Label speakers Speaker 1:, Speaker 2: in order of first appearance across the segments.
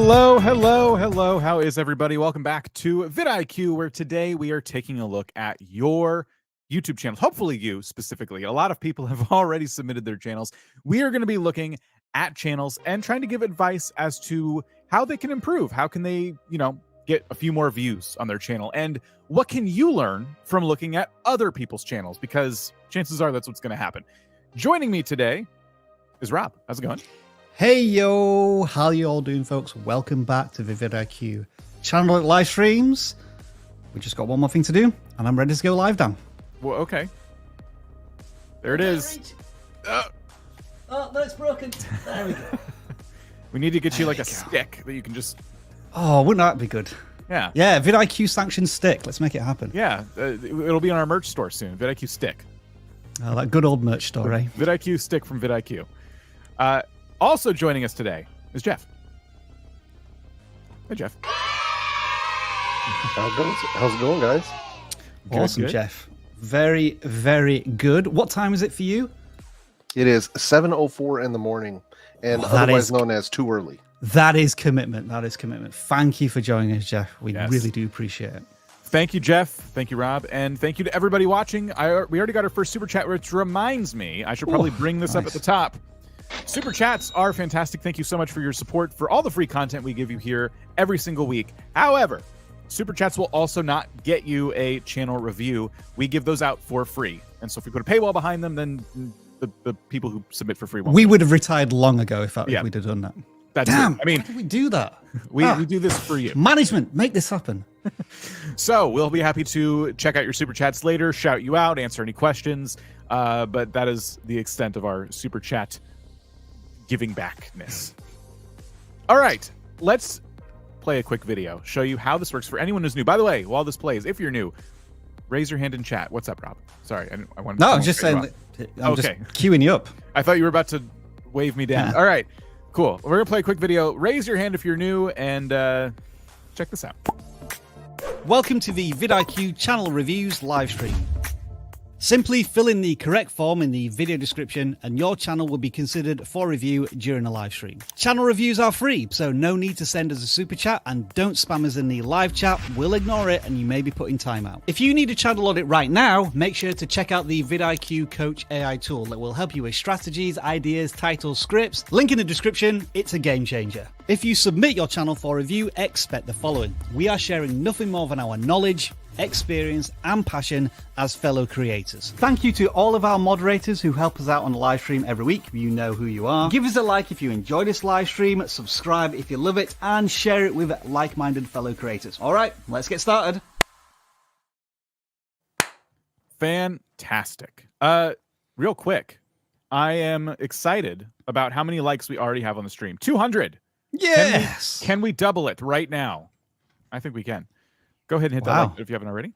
Speaker 1: Hello, hello, hello. How is everybody? Welcome back to vidIQ, where today we are taking a look at your YouTube channels. Hopefully you specifically. A lot of people have already submitted their channels. We are going to be looking at channels and trying to give advice as to how they can improve. How can they, get a few more views on their channel? And what can you learn from looking at other people's channels? Because chances are that's what's going to happen. Joining me today is Rob. How's it going?
Speaker 2: Hey yo, how you all doing, folks? Welcome back to the vidIQ channel at live streams. We just got one more thing to do, and I'm ready to go live, Dan.
Speaker 1: Well, okay. There it is.
Speaker 2: Oh, no, it's broken. There we go.
Speaker 1: We need to get you like a stick that you can just...
Speaker 2: Oh, wouldn't that be good?
Speaker 1: Yeah.
Speaker 2: Yeah, vidIQ sanctioned stick. Let's make it happen.
Speaker 1: Yeah, it'll be on our merch store soon. vidIQ stick.
Speaker 2: Oh, that good old merch store, eh?
Speaker 1: vidIQ stick from vidIQ. Also joining us today is Jeff. Hey, Jeff.
Speaker 3: How's it going, guys?
Speaker 2: Awesome, good. Jeff. Very, very good. What time is it for you?
Speaker 3: It is 7:04 in the morning, and otherwise known as too early.
Speaker 2: That is commitment. That is commitment. Thank you for joining us, Jeff. We really do appreciate it.
Speaker 1: Thank you, Jeff. Thank you, Rob. And thank you to everybody watching. We already got our first super chat, which reminds me, I should probably bring this up at the top. Super chats are fantastic. Thank you so much for your support, for all the free content we give you here every single week. However, super chats will also not get you a channel review. We give those out for free. And so if we put a paywall behind them, then the people who submit for free won't.
Speaker 2: We would have retired long ago if we'd have done that. Damn,
Speaker 1: I mean,
Speaker 2: why did we do that?
Speaker 1: We do this for you.
Speaker 2: Management, make this happen.
Speaker 1: So we'll be happy to check out your super chats later, shout you out, answer any questions. But that is the extent of our super chat giving backness. All right, let's play a quick video, show you how this works for anyone who's new. By the way, while this plays, if you're new, raise your hand in chat. What's up, Rob? Sorry, I wanted.
Speaker 2: No, I'm just saying. I'm just queuing you up.
Speaker 1: I thought you were about to wave me down. Yeah. All right, cool. We're gonna play a quick video. Raise your hand if you're new, and check this out.
Speaker 2: Welcome to the vidIQ channel reviews live stream. Simply fill in the correct form in the video description and your channel will be considered for review during a live stream. Channel reviews are free, so no need to send us a super chat, and don't spam us in the live chat. We'll ignore it and you may be put in timeout. If you need a channel audit right now, make sure to check out the vidIQ Coach AI tool that will help you with strategies, ideas, titles, scripts. Link in the description. It's a game changer. If you submit your channel for review, expect the following. We are sharing nothing more than our knowledge, experience and passion as fellow creators. Thank you to all of our moderators who help us out on the live stream every week. You know who you are. Give us a like if you enjoy this live stream, subscribe if you love it, and share it with like-minded fellow creators. All right, let's get started.
Speaker 1: Fantastic. Real quick, I am excited about how many likes we already have on the stream. 200.
Speaker 2: Yes.
Speaker 1: Can we double it right now? I think we can. Go ahead and hit that like if you haven't already.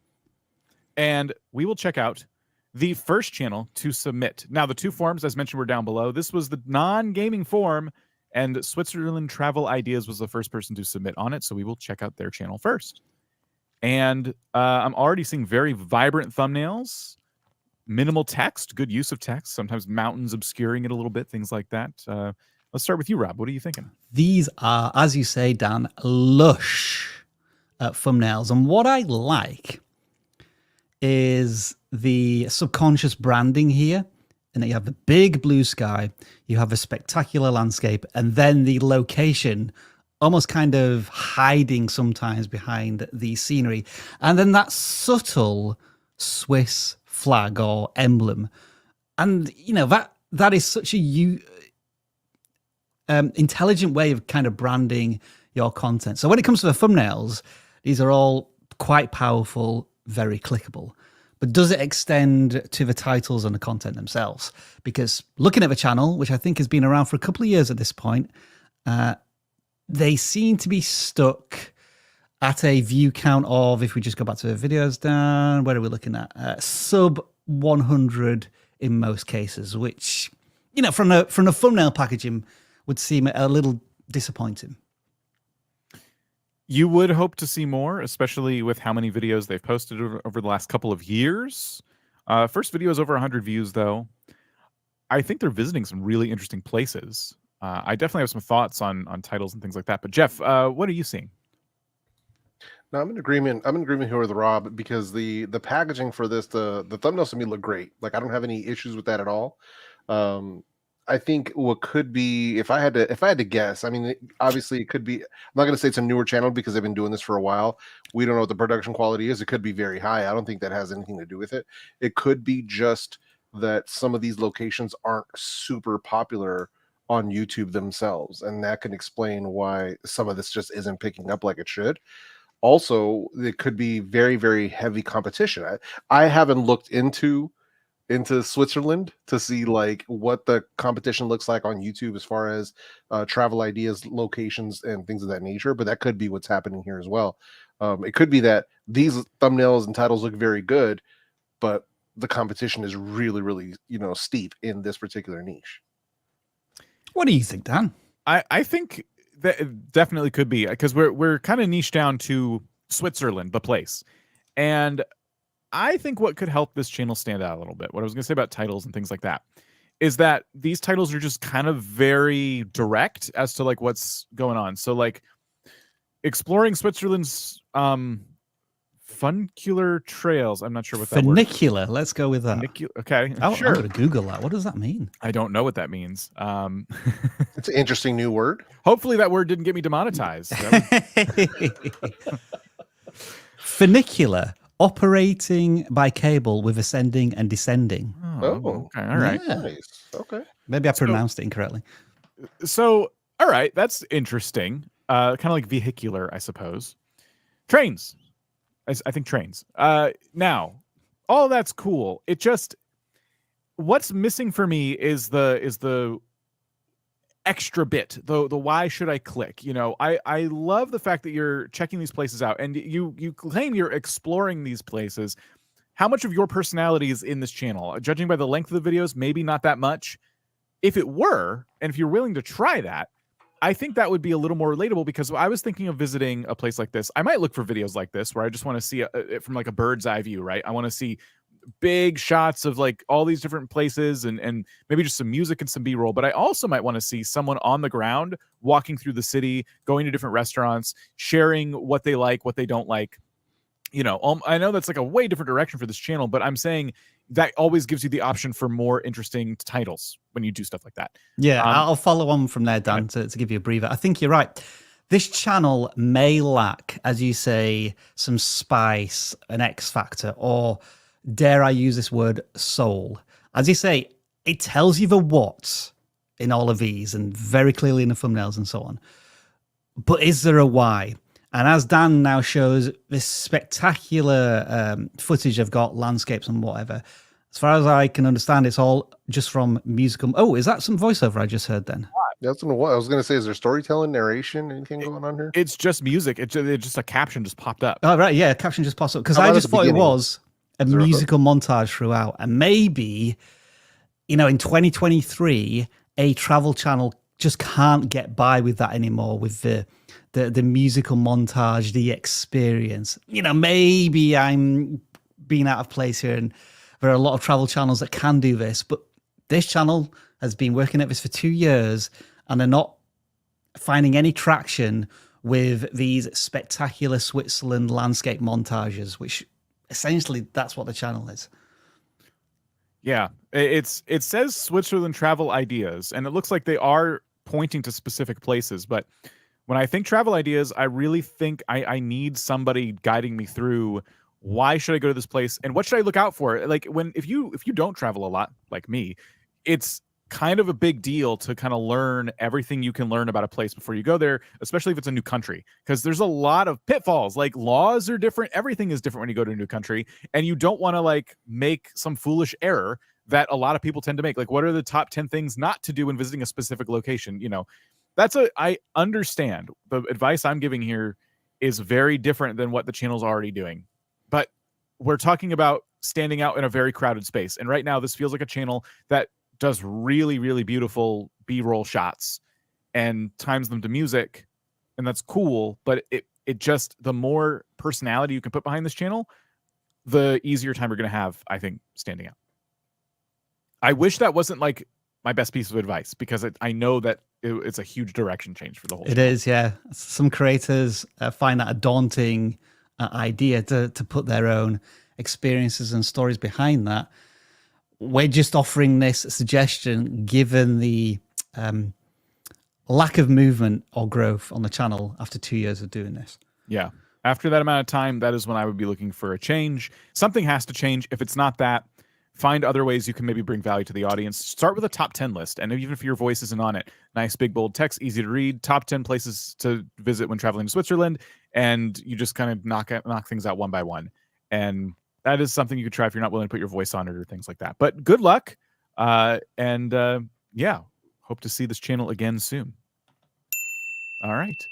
Speaker 1: And we will check out the first channel to submit. Now, the two forms, as mentioned, were down below. This was the non-gaming form, and Switzerland Travel Ideas was the first person to submit on it, so we will check out their channel first. And I'm already seeing very vibrant thumbnails, minimal text, good use of text, sometimes mountains obscuring it a little bit, things like that. Let's start with you, Rob. What are you thinking?
Speaker 2: These are, as you say, Dan, lush thumbnails, and what I like is the subconscious branding here, and that you have the big blue sky, you have a spectacular landscape, and then the location almost kind of hiding sometimes behind the scenery, and then that subtle Swiss flag or emblem, and that is such a intelligent way of kind of branding your content. So when it comes to the thumbnails, these are all quite powerful, very clickable. But does it extend to the titles and the content themselves? Because looking at the channel, which I think has been around for a couple of years at this point, they seem to be stuck at a view count of, if we just go back to the videos down, where are we looking at? Sub 100 in most cases, which, from the thumbnail packaging would seem a little disappointing.
Speaker 1: You would hope to see more, especially with how many videos they've posted over the last couple of years. First video is over 100 views, though. I think they're visiting some really interesting places. I definitely have some thoughts on titles and things like that. But Jeff, what are you seeing?
Speaker 3: No, I'm in agreement. I'm in agreement here with Rob because the packaging for this, the thumbnails to me look great. Like I don't have any issues with that at all. I think what could be, if I had to guess, I mean, obviously it could be. I'm not going to say it's a newer channel because they've been doing this for a while. We don't know what the production quality is. It could be very high. I don't think that has anything to do with it. It could be just that some of these locations aren't super popular on YouTube themselves, and that can explain why some of this just isn't picking up like it should. Also, it could be very, very heavy competition. I haven't looked into Switzerland to see like what the competition looks like on YouTube as far as travel ideas, locations, and things of that nature. But that could be what's happening here as well. It could be that these thumbnails and titles look very good, but the competition is really, really, steep in this particular niche.
Speaker 2: What do you think, Dan?
Speaker 1: I think that it definitely could be because we're kind of niche down to Switzerland, the place, and I think what could help this channel stand out a little bit, what I was going to say about titles and things like that, is that these titles are just kind of very direct as to like what's going on. So like exploring Switzerland's funicular trails. I'm not sure what that
Speaker 2: funicular. Word is. Let's go with that.
Speaker 1: Okay,
Speaker 2: sure. I'm going to Google that. What does that mean?
Speaker 1: I don't know what that means.
Speaker 3: It's an interesting new word.
Speaker 1: Hopefully that word didn't get me demonetized.
Speaker 2: Funicular. Operating by cable with ascending and descending.
Speaker 1: Oh, okay. All right.
Speaker 3: Yeah. Nice. Okay.
Speaker 2: Maybe I pronounced it incorrectly.
Speaker 1: So, all right. That's interesting. Kind of like vehicular, I suppose. Trains. I think trains. Now, all that's cool. It just, what's missing for me is the extra bit, the why should I click? I love the fact that you're checking these places out and you claim you're exploring these places. How much of your personality is in this channel? Judging by the length of the videos, maybe not that much. If it were, and if you're willing to try that, I think that would be a little more relatable, because I was thinking of visiting a place like this. I might look for videos like this where I just want to see it from like a bird's eye view, right? I want to see big shots of like all these different places and maybe just some music and some B-roll. But I also might want to see someone on the ground walking through the city, going to different restaurants, sharing what they like, what they don't like. I know that's like a way different direction for this channel, but I'm saying that always gives you the option for more interesting titles when you do stuff like that.
Speaker 2: Yeah, I'll follow on from there, Dan, to give you a breather. I think you're right. This channel may lack, as you say, some spice, an X factor, or dare I use this word, soul. As you say, it tells you the what in all of these and very clearly in the thumbnails and so on. But is there a why? And as Dan now shows this spectacular footage I've got, landscapes and whatever, as far as I can understand, it's all just from musical. Oh, is that some voiceover I just heard then?
Speaker 3: That's what I was going to say. Is there storytelling, narration, anything going on here?
Speaker 1: It's just music. It just a caption just popped up.
Speaker 2: Oh, right. Yeah, a caption just popped up. Because I just thought it was a musical montage throughout. And maybe, in 2023, a travel channel just can't get by with that anymore, with the musical montage, the experience. Maybe I'm being out of place here, and there are a lot of travel channels that can do this, but this channel has been working at this for 2 years, and they're not finding any traction with these spectacular Switzerland landscape montages, which essentially that's what the channel is.
Speaker 1: Yeah, it says Switzerland travel ideas, and it looks like they are pointing to specific places. But when I think travel ideas, I really think I need somebody guiding me through why should I go to this place and what should I look out for. Like if you don't travel a lot like me, it's kind of a big deal to kind of learn everything you can learn about a place before you go there, especially if it's a new country, because there's a lot of pitfalls. Like laws are different. Everything is different when you go to a new country, and you don't want to like make some foolish error that a lot of people tend to make. Like, what are the top 10 things not to do when visiting a specific location? I understand the advice I'm giving here is very different than what the channel's already doing, but we're talking about standing out in a very crowded space. And right now this feels like a channel that does really, really beautiful B-roll shots and times them to music. And that's cool. But it just, the more personality you can put behind this channel, the easier time you're going to have, I think, standing out. I wish that wasn't like my best piece of advice, because I know that it's a huge direction change for the whole.
Speaker 2: It is, yeah. Some creators find that a daunting idea to put their own experiences and stories behind that. We're just offering this suggestion given the lack of movement or growth on the channel after 2 years of doing this.
Speaker 1: Yeah. After that amount of time, that is when I would be looking for a change. Something has to change. If it's not that, find other ways you can maybe bring value to the audience. Start with a top 10 list. And even if your voice isn't on it, nice big bold text, easy to read, top 10 places to visit when traveling to Switzerland. And you just kind of knock things out one by one. And that is something you could try if you're not willing to put your voice on it or things like that. But good luck. Yeah, hope to see this channel again soon. All right.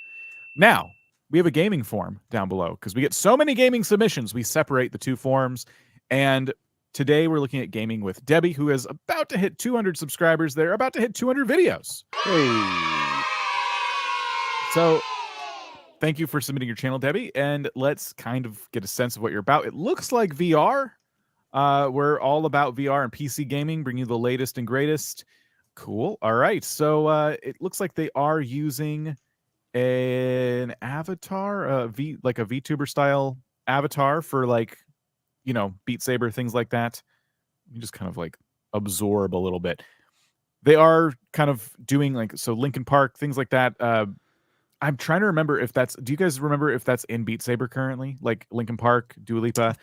Speaker 1: Now, we have a gaming form down below because we get so many gaming submissions. We separate the two forms. And today we're looking at gaming with Debbie, who is about to hit 200 subscribers. They're about to hit 200 videos.
Speaker 3: Hey.
Speaker 1: So thank you for submitting your channel, Debbie. And let's kind of get a sense of what you're about. It looks like VR. We're all about VR and PC gaming, bringing you the latest and greatest. Cool. All right. So it looks like they are using an avatar, like a VTuber style avatar for, like, you know, Beat Saber, things like that. You just kind of like absorb a little bit. They are kind of doing like, so Linkin Park, things like that. I'm trying to remember if that's, do you guys remember if that's in Beat Saber currently? Like Linkin Park, Dua Lipa?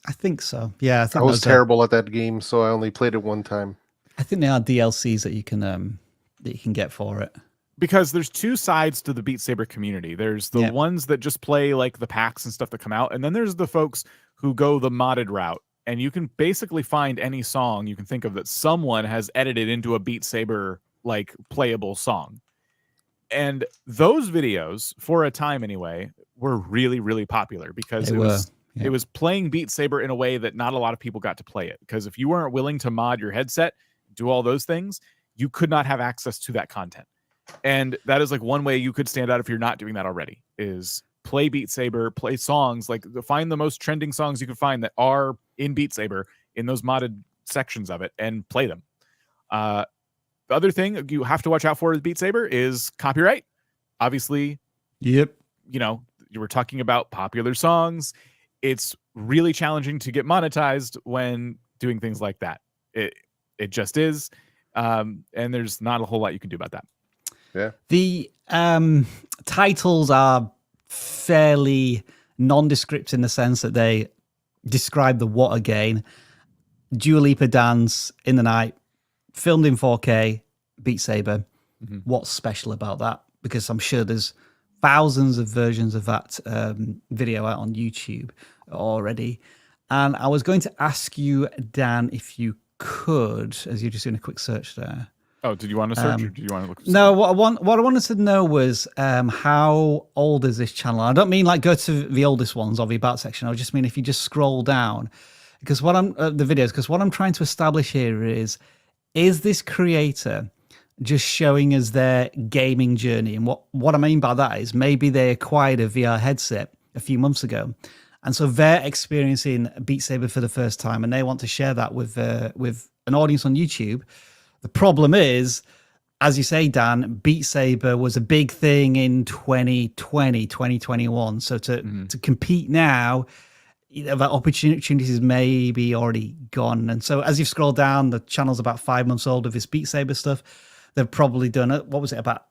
Speaker 2: I think so. Yeah.
Speaker 3: I was terrible at that game, so I only played it one time.
Speaker 2: I think there are DLCs that you can get for it.
Speaker 1: Because there's two sides to the Beat Saber community. There's the ones that just play like the packs and stuff that come out. And then there's the folks who go the modded route. And you can basically find any song you can think of that someone has edited into a Beat Saber like playable song. And those videos, for a time anyway, were really, really popular because it was playing Beat Saber in a way that not a lot of people got to play it. Because if you weren't willing to mod your headset, do all those things, you could not have access to that content. And that is like one way you could stand out if you're not doing that already, is play Beat Saber, play songs, like find the most trending songs you can find that are in Beat Saber in those modded sections of it and play them. The other thing you have to watch out for with Beat Saber is copyright. Obviously, you know, you were talking about popular songs. It's really challenging to get monetized when doing things like that. It just is. And there's not a whole lot you can do about that.
Speaker 3: Yeah.
Speaker 2: The titles are fairly nondescript in the sense that they describe the what again. Dua Lipa dance in the night, filmed in 4K, Beat Saber. What's special about that? Because I'm sure there's thousands of versions of that video out on YouTube already. And I was going to ask you, Dan, if you could, as you're just doing a quick search there.
Speaker 1: Oh, did you want to search or do you want to look?
Speaker 2: No, what I wanted to know was how old is this channel? I don't mean like go to the oldest ones or the about section. I just mean if you just scroll down, because what I'm the videos. Because what I'm trying to establish here is this creator just showing us their gaming journey? And what I mean by that is maybe they acquired a VR headset a few months ago, and so they're experiencing Beat Saber for the first time, and they want to share that with an audience on YouTube. The problem is, as you say, Dan, Beat Saber was a big thing in 2020, 2021. So to compete now, you know, that opportunities is maybe already gone. And so as you've scrolled down, the channel's about 5 months old of this Beat Saber stuff. They've probably done it. What was it, about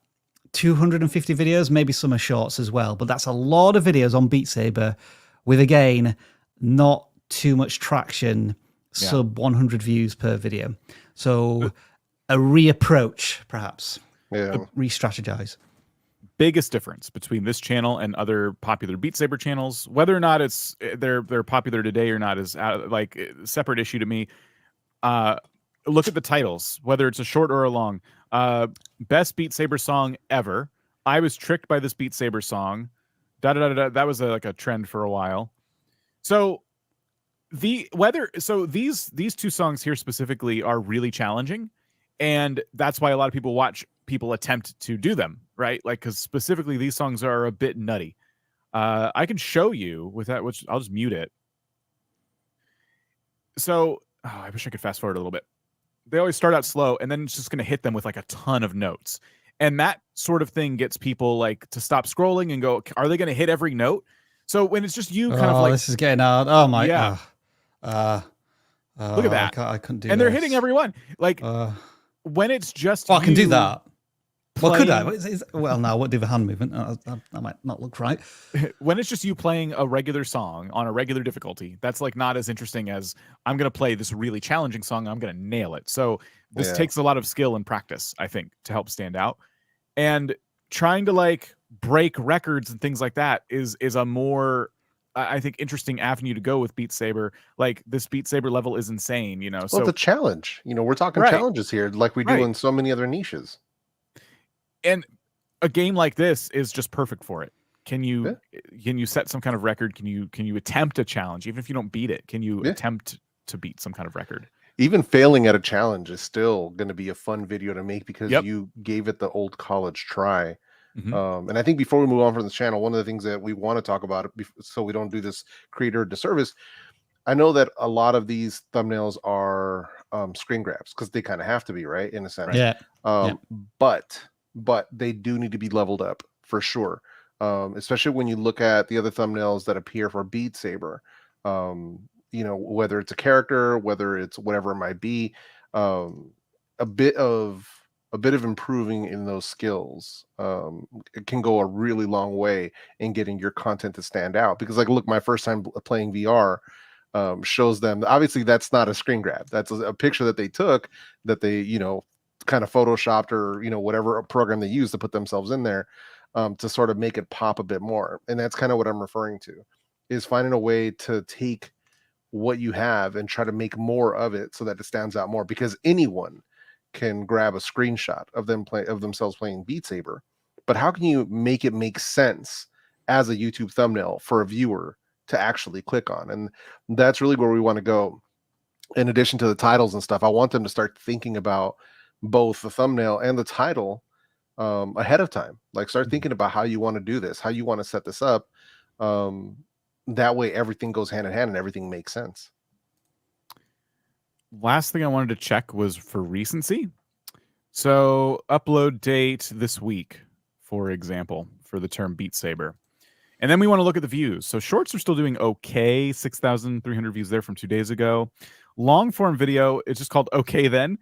Speaker 2: 250 videos? Maybe some are shorts as well. But that's a lot of videos on Beat Saber with, again, not too much traction, sub 100 views per video. So a reapproach, perhaps.
Speaker 3: Yeah.
Speaker 2: Re-strategize.
Speaker 1: Biggest difference between this channel and other popular Beat Saber channels, whether or not it's they're popular today or not, is like a separate issue to me. Look at the titles, whether it's a short or a long. Best Beat Saber song ever. I was tricked by this Beat Saber song. That was like a trend for a while. So these two songs here specifically are really challenging. And that's why a lot of people attempt to do them, right? Like, because specifically these songs are a bit nutty. I can show you with that, which I'll just mute it. So I wish I could fast forward a little bit. they always start out slow, and then it's just going to hit them with like a ton of notes. And that sort of thing gets people like to stop scrolling and go, are they going to hit every note? So when it's just you kind of like,
Speaker 2: this is getting hard. Oh my,
Speaker 1: yeah. Look at that.
Speaker 2: I couldn't do
Speaker 1: and
Speaker 2: this.
Speaker 1: they're hitting every one. Like when it's just
Speaker 2: I can do that. Well, could I?
Speaker 1: playing-
Speaker 2: Well, no, I won't do the hand movement. That might not look right.
Speaker 1: when it's just you playing a regular song on a regular difficulty, that's like not as interesting as I'm going to play this really challenging song. I'm going to nail it. So this takes a lot of skill and practice, I think, to help stand out. And trying to like break records and things like that is a more, I think, interesting avenue to go with Beat Saber. Like this Beat Saber level is insane, you know.
Speaker 3: Well, the challenge, you know, we're talking challenges here, like we do in so many other niches.
Speaker 1: And a game like this is just perfect for it. Can you set some kind of record? Can you attempt a challenge, even if you don't beat it? Can you attempt to beat some kind of record?
Speaker 3: Even failing at a challenge is still going to be a fun video to make because you gave it the old college try. And I think before we move on from the channel, one of the things that we want to talk about, so we don't do this creator a disservice, I know that a lot of these thumbnails are screen grabs because they kind of have to be, right, in a sense. But they do need to be leveled up for sure, especially when you look at the other thumbnails that appear for Beat Saber. You know, whether it's a character, whether it's whatever it might be, a bit of improving in those skills it can go a really long way in getting your content to stand out. Because like, look, my first time playing VR shows them, obviously that's not a screen grab, that's a picture that they took, that they, you know, kind of photoshopped, or, you know, whatever program they use to put themselves in there to sort of make it pop a bit more. And that's kind of what I'm referring to, is finding a way to take what you have and try to make more of it so that it stands out more, because anyone can grab a screenshot of themselves playing Beat Saber, but how can you make it make sense as a YouTube thumbnail for a viewer to actually click on? And that's really where we want to go. In addition to the titles and stuff, I want them to start thinking about both the thumbnail and the title ahead of time. Like, start thinking about how you want to do this, how you want to set this up. That way everything goes hand in hand and everything makes sense.
Speaker 1: Last thing I wanted to check was for recency. So upload date this week, for example, for the term Beat Saber. And then we want to look at the views. So shorts are still doing okay, 6,300 views there from 2 days ago. Long form video, it's just called Okay Then.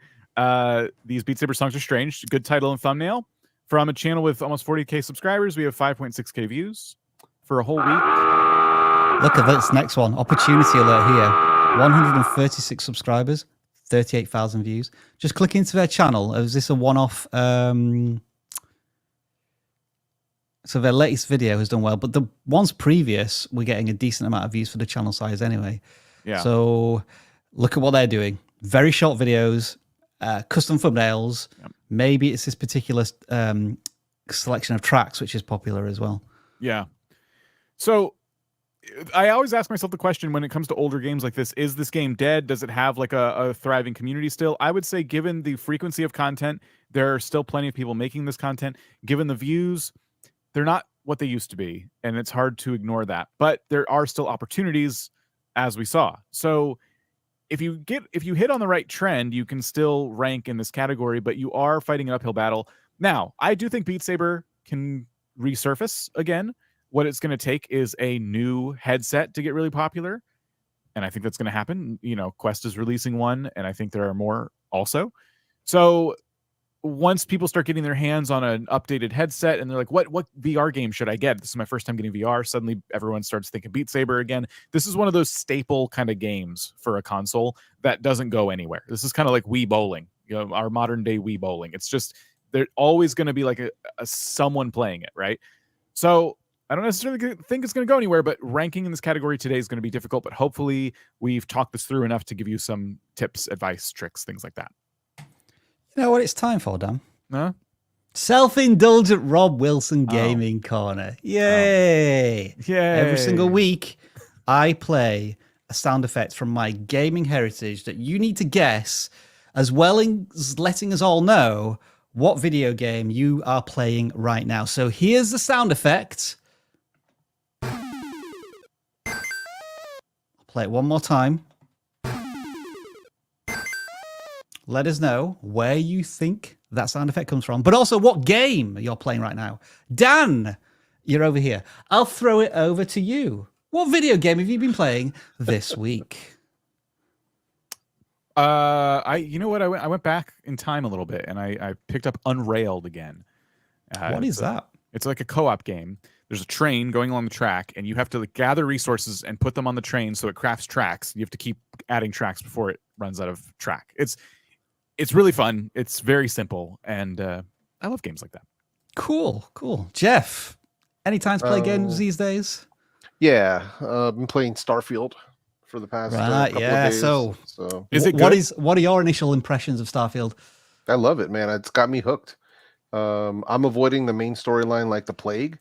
Speaker 1: These Beat Saber songs are strange. Good title and thumbnail. From a channel with almost 40K subscribers, we have 5.6K views for a whole week.
Speaker 2: Look at this next one. Opportunity alert here. 136 subscribers, 38,000 views. Just click into their channel. Is this a one-off? So their latest video has done well, but the ones previous were getting a decent amount of views for the channel size anyway.
Speaker 1: Yeah.
Speaker 2: So look at what they're doing. Very short videos. Custom thumbnails. Maybe it's this particular selection of tracks which is popular as well.
Speaker 1: Yeah. So I always ask myself the question when it comes to older games like this: is this game dead? Does it have like a thriving community still? I would say, given the frequency of content, there are still plenty of people making this content. Given the views, they're not what they used to be, and it's hard to ignore that. But there are still opportunities, as we saw. So if you hit on the right trend, you can still rank in this category, but you are fighting an uphill battle. Now, I do think Beat Saber can resurface again. What it's going to take is a new headset to get really popular, and I think that's going to happen. You know, Quest is releasing one, and I think there are more also. So once people start getting their hands on an updated headset and they're like, what VR game should I get? This is my first time getting VR. Suddenly everyone starts thinking Beat Saber again. This is one of those staple kind of games for a console that doesn't go anywhere. This is kind of like Wii bowling, you know, our modern day Wii bowling. It's just, there's always going to be like a someone playing it, right? So I don't necessarily think it's going to go anywhere, but ranking in this category today is going to be difficult, but hopefully we've talked this through enough to give you some tips, advice, tricks, things like that.
Speaker 2: You know what it's time for, Dan?
Speaker 1: Huh?
Speaker 2: Self-indulgent Rob Wilson Gaming Corner. Yay!
Speaker 1: Yay!
Speaker 2: Every single week, I play a sound effect from my gaming heritage that you need to guess, as well as letting us all know what video game you are playing right now. So here's the sound effect. I'll play it one more time. let us know where you think that sound effect comes from, but also what game you're playing right now. Dan, you're over here. I'll throw it over to you. What video game have you been playing this week?
Speaker 1: You know what? I went back in time a little bit, and I picked up Unrailed again.
Speaker 2: What is that?
Speaker 1: It's like a co-op game. There's a train going along the track, and you have to gather resources and put them on the train so it crafts tracks. You have to keep adding tracks before it runs out of track. It's really fun. It's very simple, and I love games like that.
Speaker 2: Cool. Jeff, any time to play games these days?
Speaker 3: Yeah, I've been playing Starfield for the past couple of days.
Speaker 2: So
Speaker 3: is
Speaker 1: it good?
Speaker 2: What are your initial impressions of Starfield?
Speaker 3: I love it, man. It's got me hooked. I'm avoiding the main storyline like the plague.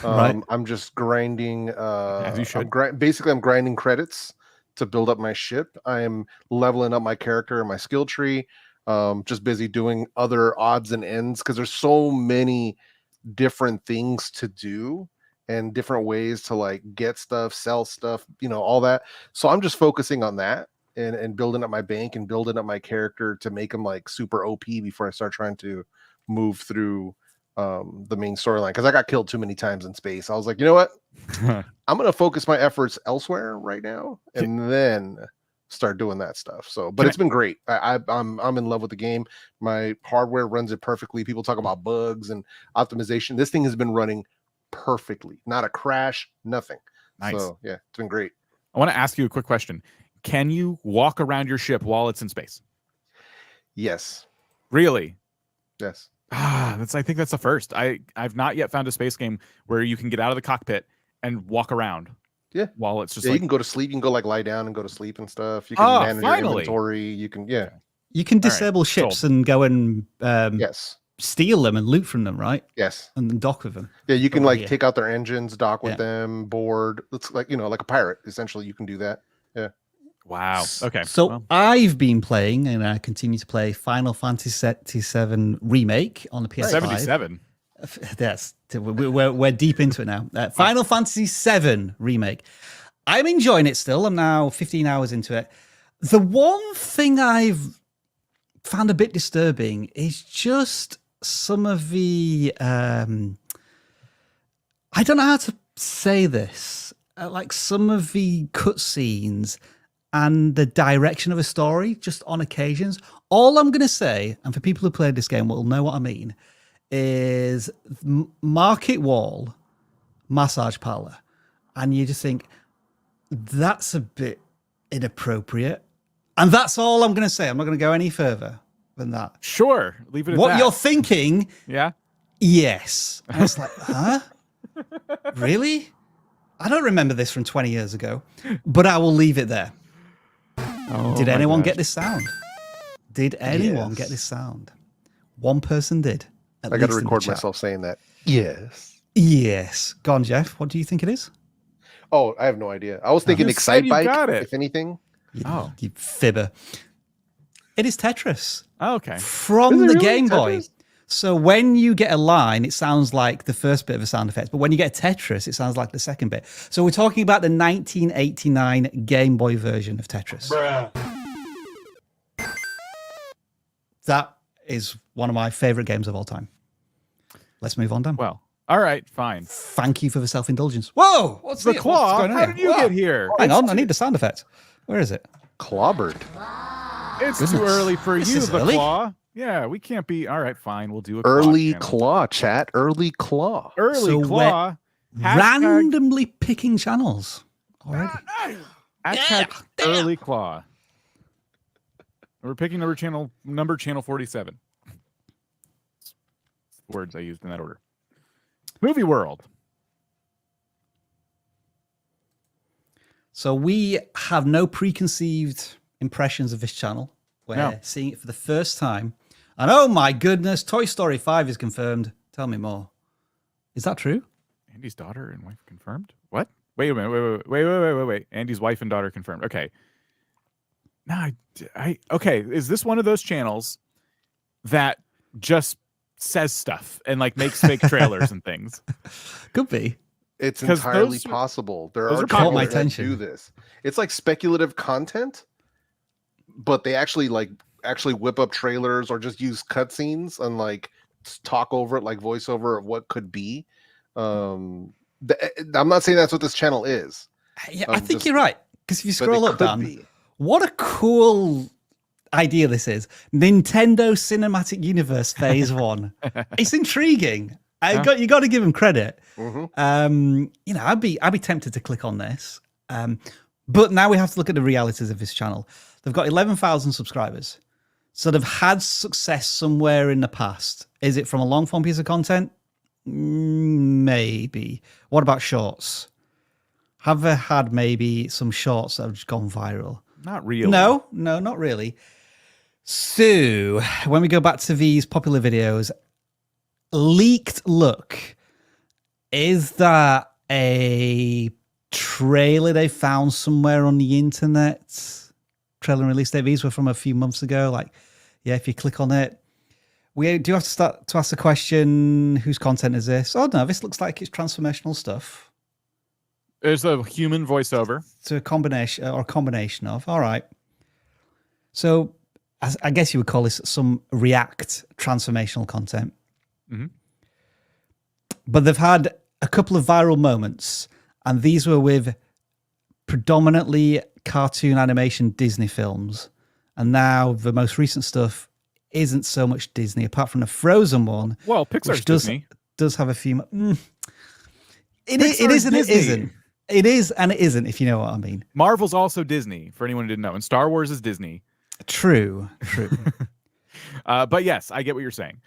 Speaker 2: Right.
Speaker 3: I'm just grinding.
Speaker 1: As you should.
Speaker 3: Basically, I'm grinding credits to build up my ship. I am leveling up my character and my skill tree. Just busy doing other odds and ends because there's so many different things to do and different ways to like get stuff, sell stuff, all that. So I'm just focusing on that and building up my bank and building up my character to make him like super OP before I start trying to move through the main storyline, because I got killed too many times in space. I was like, you know what? I'm going to focus my efforts elsewhere right now and then start doing that stuff. So, but it's been great. I'm in love with the game. My hardware runs it perfectly. People talk about bugs and optimization. This thing has been running perfectly. Not a crash, nothing.
Speaker 1: Nice.
Speaker 3: So, yeah, it's been great.
Speaker 1: I want to ask you a quick question. Can you walk around your ship while it's in space?
Speaker 3: Yes.
Speaker 1: Really?
Speaker 3: Yes.
Speaker 1: I think that's the first. I've not yet found a space game where you can get out of the cockpit and walk around.
Speaker 3: Yeah.
Speaker 1: While it's just
Speaker 3: you can go to sleep. You can go like lie down and go to sleep and stuff. You can manage your inventory. You can
Speaker 2: You can disable ships and go and
Speaker 3: yes,
Speaker 2: steal them and loot from them, right?
Speaker 3: Yes.
Speaker 2: And then dock with them.
Speaker 3: Yeah, you can like take out their engines, dock with them, board. It's like like a pirate. Essentially, you can do that. Yeah.
Speaker 1: Wow. Okay.
Speaker 2: So I've been playing, and I continue to play Final Fantasy VII Remake on the PS5.
Speaker 1: 77.
Speaker 2: Yes, we're deep into it now. Final Fantasy VII Remake. I'm enjoying it still. I'm now 15 hours into it. The one thing I've found a bit disturbing is just some of the I don't know how to say this. Like some of the cutscenes and the direction of a story, just on occasions. All I'm going to say, and for people who played this game will know what I mean, is Market Wall, massage parlor. And you just think, that's a bit inappropriate. And that's all I'm going to say. I'm not going to go any further than that.
Speaker 1: Sure. Leave it at that.
Speaker 2: What you're thinking,
Speaker 1: yeah,
Speaker 2: yes. And it's like, huh? Really? I don't remember this from 20 years ago, but I will leave it there. Did anyone get this sound? Did anyone get this sound? One person did.
Speaker 3: I got to record myself saying that. Yes.
Speaker 2: Yes. Go on, Jeff. What do you think it is?
Speaker 3: Oh, I have no idea. I was thinking Excitebike, if anything.
Speaker 2: You fibber. It is Tetris.
Speaker 1: Oh, okay.
Speaker 2: From the Game Boy. So when you get a line, it sounds like the first bit of a sound effect. But when you get Tetris, it sounds like the second bit. So we're talking about the 1989 Game Boy version of Tetris.
Speaker 4: Bruh.
Speaker 2: That is one of my favorite games of all time. Let's move on, Dan.
Speaker 1: Well, all right, fine.
Speaker 2: Thank you for the self-indulgence. Whoa! What's
Speaker 1: the claw?
Speaker 2: What's going on
Speaker 1: How did you get here?
Speaker 2: Hang on, I need the sound effect. Where is it?
Speaker 3: Clobbered.
Speaker 1: It's too early for you, the
Speaker 2: early?
Speaker 1: claw. Yeah, we can't be. All right, fine. We'll do a
Speaker 3: early
Speaker 1: claw,
Speaker 3: chat. Early claw.
Speaker 1: Early claw.
Speaker 2: Randomly picking channels already.
Speaker 1: Hashtag early claw. We're picking number channel 47. Words I used in that order. Movie World.
Speaker 2: So we have no preconceived impressions of this channel. We're seeing it for the first time. And oh my goodness, Toy Story 5 is confirmed. Tell me more. Is that true?
Speaker 1: Andy's daughter and wife confirmed? What? Wait a minute. Wait. Andy's wife and daughter confirmed. Okay. No, okay. Is this one of those channels that just says stuff and like makes fake trailers and things?
Speaker 2: Could be.
Speaker 3: It's entirely possible. There are
Speaker 2: caught my
Speaker 3: channels that
Speaker 2: attention.
Speaker 3: do this. It's like speculative content, but they actually like actually whip up trailers or just use cutscenes and like talk over it, like voiceover of what could be. I'm not saying that's what this channel is.
Speaker 2: Yeah, I think you're right. Because if you scroll up, Dan, what a cool idea this is. Nintendo Cinematic Universe Phase 1. It's intriguing. You got to give them credit.
Speaker 3: Mm-hmm.
Speaker 2: You know, I'd be tempted to click on this. But now we have to look at the realities of this channel. They've got 11,000 subscribers. So they've had success somewhere in the past. Is it from a long form piece of content? Maybe. What about shorts? Have they had maybe some shorts that have just gone viral?
Speaker 1: Not really.
Speaker 2: No, not really. So when we go back to these popular videos, leaked look, is that a trailer they found somewhere on the internet? Trailer and release date. These were from a few months ago. Like, yeah, if you click on it, we do have to start to ask the question, whose content is this? Oh no, this looks like it's transformational stuff.
Speaker 1: There's a human voiceover.
Speaker 2: It's a combination of. All right. So I guess you would call this some React transformational content.
Speaker 1: Mm-hmm.
Speaker 2: But they've had a couple of viral moments, and these were with predominantly cartoon animation Disney films. And now the most recent stuff isn't so much Disney, apart from the Frozen one.
Speaker 1: Well, Pixar's Disney.
Speaker 2: Does have a few... It is and it isn't. It is and it isn't, if you know what I mean.
Speaker 1: Marvel's also Disney, for anyone who didn't know. And Star Wars is Disney.
Speaker 2: True.
Speaker 1: But yes, I get what you're saying.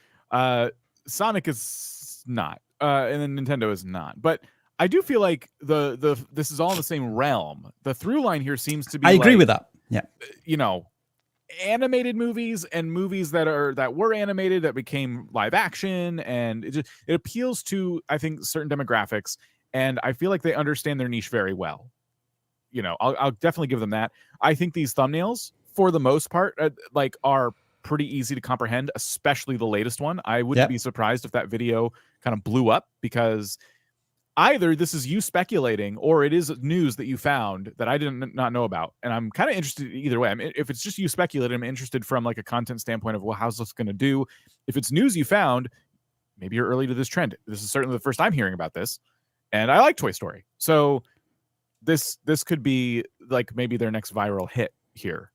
Speaker 1: Sonic is not. And then Nintendo is not. But I do feel like this is all in the same realm. The through line here seems to be
Speaker 2: I agree with that. Yeah.
Speaker 1: You know, animated movies and movies that were animated that became live action, and it appeals to, I think, certain demographics, and I feel like they understand their niche very well. You know, I'll definitely give them that. I think these thumbnails, for the most part, are pretty easy to comprehend, especially the latest one. I wouldn't be surprised if that video kind of blew up, because either this is you speculating or it is news that you found that I did not know about. And I'm kind of interested either way. I mean, if it's just you speculating, I'm interested from like a content standpoint of, well, how's this going to do? If it's news you found, maybe you're early to this trend. This is certainly the first I'm hearing about this. And I like Toy Story. So this could be like maybe their next viral hit here.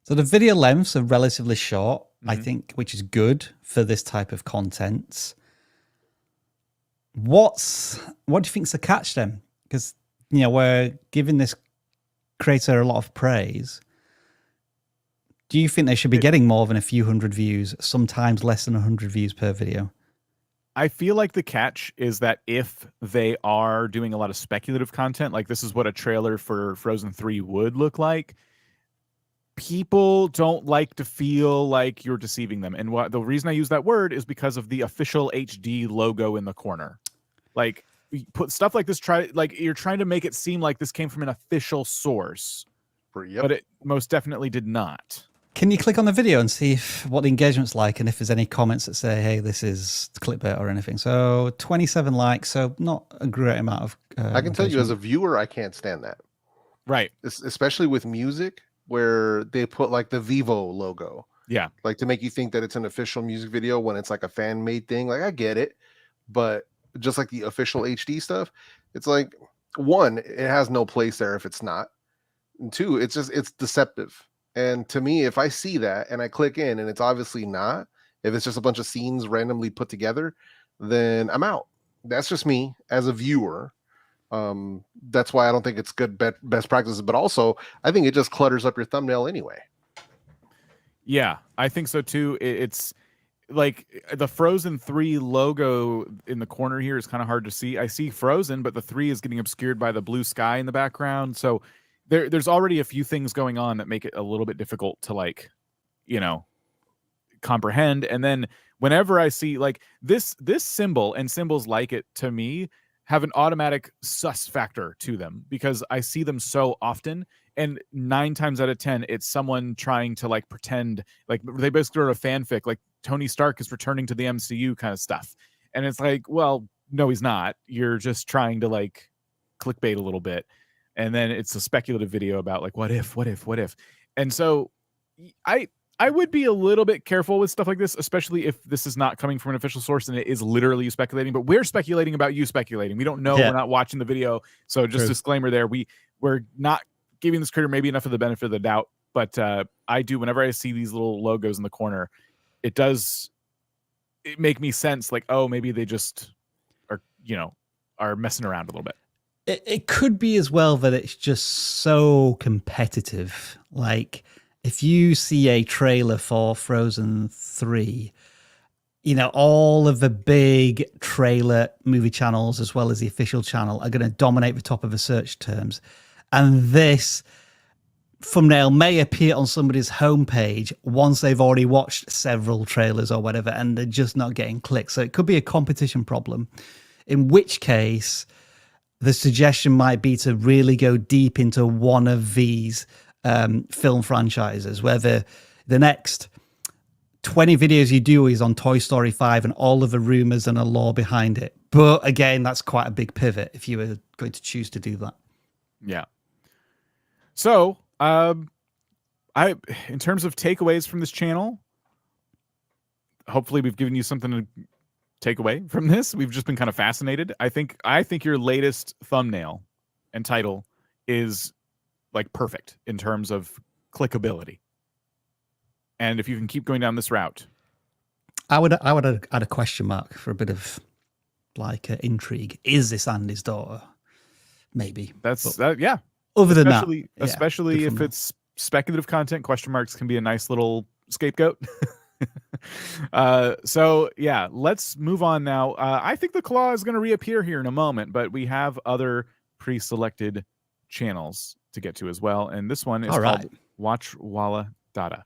Speaker 2: So the video lengths are relatively short, I think, which is good for this type of content. What do you think's the catch then? Because, you know, we're giving this creator a lot of praise. Do you think they should be getting more than a few hundred views, sometimes less than 100 views per video?
Speaker 1: I feel like the catch is that if they are doing a lot of speculative content, like this is what a trailer for Frozen 3 would look like, people don't like to feel like you're deceiving them. And the reason I use that word is because of the official HD logo in the corner. Like, you put stuff like this, you're trying to make it seem like this came from an official source, but it most definitely did not.
Speaker 2: Can you click on the video and see what the engagement's like, and if there's any comments that say, hey, this is clickbait or anything? So 27 likes, so not a great amount of...
Speaker 3: I can tell you as a viewer, I can't stand that.
Speaker 1: Right.
Speaker 3: Especially with music, where they put like the Vivo logo.
Speaker 1: Yeah.
Speaker 3: Like to make you think that it's an official music video when it's like a fan-made thing. Like, I get it. But just like the official HD stuff, it's like, one, it has no place there if it's not. And two, it's deceptive. And to me, if I see that and I click in and it's obviously not, if it's just a bunch of scenes randomly put together, then I'm out. That's just me as a viewer. That's why I don't think it's good best practices, but also I think it just clutters up your thumbnail anyway.
Speaker 1: Yeah, I think so too. It's like the Frozen 3 logo in the corner here is kind of hard to see. I see Frozen, but the 3 is getting obscured by the blue sky in the background. So there's already a few things going on that make it a little bit difficult to, like, you know, comprehend. And then whenever I see like this symbol and symbols like it, to me, have an automatic sus factor to them, because I see them so often, and 9 times out of 10 it's someone trying to like pretend like they basically wrote a fanfic like Tony Stark is returning to the MCU kind of stuff. And it's like, well, no, he's not. You're just trying to like clickbait a little bit. And then it's a speculative video about like, what if? And so I would be a little bit careful with stuff like this, especially if this is not coming from an official source and it is literally you speculating. But we're speculating about you speculating. We don't know.
Speaker 2: Yeah.
Speaker 1: We're not watching the video. So just
Speaker 2: True.
Speaker 1: disclaimer there. We're not giving this creator maybe enough of the benefit of the doubt. But I do, whenever I see these little logos in the corner, it make me sense like, oh, maybe they just are messing around a little bit.
Speaker 2: It could be as well that it's just so competitive. Like if you see a trailer for Frozen 3, all of the big trailer movie channels as well as the official channel are going to dominate the top of the search terms. And this thumbnail may appear on somebody's homepage once they've already watched several trailers or whatever, and they're just not getting clicks. So it could be a competition problem, in which case the suggestion might be to really go deep into one of these film franchises, where the next 20 videos you do is on Toy Story 5 and all of the rumors and the lore behind it. But again, that's quite a big pivot if you were going to choose to do that.
Speaker 1: Yeah. So, in terms of takeaways from this channel, hopefully we've given you something to take away from this. We've just been kind of fascinated. I think your latest thumbnail and title is like perfect in terms of clickability. And if you can keep going down this route,
Speaker 2: I would add a question mark for a bit of like intrigue. Is this Andy's daughter? Maybe.
Speaker 1: Yeah.
Speaker 2: Other than
Speaker 1: especially if it's speculative content, question marks can be a nice little scapegoat. So yeah, let's move on now. I think the claw is going to reappear here in a moment, but we have other pre-selected channels to get to as well. And this one is called Watchwala Dada.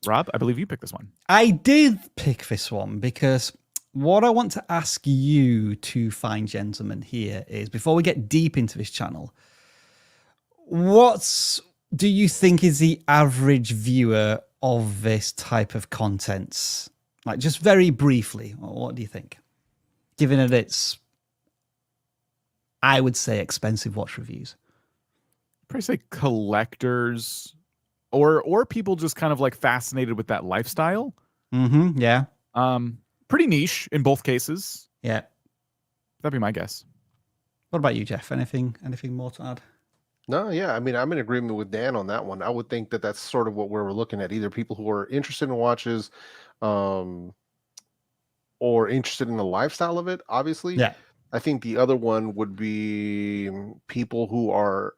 Speaker 1: Rob, I believe you picked this one.
Speaker 2: I did pick this one because what I want to ask you two fine gentlemen here is, before we get deep into this channel, what do you think is the average viewer of this type of content? Like, just very briefly, what do you think? Given that it's, I would say, expensive watch reviews.
Speaker 1: Probably say collectors or people just kind of like fascinated with that lifestyle.
Speaker 2: Mm-hmm. Yeah.
Speaker 1: Pretty niche in both cases.
Speaker 2: Yeah.
Speaker 1: That'd be my guess.
Speaker 2: What about you, Jeff? Anything more to add?
Speaker 3: No, yeah. I mean, I'm in agreement with Dan on that one. I would think that that's sort of what we're looking at. Either people who are interested in watches, or interested in the lifestyle of it, obviously.
Speaker 2: Yeah.
Speaker 3: I think the other one would be people who are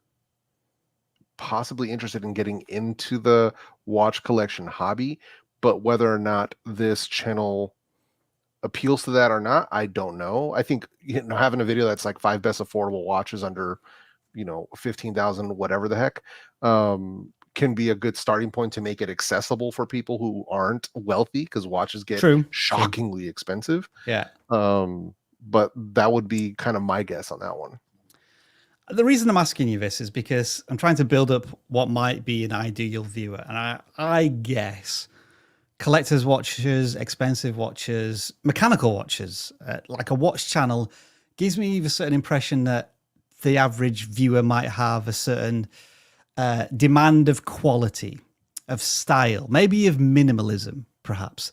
Speaker 3: possibly interested in getting into the watch collection hobby, but whether or not this channel appeals to that or not, I don't know. I think having a video that's like 5 best affordable watches under 15,000, whatever the heck, can be a good starting point to make it accessible for people who aren't wealthy, because watches get shockingly expensive.
Speaker 2: Yeah.
Speaker 3: But that would be kind of my guess on that one.
Speaker 2: The reason I'm asking you this is because I'm trying to build up what might be an ideal viewer. And I guess collector's watches, expensive watches, mechanical watches, like a watch channel gives me the certain impression that the average viewer might have a certain demand of quality, of style, maybe of minimalism, perhaps.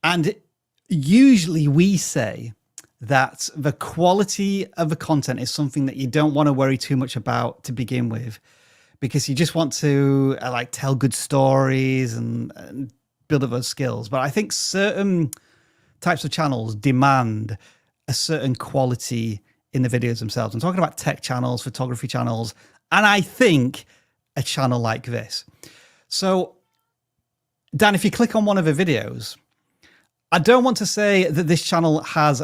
Speaker 2: And usually we say that the quality of the content is something that you don't want to worry too much about to begin with, because you just want to like tell good stories and build up those skills. But I think certain types of channels demand a certain quality in the videos themselves. I'm talking about tech channels, photography channels, and I think a channel like this. So, Dan, if you click on one of the videos, I don't want to say that this channel has,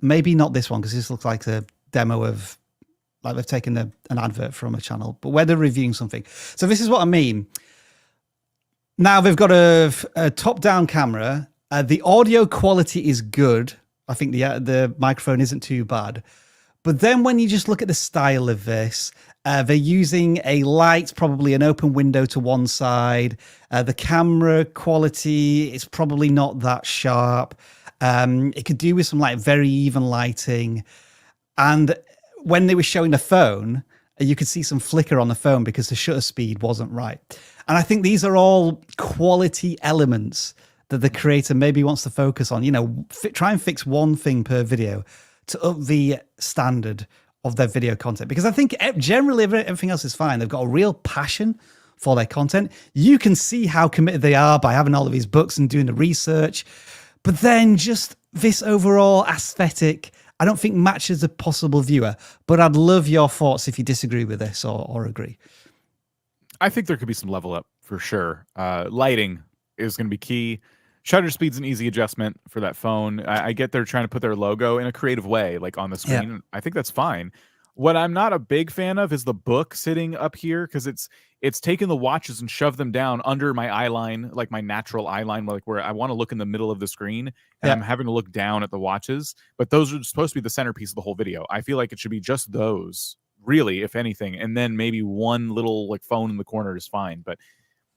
Speaker 2: maybe not this one, because this looks like a demo of, like they've taken an advert from a channel, but where they're reviewing something. So this is what I mean. Now they've got a top-down camera. The audio quality is good. I think the microphone isn't too bad. But then when you just look at the style of this, they're using a light, probably an open window to one side. The camera quality is probably not that sharp. It could do with some like very even lighting. And when they were showing the phone, you could see some flicker on the phone because the shutter speed wasn't right. And I think these are all quality elements that the creator maybe wants to focus on. You know, try and fix one thing per video to up the standard of their video content. Because I think generally everything else is fine. They've got a real passion for their content. You can see how committed they are by having all of these books and doing the research. But then just this overall aesthetic, I don't think matches a possible viewer. But I'd love your thoughts if you disagree with this or agree.
Speaker 1: I think there could be some level up for sure. Lighting is going to be key. Shutter speed's an easy adjustment for that phone. I get they're trying to put their logo in a creative way, like on the screen. Yeah. I think that's fine. What I'm not a big fan of is the book sitting up here, because it's taken the watches and shoved them down under my eye line, like my natural eye line, like where I want to look in the middle of the screen, and I'm having to look down at the watches. But those are supposed to be the centerpiece of the whole video. I feel like it should be just those, really, if anything, and then maybe one little like phone in the corner is fine. But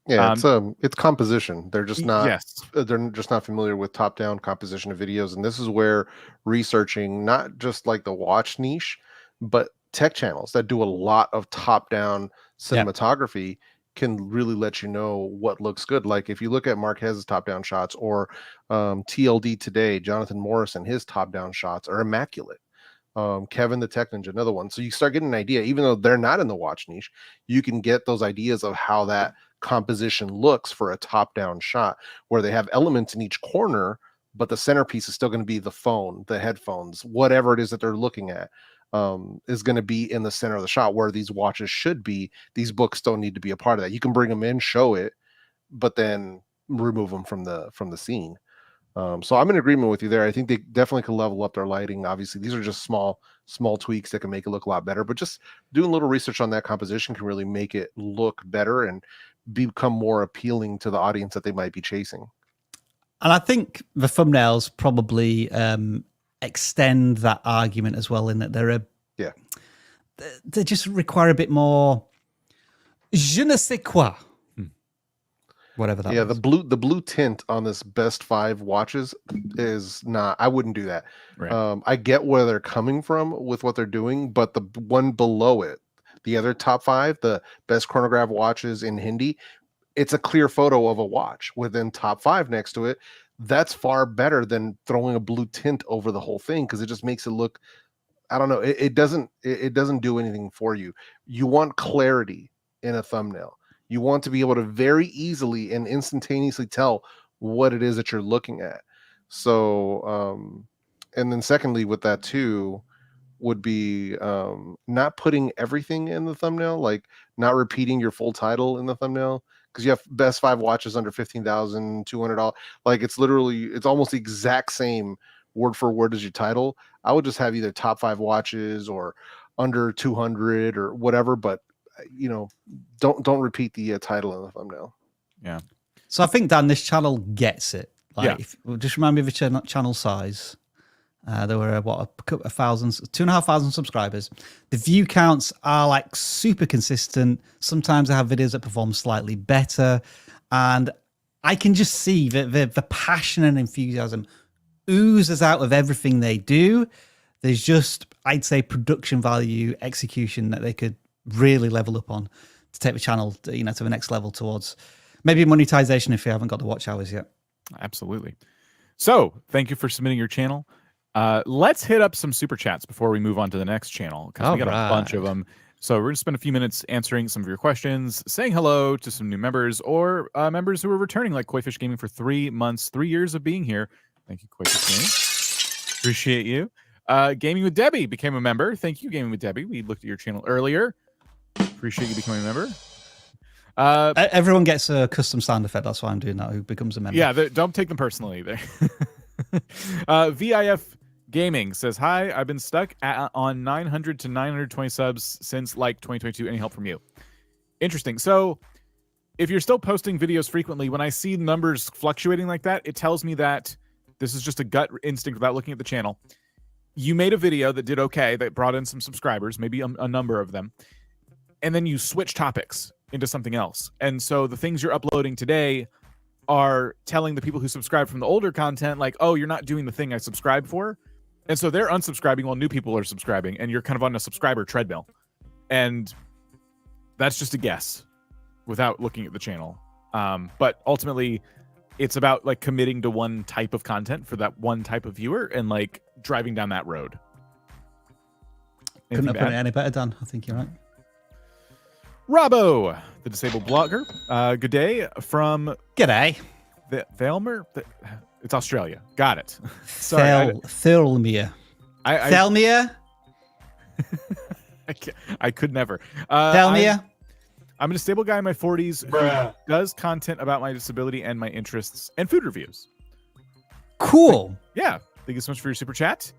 Speaker 3: yeah, it's composition. They're just not.
Speaker 1: Yes.
Speaker 3: They're just not familiar with top-down composition of videos, and this is where researching not just like the watch niche, but tech channels that do a lot of top-down cinematography can really let you know what looks good. Like if you look at Marquez's top-down shots, or TLD Today, Jonathan Morrison, his top-down shots are immaculate. Kevin the Tech Ninja, another one. So you start getting an idea, even though they're not in the watch niche, you can get those ideas of how that composition looks for a top-down shot, where they have elements in each corner, but the centerpiece is still going to be the phone, the headphones, whatever it is that they're looking at, is going to be in the center of the shot, where these watches should be. These books don't need to be a part of that. You can bring them in, show it, but then remove them from the scene. So I'm in agreement with you there. I think they definitely can level up their lighting. Obviously, these are just small tweaks that can make it look a lot better, but just doing a little research on that composition can really make it look better and become more appealing to the audience that they might be chasing.
Speaker 2: And I think the thumbnails probably extend that argument as well, in that they just require a bit more je ne sais quoi. Whatever that is.
Speaker 3: The blue tint on this best 5 watches is not, I wouldn't do that. Right. I get where they're coming from with what they're doing, but the one below it, the other top 5, the best chronograph watches in Hindi, it's a clear photo of a watch within top 5 next to it. That's far better than throwing a blue tint over the whole thing, because it just makes it look, I don't know, it doesn't do anything for you. You want clarity in a thumbnail. You want to be able to very easily and instantaneously tell what it is that you're looking at. So, and then secondly, with that too, would be not putting everything in the thumbnail, like not repeating your full title in the thumbnail, because you have best 5 watches under $15,200. Like it's almost the exact same word for word as your title. I would just have either top 5 watches or under 200 or whatever, but don't repeat the title in the thumbnail.
Speaker 1: Yeah.
Speaker 2: So I think, Dan, this channel gets it. Like, just remind me of the channel size. There were a couple of thousands, 2,500 subscribers. The view counts are like super consistent. Sometimes I have videos that perform slightly better, and I can just see the passion and enthusiasm oozes out of everything they do. There's just, I'd say, production value, execution that they could really level up on to take the channel to the next level towards maybe monetization if you haven't got the watch hours yet.
Speaker 1: Absolutely. So thank you for submitting your channel. Let's hit up some super chats before we move on to the next channel, because we got a bunch of them. So we're going to spend a few minutes answering some of your questions, saying hello to some new members, or members who are returning, like Koifish Gaming for 3 months, 3 years of being here. Thank you, Koifish Gaming. Appreciate you. Gaming with Debbie became a member. Thank you, Gaming with Debbie. We looked at your channel earlier. Appreciate you becoming a member.
Speaker 2: Everyone gets a custom sound effect. That's why I'm doing that. Who becomes a member?
Speaker 1: Yeah, don't take them personally. There. VIF Gaming says, "Hi, I've been stuck on 900 to 920 subs since like 2022. Any help from you?" Interesting. So, if you're still posting videos frequently, when I see numbers fluctuating like that, it tells me that this is just a gut instinct without looking at the channel. You made a video that did okay, that brought in some subscribers, maybe a number of them, and then you switch topics into something else. And so the things you're uploading today are telling the people who subscribe from the older content, like, oh, you're not doing the thing I subscribed for. And so they're unsubscribing while new people are subscribing, and you're kind of on a subscriber treadmill. And that's just a guess. without looking at the channel. But ultimately, it's about like committing to one type of content for that one type of viewer and like driving down that road.
Speaker 2: Couldn't have put it any better, Dan. I think you're right.
Speaker 1: Robbo, the disabled blogger. Good day from
Speaker 2: G'day.
Speaker 1: Thelmer. It's Australia. Got it. Sorry.
Speaker 2: Thelmere. Thelmere?
Speaker 1: I could never.
Speaker 2: Thelmere?
Speaker 1: I'm a disabled guy in my 40s who does content about my disability and my interests and food reviews.
Speaker 2: Cool.
Speaker 1: Yeah. Thank you so much for your super chat.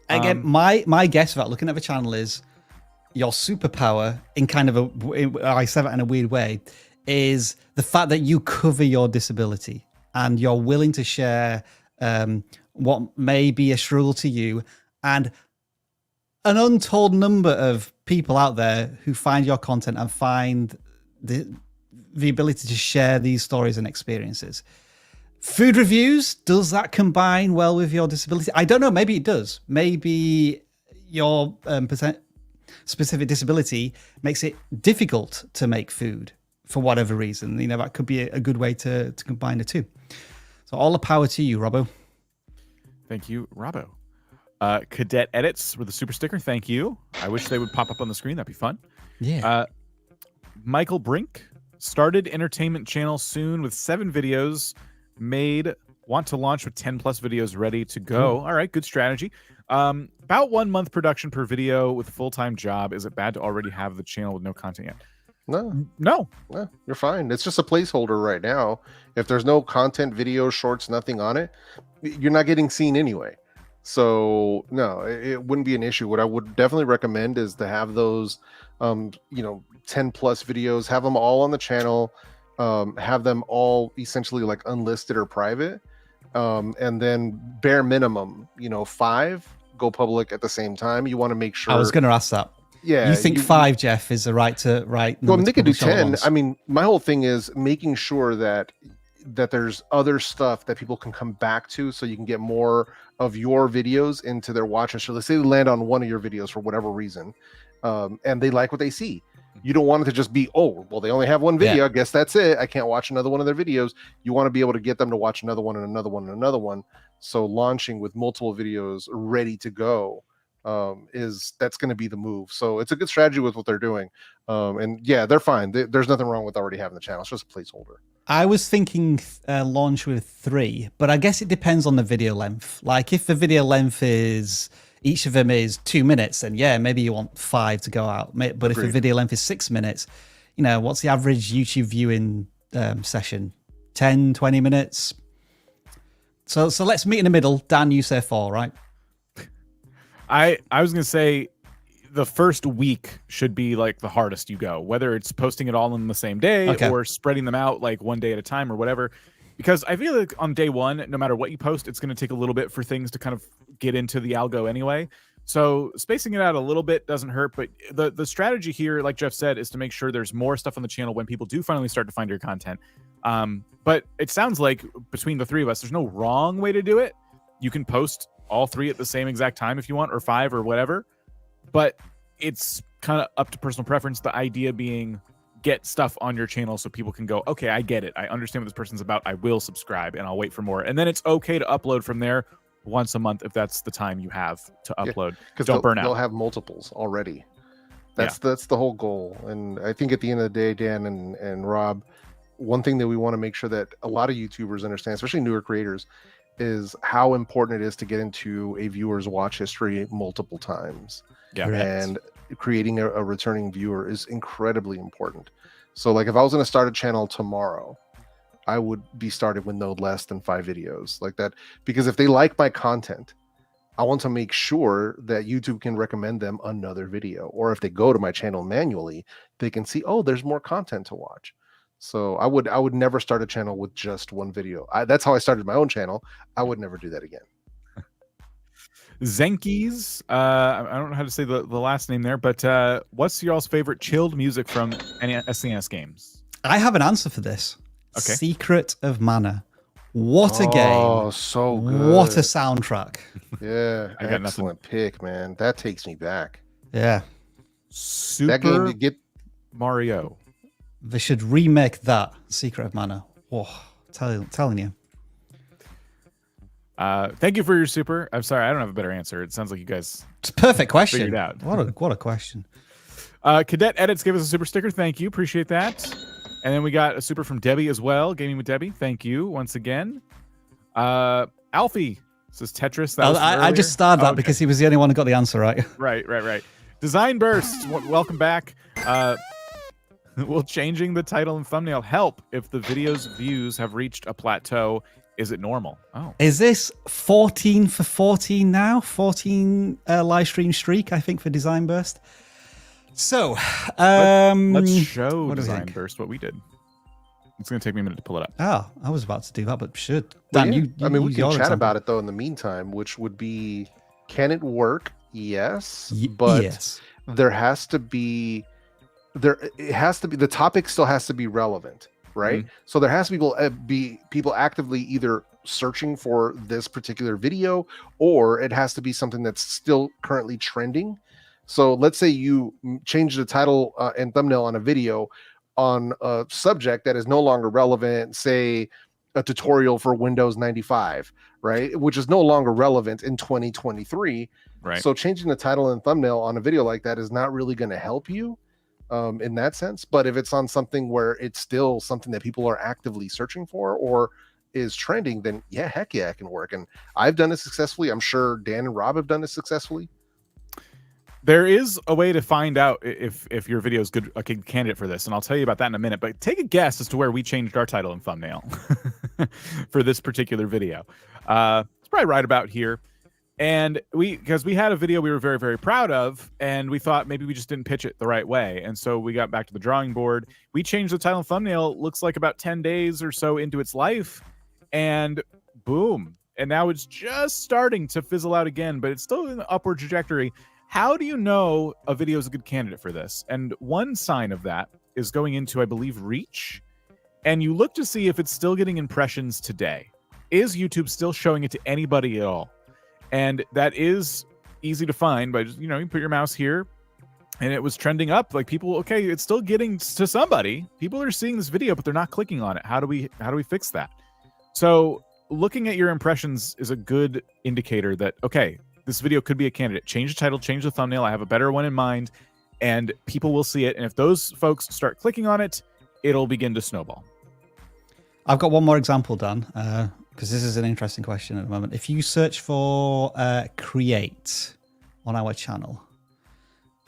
Speaker 2: Again, my guess about looking at the channel is your superpower in kind of I said that in a weird way, is the fact that you cover your disability and you're willing to share what may be a struggle to you, and an untold number of people out there who find your content and find the ability to share these stories and experiences. Food reviews, does that combine well with your disability? I don't know. Maybe it does. Maybe your specific disability makes it difficult to make food for whatever reason. You know, that could be a good way to combine the two. So all the power to you, Robbo.
Speaker 1: Thank you, Robbo. Cadet Edits with a super sticker. Thank you. I wish they would pop up on the screen. That'd be fun.
Speaker 2: Yeah.
Speaker 1: Michael Brink started entertainment channel soon with 7 videos made. Want to launch with 10 plus videos ready to go. All right, good strategy. About 1 month production per video with a full-time job. Is it bad to already have the channel with no content yet?
Speaker 3: No, you're fine. It's just a placeholder right now. If there's no content, video, shorts, nothing on it, you're not getting seen anyway. So no, it wouldn't be an issue. What I would definitely recommend is to have those, 10 plus videos, have them all on the channel, have them all essentially like unlisted or private. And then bare minimum, 5 go public at the same time. You want to make sure.
Speaker 2: I was going to ask that.
Speaker 3: Yeah.
Speaker 2: You think 5, Jeff, is the right
Speaker 3: Well, they could do 10. I mean, my whole thing is making sure that there's other stuff that people can come back to, so you can get more of your videos into their watch. So let's say they land on one of your videos for whatever reason, and they like what they see. You don't want it to just be, oh, well, they only have one video. I guess that's it. I can't watch another one of their videos. You want to be able to get them to watch another one and another one and another one. So launching with multiple videos ready to go that's going to be the move. So it's a good strategy with what they're doing. And yeah, they're fine. There's nothing wrong with already having the channel. It's just a placeholder.
Speaker 2: I was thinking launch with 3, but I guess it depends on the video length. Like if the video length is, each of them is 2 minutes, then yeah, maybe you want 5 to go out. But Agreed. If the video length is 6 minutes, what's the average YouTube viewing session? 10, 20 minutes? So let's meet in the middle. Dan, you say 4, right?
Speaker 1: I was going to say the first week should be like the hardest you go, whether it's posting it all in the same day or spreading them out like one day at a time or whatever. Because I feel like on day 1, no matter what you post, it's going to take a little bit for things to kind of get into the algo anyway. So spacing it out a little bit doesn't hurt. But the strategy here, like Jeff said, is to make sure there's more stuff on the channel when people do finally start to find your content. But it sounds like between the 3 of us, there's no wrong way to do it. You can post all 3 at the same exact time if you want, or 5 or whatever. But it's kind of up to personal preference. The idea being get stuff on your channel so people can go, okay, I get it. I understand what this person's about. I will subscribe and I'll wait for more. And then it's okay to upload from there once a month if that's the time you have to upload. Because don't burn out.
Speaker 3: They'll have multiples already. That's the whole goal. And I think at the end of the day, Dan and Rob, one thing that we want to make sure that a lot of YouTubers understand, especially newer creators, is how important it is to get into a viewer's watch history multiple times.
Speaker 1: Yeah.
Speaker 3: And creating a returning viewer is incredibly important. So like if I was going to start a channel tomorrow, I would be started with no less than 5 videos like that, because if they like my content, I want to make sure that YouTube can recommend them another video, or if they go to my channel manually, they can see, oh, there's more content to watch. So I would never start a channel with just 1 video. That's how I started my own channel. I would never do that again.
Speaker 1: Zenkies, I don't know how to say the last name there, but what's y'all's favorite chilled music from any SNES games?
Speaker 2: I have an answer for this.
Speaker 1: Okay.
Speaker 2: Secret of Mana. What a game.
Speaker 3: Oh, so good.
Speaker 2: What a soundtrack.
Speaker 3: Yeah,
Speaker 1: I got
Speaker 3: excellent pick, man. That takes me back.
Speaker 2: Yeah.
Speaker 1: Super
Speaker 3: that game to get
Speaker 1: Mario.
Speaker 2: They should remake that Secret of Mana. Oh, telling you.
Speaker 1: Thank you for your super. I'm sorry, I don't have a better answer. It sounds like you guys
Speaker 2: It's a perfect question.
Speaker 1: figured it out.
Speaker 2: What a question.
Speaker 1: Cadet Edits gave us a super sticker. Thank you. Appreciate that. And then we got a super from Debbie as well. Gaming with Debbie. Thank you once again. Alfie says Tetris. That was
Speaker 2: I just started that because he was the only one who got the answer right.
Speaker 1: Right. Design Burst. Welcome back. Will changing the title and thumbnail help if the video's views have reached a plateau? Is it normal? Oh.
Speaker 2: Is this 14 for 14 now? 14 live stream streak, I think, for Design Burst. So,
Speaker 1: let's show Design Burst what we did. It's going to take me a minute to pull it up.
Speaker 2: Oh, I was about to do that, but should.
Speaker 3: Dan,
Speaker 2: Dan,
Speaker 3: we can chat about it, though, in the meantime, which would be, can it work? Yes. But
Speaker 2: yes.
Speaker 3: There has to be, the topic still has to be relevant, right? So there has to be people actively either searching for this particular video, or it has to be something that's still currently trending. So let's say you change the title and thumbnail on a video on a subject that is no longer relevant, say a tutorial for Windows 95, right? Which is no longer relevant in 2023.
Speaker 1: Right.
Speaker 3: So changing the title and thumbnail on a video like that is not really going to help you in that sense. But if it's on something where it's still something that people are actively searching for or is trending, then yeah, heck yeah, it can work. And I've done it successfully. I'm sure Dan and Rob have done it successfully.
Speaker 1: There is a way to find out if your video is a good candidate for this, and I'll tell you about that in a minute. But take a guess as to where we changed our title and thumbnail for this particular video. It's probably right about here. And because we had a video we were very, very proud of, and we thought maybe we just didn't pitch it the right way. And so we got back to the drawing board. We changed the title and thumbnail, looks like about 10 days or so into its life, and boom. And now it's just starting to fizzle out again, but it's still in the upward trajectory. How do you know a video is a good candidate for this? And one sign of that is going into, I believe, reach. And you look to see if it's still getting impressions today. Is YouTube still showing it to anybody at all? And that is easy to find by just, you put your mouse here and it was trending up. Like people, okay, it's still getting to somebody. People are seeing this video, but they're not clicking on it. How do we fix that? So looking at your impressions is a good indicator that, okay, this video could be a candidate. Change the title, change the thumbnail. I have a better one in mind, and people will see it. And if those folks start clicking on it, it'll begin to snowball.
Speaker 2: I've got one more example, Dan, because this is an interesting question at the moment. If you search for create on our channel,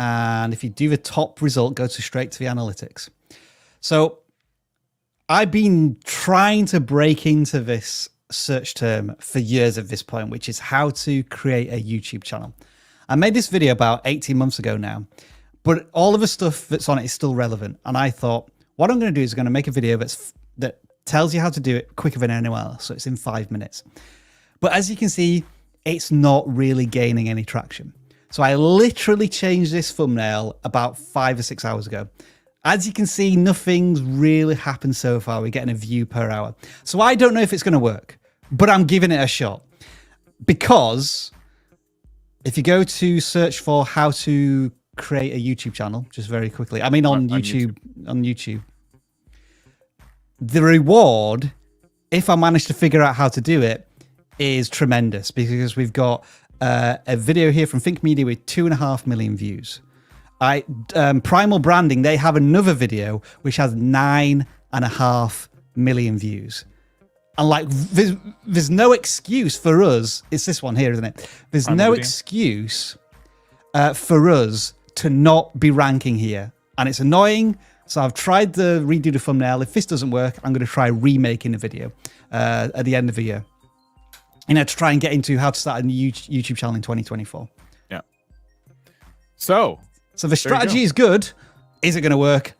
Speaker 2: and if you do the top result, go straight to the analytics. So I've been trying to break into this search term for years at this point, which is how to create a YouTube channel. I made this video about 18 months ago now, but all of the stuff that's on it is still relevant. And I thought, what I'm going to do is I'm going to make a video that tells you how to do it quicker than anyone else. So it's in 5 minutes. But as you can see, it's not really gaining any traction. So I literally changed this thumbnail about 5 or 6 hours ago. As you can see, nothing's really happened so far. We're getting a view per hour. So I don't know if it's going to work, but I'm giving it a shot. Because if you go to search for how to create a YouTube channel, just very quickly, I mean on YouTube, the reward, if I manage to figure out how to do it, is tremendous, because we've got a video here from Think Media with 2.5 million views. Primal Branding, they have another video which has 9.5 million views. And like, there's no excuse for us. It's this one here, isn't it? There's no excuse for us to not be ranking here. And it's annoying. So I've tried to redo the thumbnail. If this doesn't work, I'm going to try remaking the video at the end of the year. To try and get into how to start a new YouTube channel in 2024.
Speaker 1: Yeah. So
Speaker 2: the strategy is good. Is it going to work?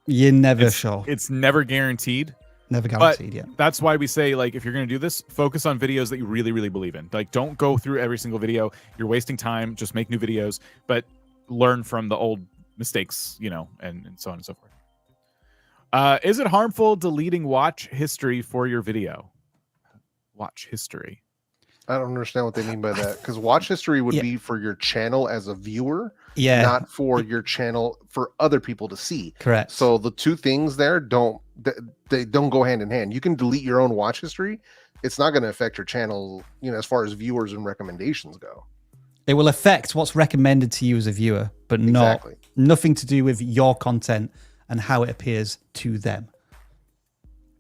Speaker 2: You're never sure.
Speaker 1: It's never guaranteed.
Speaker 2: Never guaranteed, yeah.
Speaker 1: That's why we say, like, if you're going to do this, focus on videos that you really, really believe in. Like, don't go through every single video. You're wasting time. Just make new videos, but learn from the old mistakes, and so on and so forth. Is it harmful deleting watch history for your video? Watch history.
Speaker 3: I don't understand what they mean by that, because watch history would be for your channel as a viewer, not for your channel for other people to see.
Speaker 2: Correct.
Speaker 3: So the two things there they don't go hand in hand. You can delete your own watch history. It's not going to affect your channel, as far as viewers and recommendations go.
Speaker 2: It will affect what's recommended to you as a viewer, but nothing to do with your content and how it appears to them.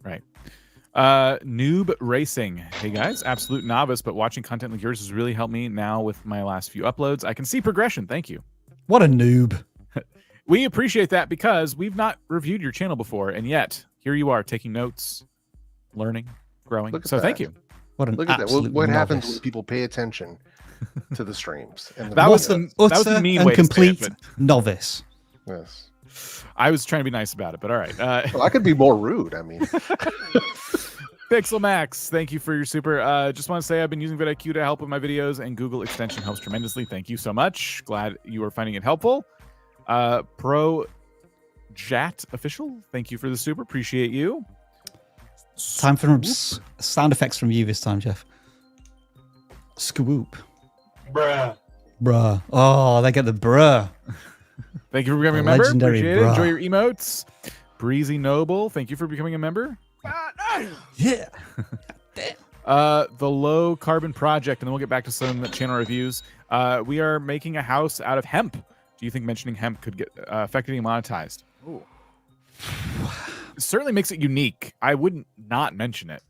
Speaker 1: Right. Noob Racing. Hey guys, absolute novice, but watching content like yours has really helped me now with my last few uploads. I can see progression. Thank you.
Speaker 2: What a noob.
Speaker 1: We appreciate that because we've not reviewed your channel before, and yet here you are taking notes, learning, growing. So thank you.
Speaker 2: What an
Speaker 3: Look at that. What
Speaker 2: novice.
Speaker 3: happens when people pay attention to the streams? And
Speaker 1: that was the mean way
Speaker 2: complete
Speaker 1: to say it,
Speaker 2: novice.
Speaker 3: Yes.
Speaker 1: I was trying to be nice about it, but all right.
Speaker 3: Well, I could be more rude. I mean,
Speaker 1: Pixel Max, thank you for your super. Just want to say I've been using vidIQ to help with my videos, and Google extension helps tremendously. Thank you so much. Glad you are finding it helpful. Pro Jat Official, thank you for the super. Appreciate you.
Speaker 2: Time for sound effects from you this time, Jeff. Swoop.
Speaker 4: Bruh.
Speaker 2: Bruh. Oh, they get the bruh.
Speaker 1: Thank you for becoming a member.
Speaker 2: Legendary
Speaker 1: Appreciate it.
Speaker 2: bruh.
Speaker 1: Enjoy your emotes. Breezy Noble, thank you for becoming a member.
Speaker 2: Yeah.
Speaker 1: The Low Carbon Project, and then we'll get back to some channel reviews. We are making a house out of hemp. Do you think mentioning hemp could get affect getting monetized? Ooh. It certainly makes it unique. I wouldn't not mention it.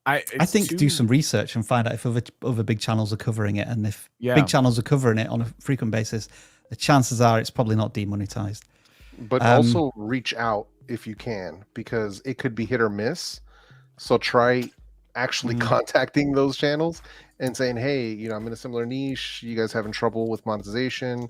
Speaker 2: I think do some research and find out if other big channels are covering it, and if
Speaker 1: Yeah.
Speaker 2: big channels are covering it on a frequent basis, the chances are it's probably not demonetized.
Speaker 3: but also reach out if you can, because it could be hit or miss. So try actually contacting those channels and saying, hey, I'm in a similar niche. You guys having trouble with monetization?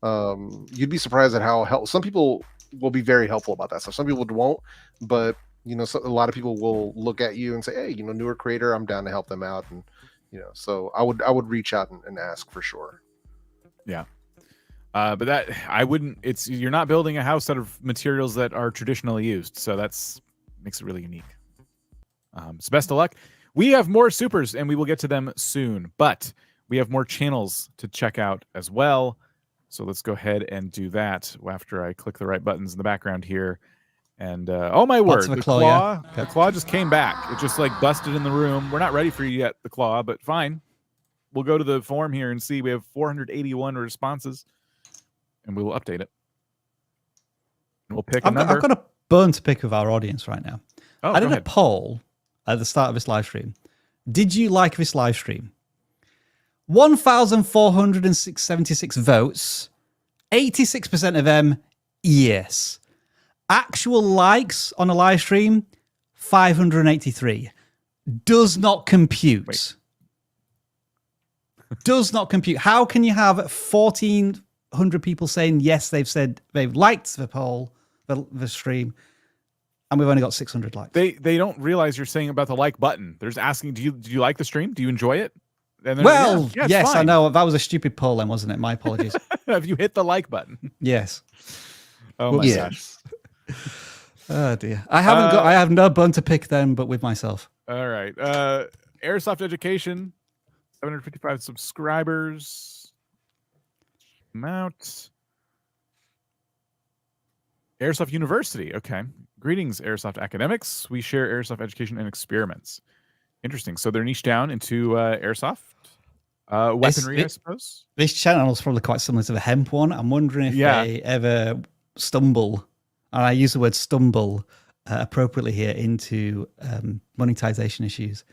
Speaker 3: You'd be surprised at how some people will be very helpful about that stuff. Some people won't, but a lot of people will look at you and say, hey, newer creator, I'm down to help them out. And so I would reach out and ask for sure.
Speaker 1: Yeah. But that I wouldn't. You're not building a house out of materials that are traditionally used, so makes it really unique. So best of luck. We have more supers, and we will get to them soon. But we have more channels to check out as well. So let's go ahead and do that after I click the right buttons in the background here. And oh my word, the claw just came back. It just busted in the room. We're not ready for you yet, the claw, but fine. We'll go to the form here and see. We have 481 responses, and we will update it. And we'll pick a number.
Speaker 2: I've got a bone to pick with our audience right now.
Speaker 1: Oh,
Speaker 2: I did a poll at the start of this live stream. Did you like this live stream? 1,476 votes. 86% of them, yes. Actual likes on a live stream, 583. Does not compute.
Speaker 1: Wait.
Speaker 2: Does not compute. How can you have 1,400 people saying yes, they've liked the poll, the stream, and we've only got 600 likes?
Speaker 1: They don't realize you're saying about the like button. They're just asking, do you like the stream? Do you enjoy it? And
Speaker 2: well,
Speaker 1: yeah,
Speaker 2: yes,
Speaker 1: fine.
Speaker 2: I know. That was a stupid poll then, wasn't it? My apologies.
Speaker 1: Have you hit the like button?
Speaker 2: Yes.
Speaker 1: Oh my gosh.
Speaker 2: Oh dear. I have no bone to pick then, but with myself.
Speaker 1: All right. Airsoft Education, 755 subscribers. Amount. Airsoft University. Okay. Greetings, Airsoft academics. We share airsoft education and experiments. Interesting. So they're niched down into airsoft weaponry, I suppose.
Speaker 2: This channel is probably quite similar to the hemp one. I'm wondering if they ever stumble, and I use the word stumble appropriately here, into monetization issues.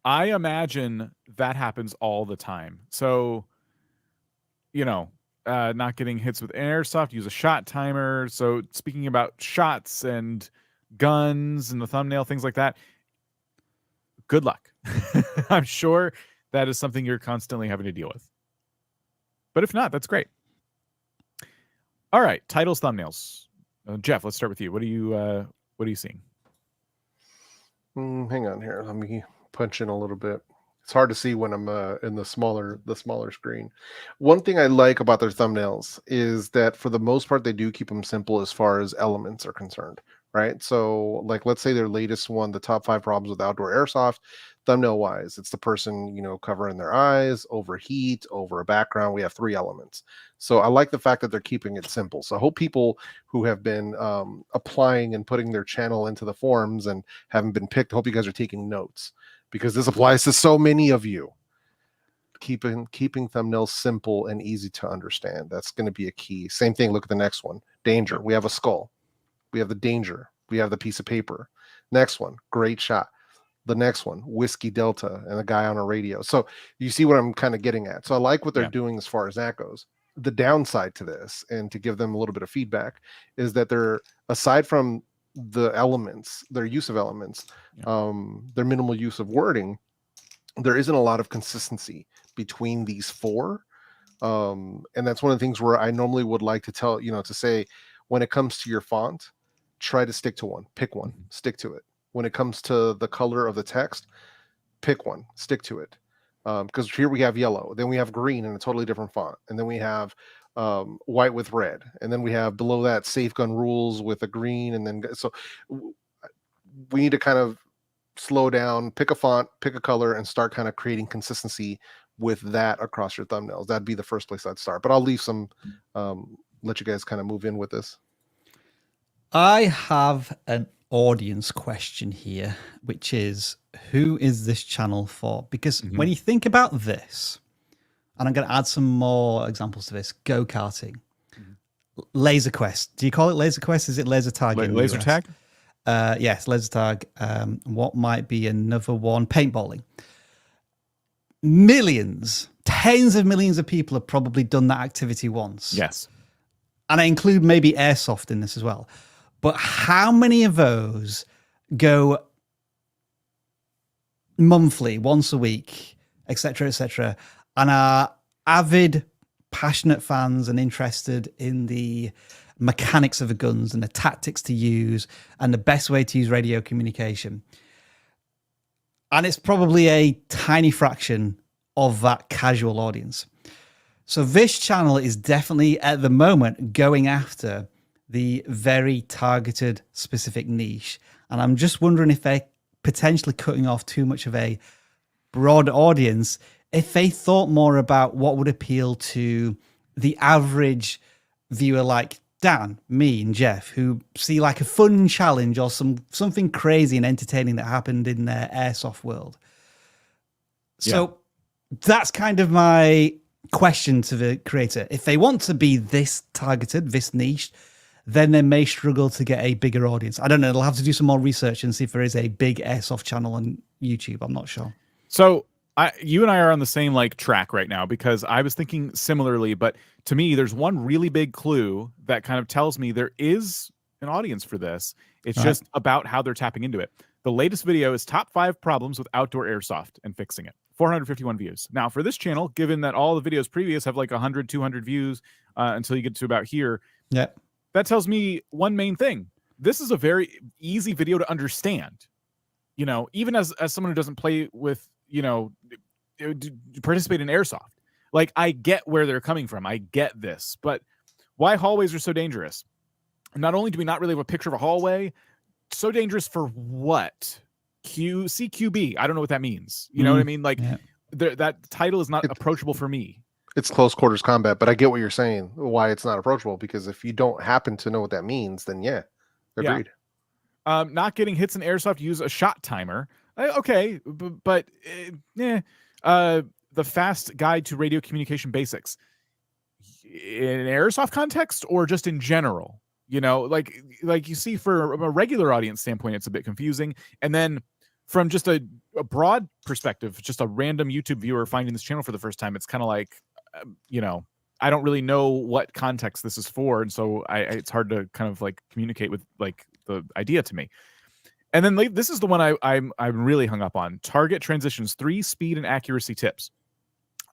Speaker 1: I imagine that happens all the time. So, not getting hits with airsoft, use a shot timer. So speaking about shots and guns and the thumbnail, things like that, good luck. I'm sure that is something you're constantly having to deal with. But if not, that's great. All right, titles, thumbnails. Jeff, let's start with you. What are you seeing?
Speaker 3: Hang on here. Let me punch in a little bit. It's hard to see when I'm in the smaller screen. One thing I like about their thumbnails is that for the most part, they do keep them simple as far as elements are concerned, right? So like, let's say their latest one, the top 5 problems with outdoor airsoft, thumbnail wise, it's the person, covering their eyes, overheat, over a background. We have 3 elements. So I like the fact that they're keeping it simple. So I hope people who have been applying and putting their channel into the forums and haven't been picked, I hope you guys are taking notes, because this applies to so many of you. Keeping thumbnails simple and easy to understand. That's going to be a key. Same thing. Look at the next one. Danger. We have a skull. We have the danger. We have the piece of paper. Next one. Great shot. The next one. Whiskey Delta and a guy on a radio. So you see what I'm kind of getting at. So I like what they're doing as far as that goes. The downside to this, and to give them a little bit of feedback, is that they're, aside from the elements, their use of elements, their minimal use of wording, there isn't a lot of consistency between these 4. And that's one of the things where I normally would like to tell, to say, when it comes to your font, try to stick to one, pick one, stick to it. When it comes to the color of the text, pick one, stick to it. Because here we have yellow, then we have green in a totally different font, and then we have white with red, and then we have below that safe gun rules with a green, and then so we need to kind of slow down, pick a font, pick a color, and start kind of creating consistency with that across your thumbnails. That'd be the first place I'd start. But I'll leave some, let you guys kind of move in with this.
Speaker 2: I have an audience question here, which is, who is this channel for? Because when you think about this, and I'm going to add some more examples to this, go-karting, Laser Quest. Do you call it Laser Quest? Is it laser tag?
Speaker 1: Laser tag?
Speaker 2: Yes, laser tag. What might be another one? Paintballing. Millions, tens of millions of people have probably done that activity once.
Speaker 1: Yes.
Speaker 2: And I include maybe Airsoft in this as well. But how many of those go monthly, once a week, etc., and are avid, passionate fans and interested in the mechanics of the guns and the tactics to use and the best way to use radio communication? And it's probably a tiny fraction of that casual audience. So this channel is definitely at the moment going after the very targeted specific niche. And I'm just wondering if they're potentially cutting off too much of a broad audience, if they thought more about what would appeal to the average viewer like Dan, me, and Jeff, who see like a fun challenge or something crazy and entertaining that happened in their airsoft world. So that's kind of my question to the creator. If they want to be this targeted, this niche, then they may struggle to get a bigger audience. I don't know. They'll have to do some more research and see if there is a big airsoft channel on YouTube. I'm not sure.
Speaker 1: So you and I are on the same track right now, because I was thinking similarly, but to me, there's one really big clue that kind of tells me there is an audience for this. It's just about how they're tapping into it. The latest video is top 5 problems with outdoor airsoft and fixing it. 451 views. Now for this channel, given that all the videos previous have 100, 200 views until you get to about here.
Speaker 2: Yeah.
Speaker 1: That tells me one main thing. This is a very easy video to understand. Even as someone who doesn't play with, participate in airsoft. I get where they're coming from. I get this. But why hallways are so dangerous? Not only do we not really have a picture of a hallway, so dangerous for what? CQB. I don't know what that means. You know what I mean? That title is not approachable for me.
Speaker 3: It's close quarters combat, but I get what you're saying, why it's not approachable, because if you don't happen to know what that means, then agreed.
Speaker 1: Not getting hits in airsoft, use a shot timer. Okay, but the fast guide to radio communication basics. In an airsoft context or just in general? Like you see, for a regular audience standpoint, it's a bit confusing. And then from just a broad perspective, just a random YouTube viewer finding this channel for the first time, it's kind of I don't really know what context this is for, and so it's hard to kind of communicate with the idea to me. And then this is the one I'm really hung up on: target transitions, 3 speed and accuracy tips.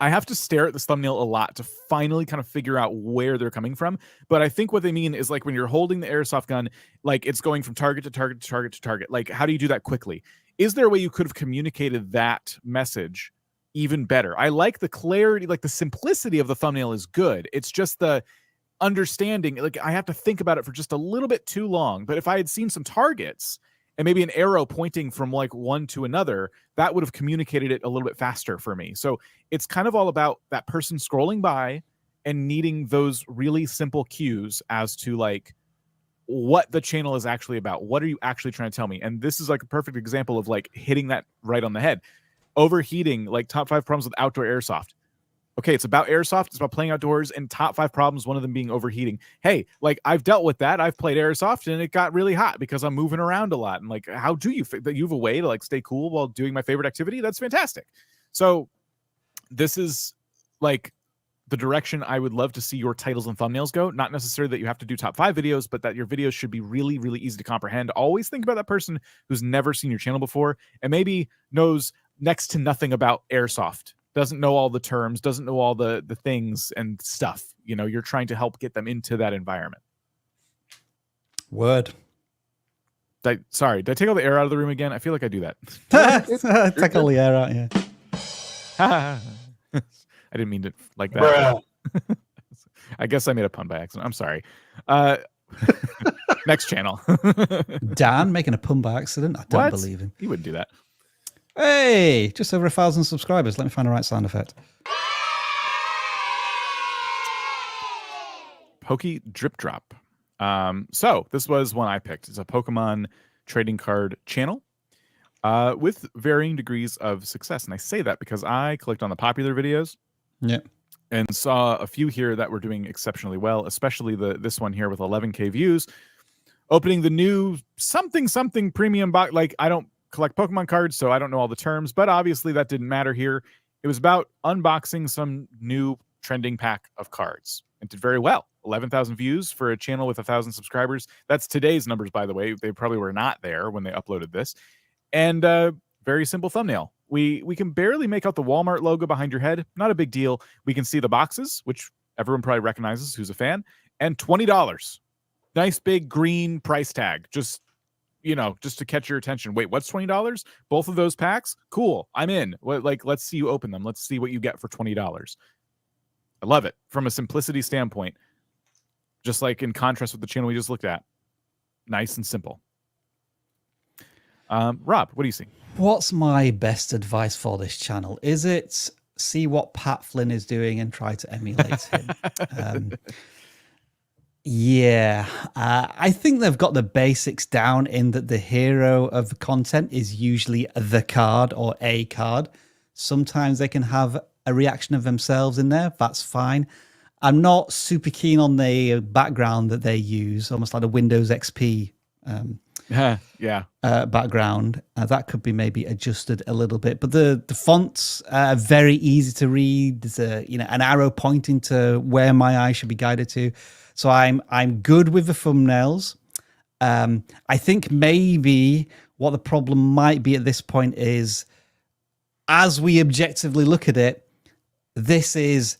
Speaker 1: I have to stare at this thumbnail a lot to finally kind of figure out where they're coming from. But I think what they mean is when you're holding the airsoft gun, it's going from target to target to target to target. How do you do that quickly? Is there a way you could have communicated that message even better? I like the clarity, the simplicity of the thumbnail is good. It's just the understanding, like I have to think about it for just a little bit too long. But if I had seen some targets and maybe an arrow pointing from like one to another, that would have communicated it a little bit faster for me. So it's kind of all about that person scrolling by and needing those really simple cues as to like what the channel is actually about. What are you actually trying to tell me? And this is like a perfect example of like hitting that right on the head. Overheating, like top 5 problems with outdoor airsoft. Okay, it's about airsoft, it's about playing outdoors, and top 5 problems, one of them being overheating. Hey, like I've dealt with that. I've played airsoft and it got really hot because I'm moving around a lot. And like, how do you that you have a way to like stay cool while doing my favorite activity? That's fantastic. So this is like the direction I would love to see your titles and thumbnails go. Not necessarily that you have to do top 5 videos, but that your videos should be really, really easy to comprehend. Always think about that person who's never seen your channel before and maybe knows next to nothing about airsoft, doesn't know all the terms, doesn't know all the things and stuff. You know, you're trying to help get them into that environment.
Speaker 2: Word.
Speaker 1: Sorry, did I take all the air out of the room again? I feel like I do that.
Speaker 2: Take all the air out, yeah.
Speaker 1: I didn't mean to like that. I guess I made a pun by accident. I'm sorry. Next channel.
Speaker 2: Dan making a pun by accident? I don't believe him.
Speaker 1: He wouldn't do that.
Speaker 2: Hey, just over 1,000 subscribers. Let me find the right sound effect.
Speaker 1: Pokedripdrop. So this was one I picked. It's a Pokemon trading card channel with varying degrees of success. And I say that because I clicked on the popular videos and saw a few here that were doing exceptionally well, especially this one here with 11K views, opening the new something premium box. Like, I don't collect Pokemon cards, so I don't know all the terms, but obviously that didn't matter here. It was about unboxing some new trending pack of cards. It did very well. 11,000 views for a channel with 1,000 subscribers. That's today's numbers, by the way. They probably were not there when they uploaded this. And very simple thumbnail. We can barely make out the Walmart logo behind your head. Not a big deal. We can see the boxes, which everyone probably recognizes who's a fan, and $20. Nice big green price tag. Just to catch your attention. Wait, what's $20? Both of those packs? Cool. I'm in. Like, let's see you open them. Let's see what you get for $20. I love it from a simplicity standpoint. Just like in contrast with the channel we just looked at. Nice and simple. Rob, what do you see?
Speaker 2: What's my best advice for this channel? Is it see what Pat Flynn is doing and try to emulate him? Yeah, I think they've got the basics down in that the hero of the content is usually the card or a card. Sometimes they can have a reaction of themselves in there. That's fine. I'm not super keen on the background that they use, almost like a Windows XP background. That could be maybe adjusted a little bit, but the fonts are very easy to read. There's an arrow pointing to where my eye should be guided to. So I'm good with the thumbnails. I think maybe what the problem might be at this point is, as we objectively look at it, this is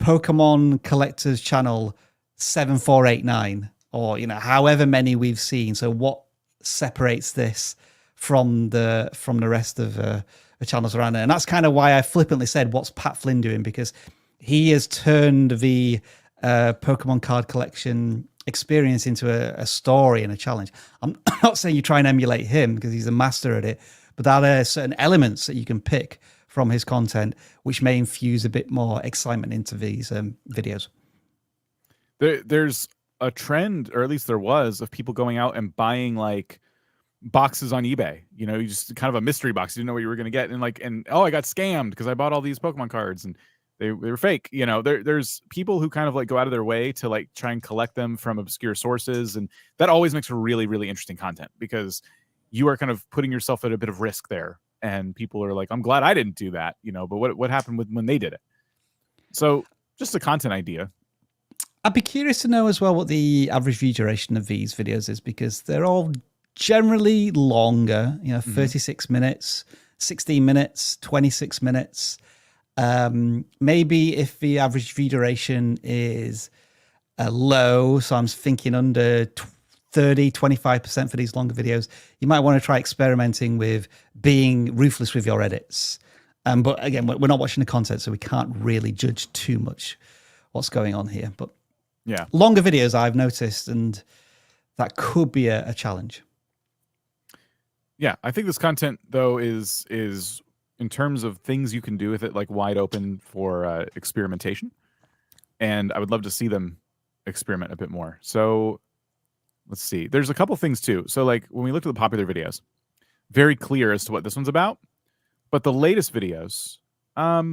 Speaker 2: Pokemon Collectors Channel 7489, or however many we've seen. So what separates this from the rest of the channels around there? And that's kind of why I flippantly said, "What's Pat Flynn doing?" Because he has turned the Pokemon card collection experience into a story and a challenge. I'm not saying you try and emulate him because he's a master at it, but there are certain elements that you can pick from his content which may infuse a bit more excitement into these videos.
Speaker 1: There's a trend, or at least there was, of people going out and buying like boxes on eBay. You just kind of a mystery box. You didn't know what you were going to get, and oh, I got scammed because I bought all these Pokemon cards and they were fake. There's people who kind of like go out of their way to like try and collect them from obscure sources, and that always makes for really, really interesting content because you are kind of putting yourself at a bit of risk there, and people are like, "I'm glad I didn't do that," but what happened when they did it? So just a content idea.
Speaker 2: I'd be curious to know as well what the average view duration of these videos is, because they're all generally longer, 36 minutes, 16 minutes, 26 minutes. Maybe if the average view duration is low, so I'm thinking under 30-25% for these longer videos, you might want to try experimenting with being ruthless with your edits. But again, we're not watching the content, so we can't really judge too much what's going on here. But
Speaker 1: Yeah.
Speaker 2: Longer videos I've noticed, and that could be a challenge.
Speaker 1: Yeah, I think this content though is in terms of things you can do with it, like wide open for experimentation, and I would love to see them experiment a bit more. So let's see. There's a couple things too. So like when we looked at the popular videos, very clear as to what this one's about, but the latest videos, a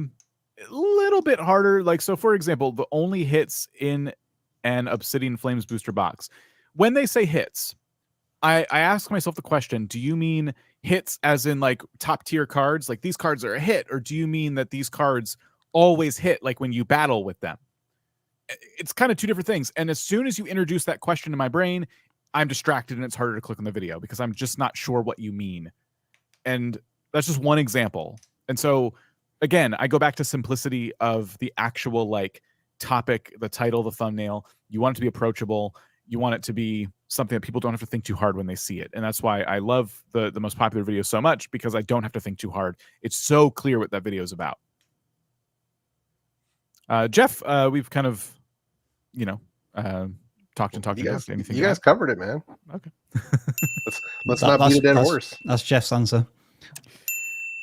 Speaker 1: little bit harder. Like so, for example, the only hits in an Obsidian Flames booster box. When they say hits, I ask myself the question, do you mean hits as in like top tier cards, like these cards are a hit, or do you mean that these cards always hit like when you battle with them? It's kind of two different things. And as soon as you introduce that question in my brain, I'm distracted and it's harder to click on the video because I'm just not sure what you mean. And that's just one example. And so again, I go back to simplicity of the actual like topic, the title, the thumbnail. You want it to be approachable. You want it to be something that people don't have to think too hard when they see it. And that's why I love the most popular videos so much, because I don't have to think too hard. It's so clear what that video is about. Jeff, we've kind of, talked and talked.
Speaker 3: You guys,
Speaker 1: anything
Speaker 3: you guys covered it, man.
Speaker 1: Okay.
Speaker 3: let's not beat a dead horse.
Speaker 2: That's Jeff's answer.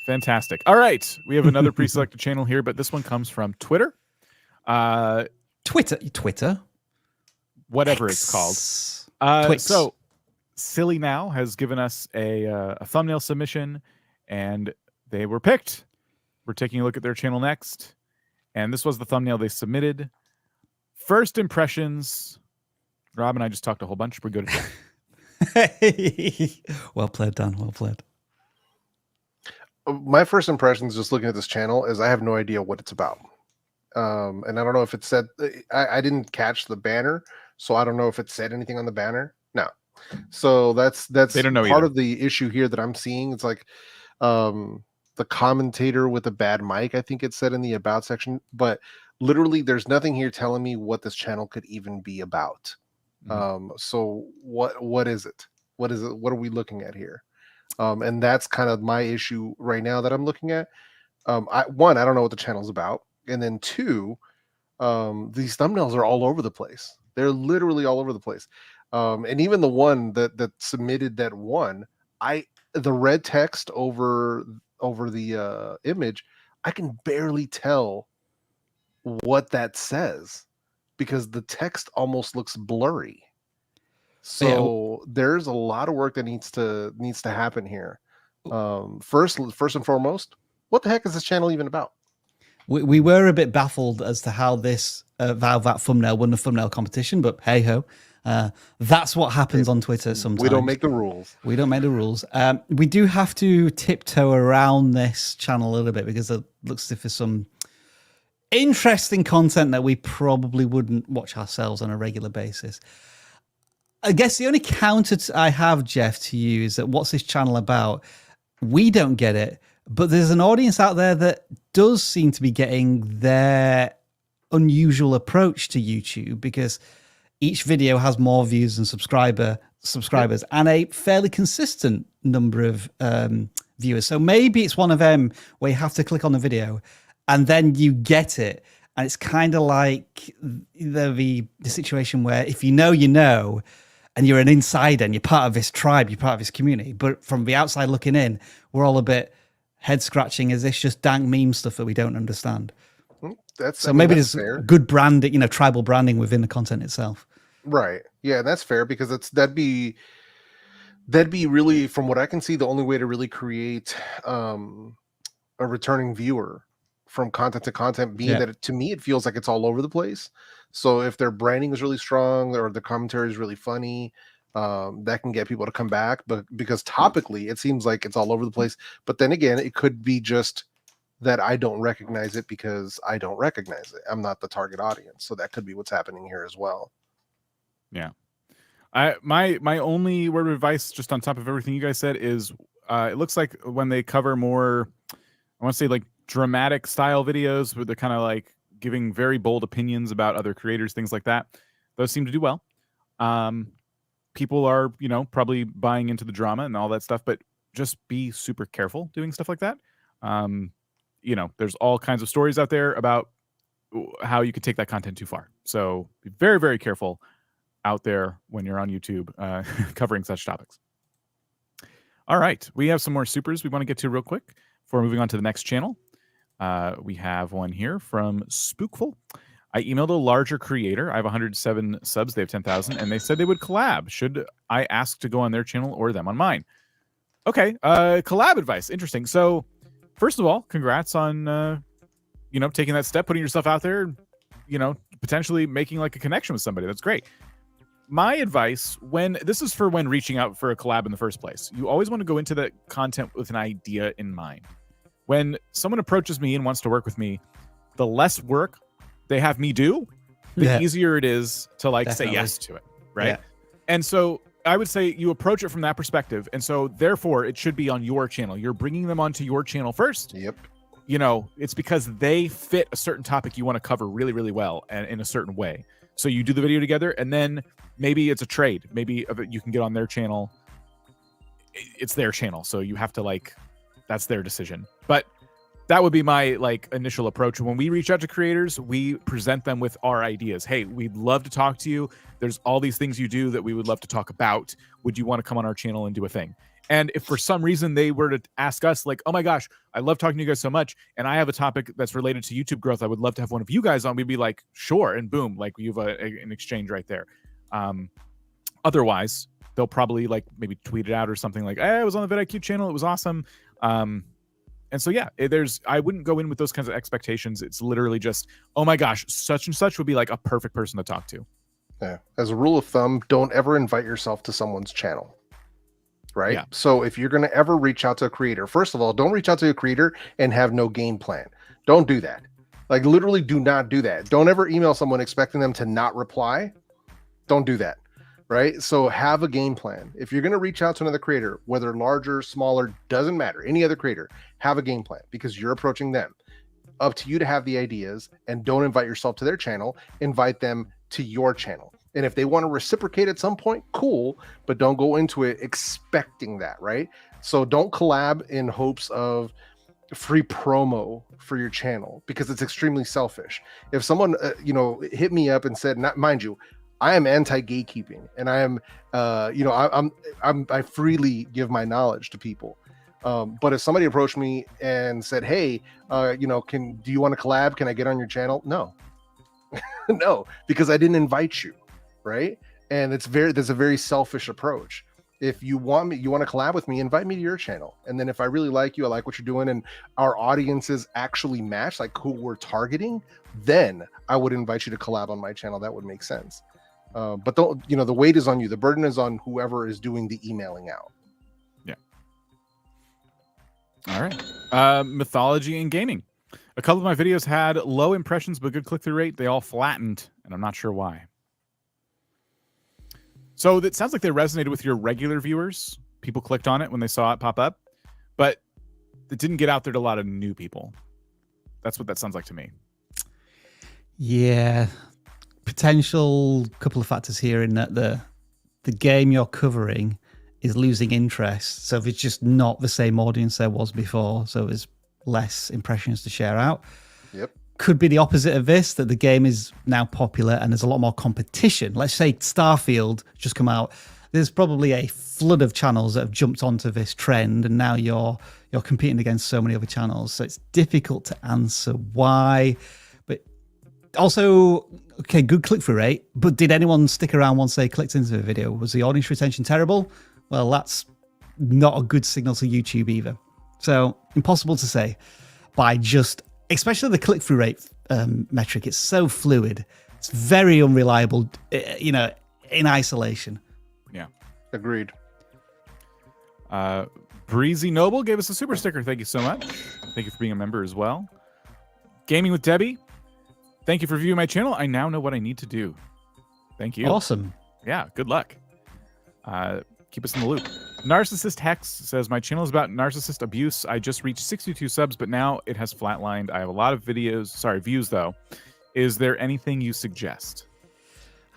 Speaker 1: Fantastic. All right. We have another pre-selected channel here, but this one comes from Twitter.
Speaker 2: Twitter?
Speaker 1: Whatever
Speaker 2: X.
Speaker 1: it's called.
Speaker 2: Twix.
Speaker 1: So Silly Now has given us a thumbnail submission, and they were picked. We're taking a look at their channel next, and this was the thumbnail they submitted. First impressions. Rob and I just talked a whole bunch. We're good at that.
Speaker 2: Well played, Dan. Well played.
Speaker 3: My first impressions just looking at this channel is I have no idea what it's about. And I don't know if it said, I didn't catch the banner, so I don't know if it said anything on the banner. No. So that's
Speaker 1: They don't know
Speaker 3: part
Speaker 1: either.
Speaker 3: of the issue here that I'm seeing. It's like the commentator with a bad mic, I think it said in the about section, but literally there's nothing here telling me what this channel could even be about. So what is it? What is it? What are we looking at here? And that's kind of my issue right now that I'm looking at. I don't know what the channel's about. And then two, these thumbnails are all over the place. They're literally all over the place. And even the one that submitted that one, the red text over the image, I can barely tell what that says because the text almost looks blurry. So there's a lot of work that needs to happen here. First and foremost, what the heck is this channel even about?
Speaker 2: We were a bit baffled as to how this Valve that thumbnail won the thumbnail competition, but hey ho, that's what happens on Twitter sometimes.
Speaker 3: We don't make the rules.
Speaker 2: We don't make the rules. We do have to tiptoe around this channel a little bit because it looks as if there's some interesting content that we probably wouldn't watch ourselves on a regular basis. I guess the only counter I have, Jeff, to you is that what's this channel about? We don't get it, but there's an audience out there that does seem to be getting their unusual approach to YouTube because each video has more views and subscribers and a fairly consistent number of viewers. So maybe it's one of them where you have to click on the video and then you get it. And it's kind of like the situation where if you know, and you're an insider and you're part of this tribe, you're part of this community. But from the outside looking in, we're all a bit head scratching. Is this just dank meme stuff that we don't understand? Maybe there's fair. Good branding, tribal branding within the content itself.
Speaker 3: Right. Yeah, that's fair because that'd be really, from what I can see, the only way to really create a returning viewer from content to content, being that to me it feels like it's all over the place. So if their branding is really strong or the commentary is really funny, that can get people to come back. But because topically it seems like it's all over the place. But then again, it could be just that I don't recognize it because I don't recognize it. I'm not the target audience. So that could be what's happening here as well.
Speaker 1: Yeah. My only word of advice, just on top of everything you guys said, is it looks like when they cover more, I want to say like dramatic style videos where they're kind of like giving very bold opinions about other creators, things like that, those seem to do well. People are, probably buying into the drama and all that stuff, but just be super careful doing stuff like that. There's all kinds of stories out there about how you could take that content too far. So be very, very careful out there when you're on YouTube covering such topics. All right, we have some more supers we want to get to real quick before moving on to the next channel. We have one here from Spookful. I emailed a larger creator. I have 107 subs. They have 10,000, and they said they would collab. Should I ask to go on their channel or them on mine? Okay, collab advice. Interesting. So, first of all, congrats on taking that step, putting yourself out there, potentially making like a connection with somebody. That's great. My advice this is for when reaching out for a collab in the first place. You always want to go into the content with an idea in mind. When someone approaches me and wants to work with me, the less work they have me do, the easier it is to say yes to it, right? Yeah. And so I would say you approach it from that perspective. And so therefore it should be on your channel. You're bringing them onto your channel first.
Speaker 3: Yep.
Speaker 1: It's because they fit a certain topic you want to cover really, really well and in a certain way. So you do the video together, and then maybe it's a trade. Maybe you can get on their channel. It's their channel, so you have to that's their decision. But that would be my initial approach. When we reach out to creators, we present them with our ideas. Hey, we'd love to talk to you. There's all these things you do that we would love to talk about. Would you want to come on our channel and do a thing? And if for some reason they were to ask us oh my gosh, I love talking to you guys so much, and I have a topic that's related to YouTube growth, I would love to have one of you guys on, we'd be like, sure. And boom, you have an exchange right there. Otherwise, they'll probably maybe tweet it out or something hey, I was on the vidIQ channel. It was awesome. And so, yeah, I wouldn't go in with those kinds of expectations. It's literally just, oh my gosh, such and such would be a perfect person to talk to.
Speaker 3: Yeah. As a rule of thumb, don't ever invite yourself to someone's channel. Right. Yeah. So if you're going to ever reach out to a creator, first of all, don't reach out to a creator and have no game plan. Don't do that. Literally do not do that. Don't ever email someone expecting them to not reply. Don't do that. Right. So have a game plan. If you're going to reach out to another creator, whether larger, smaller, doesn't matter, any other creator, have a game plan because you're approaching them. Up to you to have the ideas, and don't invite yourself to their channel. Invite them to your channel. And if they want to reciprocate at some point, cool, but don't go into it expecting that, right? So don't collab in hopes of free promo for your channel, because it's extremely selfish. If someone, hit me up and said, not mind you, I am anti-gatekeeping, and I am, I freely give my knowledge to people. But if somebody approached me and said, hey, do you want to collab? Can I get on your channel? No, no, because I didn't invite you. Right. And there's a very selfish approach. If you want to collab with me, invite me to your channel. And then if I really like you, I like what you're doing, and our audiences actually match who we're targeting, then I would invite you to collab on my channel. That would make sense. But don't, the weight is on you. The burden is on whoever is doing the emailing out.
Speaker 1: Yeah. All right. Mythology and gaming. A couple of my videos had low impressions, but good click-through rate. They all flattened, and I'm not sure why. So it sounds like they resonated with your regular viewers. People clicked on it when they saw it pop up, but it didn't get out there to a lot of new people. That's what that sounds like to me.
Speaker 2: Yeah. Potential couple of factors here in that the game you're covering is losing interest. So if it's just not the same audience there was before, so there's less impressions to share out.
Speaker 3: Yep.
Speaker 2: Could be the opposite of this, that the game is now popular and there's a lot more competition. Let's say Starfield just come out. There's probably a flood of channels that have jumped onto this trend, and now you're competing against so many other channels. So it's difficult to answer why. But also, okay, good click-through rate, but did anyone stick around once they clicked into the video? Was the audience retention terrible? Well, that's not a good signal to YouTube either. So impossible to say by just, especially the click-through rate metric. It's so fluid. It's very unreliable, in isolation.
Speaker 1: Yeah.
Speaker 3: Agreed.
Speaker 1: Breezy Noble gave us a super sticker. Thank you so much. Thank you for being a member as well. Gaming with Debbie. Thank you for viewing my channel. I now know what I need to do. Thank you.
Speaker 2: Awesome.
Speaker 1: Yeah, good luck. Keep us in the loop. Narcissist Hex says, my channel is about narcissist abuse. I just reached 62 subs, but now it has flatlined. I have a lot of views though. Is there anything you suggest?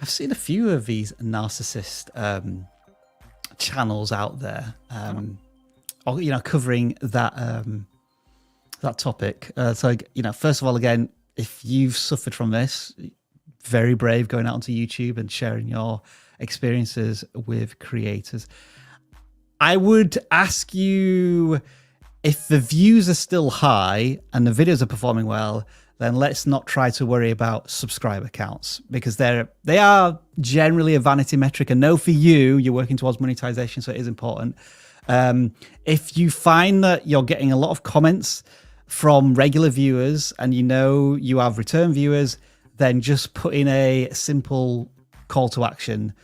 Speaker 2: I've seen a few of these narcissist channels out there, covering that that topic. So, first of all, again, if you've suffered from this, very brave going out onto YouTube and sharing your experiences with creators. I would ask you, if the views are still high and the videos are performing well, then let's not try to worry about subscriber counts, because they are generally a vanity metric. And no, for you, you're working towards monetization, so it is important. If you find that you're getting a lot of comments from regular viewers and you know you have return viewers, then just put in a simple call to action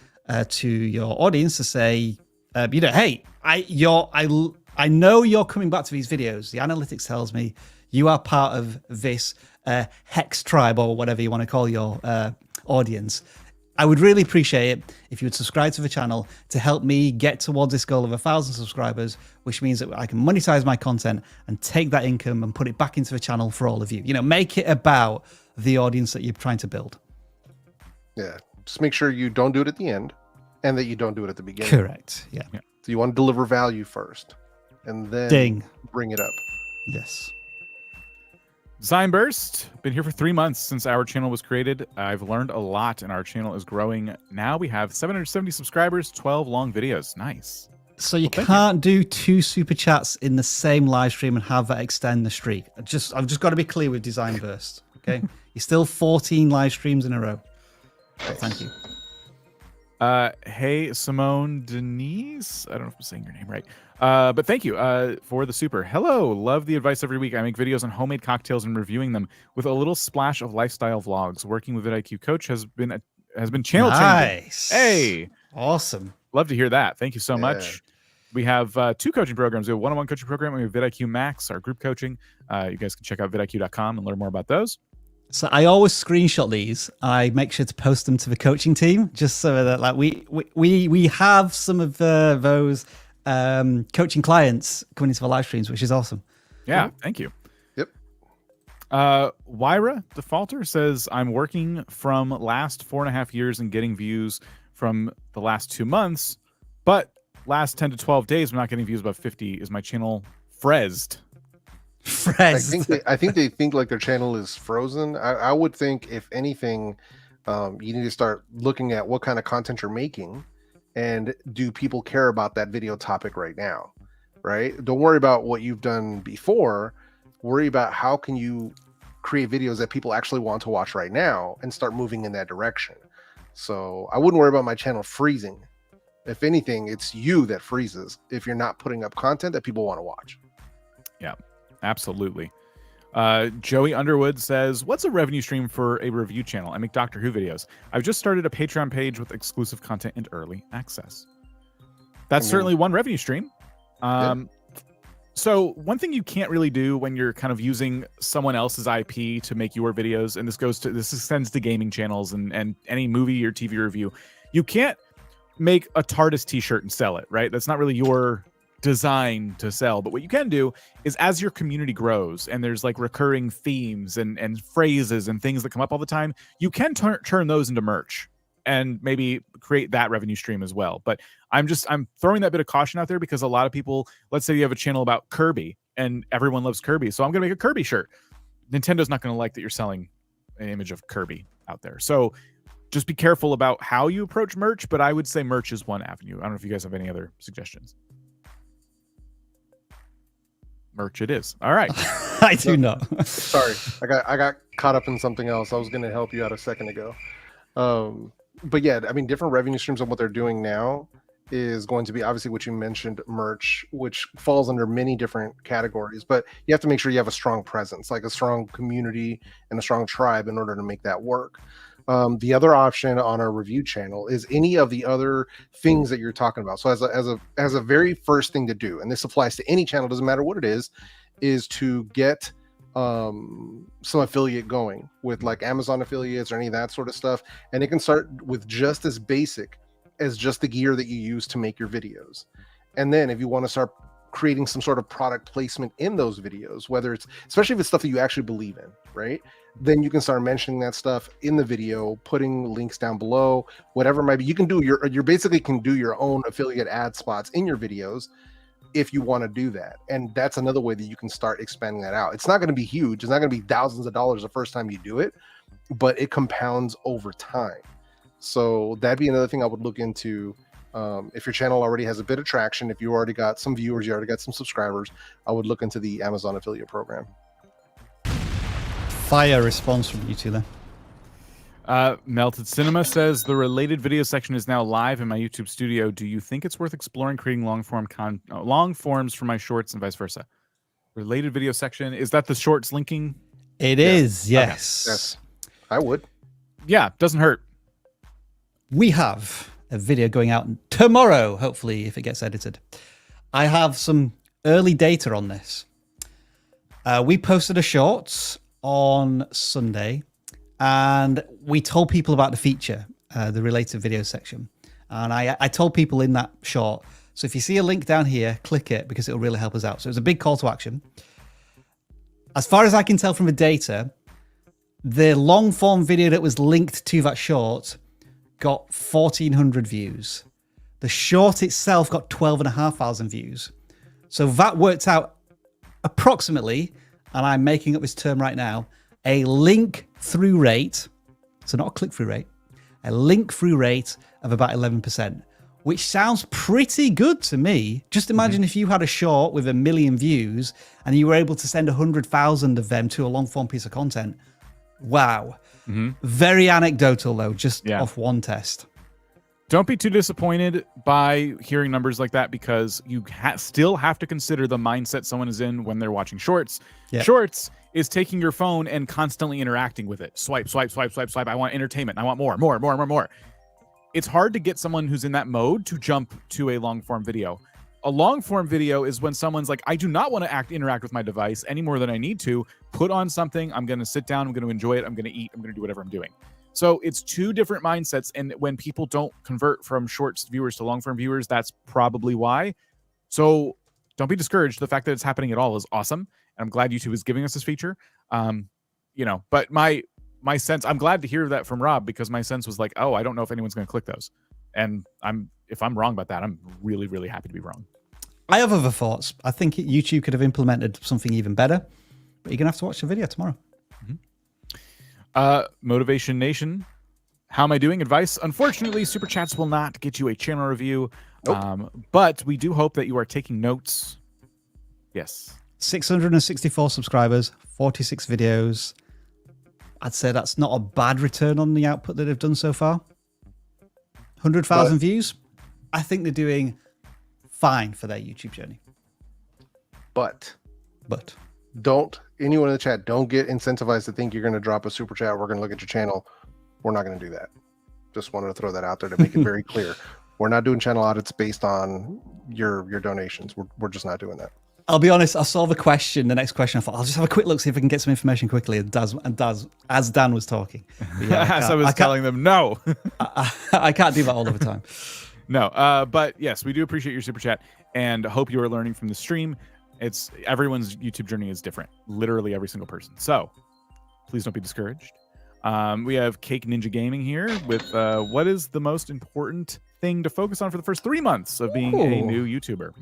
Speaker 2: to your audience to say, hey, I know you're coming back to these videos. The analytics tells me you are part of this hex tribe, or whatever you want to call your audience. I would really appreciate it if you would subscribe to the channel to help me get towards this goal of 1,000 subscribers, which means that I can monetize my content and take that income and put it back into the channel for all of you. Make it about the audience that you're trying to build.
Speaker 3: Yeah. Just make sure you don't do it at the end and that you don't do it at the beginning.
Speaker 2: Correct. Yeah.
Speaker 3: So you want to deliver value first and then bring it up.
Speaker 2: Yes.
Speaker 1: Design Burst, been here for 3 months since our channel was created. I've learned a lot and our channel is growing. Now we have 770 subscribers, 12 long videos. Nice.
Speaker 2: So you can't do 2 super chats in the same live stream and have that extend the streak. I've just got to be clear with Design Burst. Okay. You're still 14 live streams in a row. Thank you.
Speaker 1: Hey, Simone Denise. I don't know if I'm saying your name right. But thank you for the super. Hello. Love the advice every week. I make videos on homemade cocktails and reviewing them with a little splash of lifestyle vlogs. Working with VidIQ Coach has been channel changing.
Speaker 2: Nice.
Speaker 1: Hey.
Speaker 2: Awesome.
Speaker 1: Love to hear that. Thank you so much. We have 2 coaching programs. We have a one-on-one coaching program. And we have VidIQ Max, our group coaching. You guys can check out vidiq.com and learn more about those.
Speaker 2: So I always screenshot these. I make sure to post them to the coaching team, just so that we have some of those coaching clients coming into the live streams, which is awesome.
Speaker 1: Yeah, thank you.
Speaker 3: Yep.
Speaker 1: Wyra Defaulter says, I'm working from last 4.5 years and getting views from the last 2 months, but last 10 to 12 days, I'm not getting views above 50. Is my channel frizzed?
Speaker 3: I think they think like their channel is frozen. I would think, if anything, you need to start looking at what kind of content you're making, and do people care about that video topic right now, right? Don't worry about what you've done before. Worry about how can you create videos that people actually want to watch right now and start moving in that direction. So I wouldn't worry about my channel freezing. If anything, it's you that freezes if you're not putting up content that people want to watch.
Speaker 1: Yeah. Absolutely. Joey Underwood says, what's a revenue stream for a review channel? I make Doctor Who videos. I've just started a Patreon page with exclusive content and early access. That's certainly one revenue stream. So one thing you can't really do when you're kind of using someone else's IP to make your videos, and this extends to gaming channels and any movie or TV review, you can't make a TARDIS t-shirt and sell it, right? That's not really your design to sell. But what you can do is, as your community grows and there's like recurring themes and phrases and things that come up all the time, you can turn those into merch and maybe create that revenue stream as well. But I'm throwing that bit of caution out there, because a lot of people, let's say you have a channel about Kirby and everyone loves Kirby, so I'm gonna make a Kirby shirt. Nintendo's not gonna like that you're selling an image of Kirby out there. So just be careful about how you approach merch, but I would say merch is one avenue. I don't know if you guys have any other suggestions. Merch it is. All right.
Speaker 2: I do not.
Speaker 3: Sorry, I got caught up in something else. I was going to help you out a second ago. But yeah, I mean, different revenue streams on what they're doing now is going to be obviously what you mentioned, merch, which falls under many different categories. But you have to make sure you have a strong presence, like a strong community and a strong tribe, in order to make that work. The other option on our review channel is any of the other things that you're talking about. So as a very first thing to do, and this applies to any channel, doesn't matter what it is to get some affiliate going with like Amazon affiliates or any of that sort of stuff. And it can start with just as basic as just the gear that you use to make your videos. And then if you want to start creating some sort of product placement in those videos, whether it's, especially if it's stuff that you actually believe in, right? Then you can start mentioning that stuff in the video, putting links down below, whatever it might be. You can do you basically can do your own affiliate ad spots in your videos if you want to do that. And that's another way that you can start expanding that out. It's not going to be huge. It's not going to be thousands of dollars the first time you do it, but it compounds over time. So that'd be another thing I would look into. If your channel already has a bit of traction, if you already got some viewers, you already got some subscribers, I would look into the Amazon affiliate program.
Speaker 2: Fire response from you two there.
Speaker 1: Melted Cinema says the related video section is now live in my YouTube studio. Do you think it's worth exploring creating long forms for my shorts and vice versa? Related video section, is that the shorts linking?
Speaker 2: It is, yes.
Speaker 3: Okay. Yes, I would.
Speaker 1: Yeah, doesn't hurt.
Speaker 2: We have a video going out tomorrow, hopefully, if it gets edited. I have some early data on this. We posted a shorts on Sunday, and we told people about the feature, the related video section. And I told people in that short, so if you see a link down here, click it because it'll really help us out. So it's a big call to action. As far as I can tell from the data, the long form video that was linked to that short got 1,400 views. The short itself got 12,500 views. So that worked out approximately, and I'm making up this term right now, a link through rate, so not a click through rate, a link through rate of about 11%, which sounds pretty good to me. Just imagine if you had a short with 1 million views and you were able to send 100,000 of them to a long form piece of content. Wow. Very anecdotal though, just off one test.
Speaker 1: Don't be too disappointed by hearing numbers like that, because you still have to consider the mindset someone is in when they're watching shorts. Yep. Shorts is taking your phone and constantly interacting with it. Swipe, swipe, swipe, swipe, swipe. I want entertainment. I want more, more, more, more, more. It's hard to get someone who's in that mode to jump to a long form video. A long form video is when someone's like, I do not want to interact with my device any more than I need to. Put on something. I'm going to sit down. I'm going to enjoy it. I'm going to eat. I'm going to do whatever I'm doing. So it's two different mindsets. And when people don't convert from shorts viewers to long form viewers, that's probably why. So don't be discouraged. The fact that it's happening at all is awesome. And I'm glad YouTube is giving us this feature. But my sense, I'm glad to hear that from Rob, because my sense was like, oh, I don't know if anyone's going to click those. And if I'm wrong about that, I'm really, really happy to be wrong.
Speaker 2: I have other thoughts. I think YouTube could have implemented something even better, but you're going to have to watch the video tomorrow.
Speaker 1: Motivation Nation, how am I doing? Advice. Unfortunately, Super Chats will not get you a channel review, but we do hope that you are taking notes. Yes.
Speaker 2: 664 subscribers, 46 videos. I'd say that's not a bad return on the output that they've done so far. 100,000 views. I think they're doing fine for their YouTube journey.
Speaker 3: But
Speaker 2: don't,
Speaker 3: anyone in the chat, don't get incentivized to think you're going to drop a super chat. We're going to look at your channel. We're not going to do that. Just wanted to throw that out there to make it very clear. We're not doing channel audits based on your donations. We're just not doing that.
Speaker 2: I'll be honest, I saw the next question. I thought, I'll just have a quick look, see if I can get some information quickly. And as Dan was talking.
Speaker 1: As I was telling them, no.
Speaker 2: I can't do that all of the time.
Speaker 1: No, but yes, we do appreciate your super chat and hope you are learning from the stream. Everyone's YouTube journey is different, literally every single person. So please don't be discouraged. We have Cake Ninja Gaming here with what is the most important thing to focus on for the first 3 months of being a new YouTuber?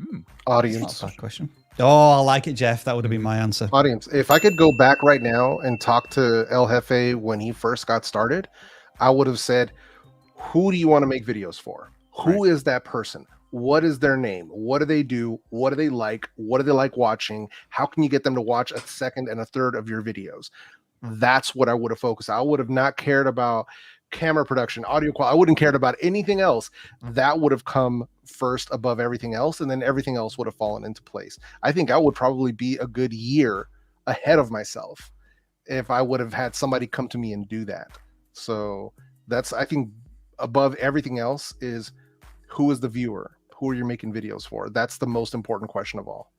Speaker 3: Audience.
Speaker 2: That's not a bad question. Oh, I like it, Jeff. That would have been my answer.
Speaker 3: Audience. If I could go back right now and talk to El Jefe when he first got started, I would have said, who do you want to make videos for? Who is that person? What is their name? What do they do? What do they like? What do they like watching? How can you get them to watch a second and a third of your videos? That's what I would have focused. I would have not cared about camera production, audio quality. I wouldn't cared about anything else. That would have come first above everything else, and then everything else would have fallen into place. I think I would probably be a good year ahead of myself if I would have had somebody come to me and do that. So that's, I think, above everything else is, who is the viewer? Who are you making videos for? That's the most important question of all.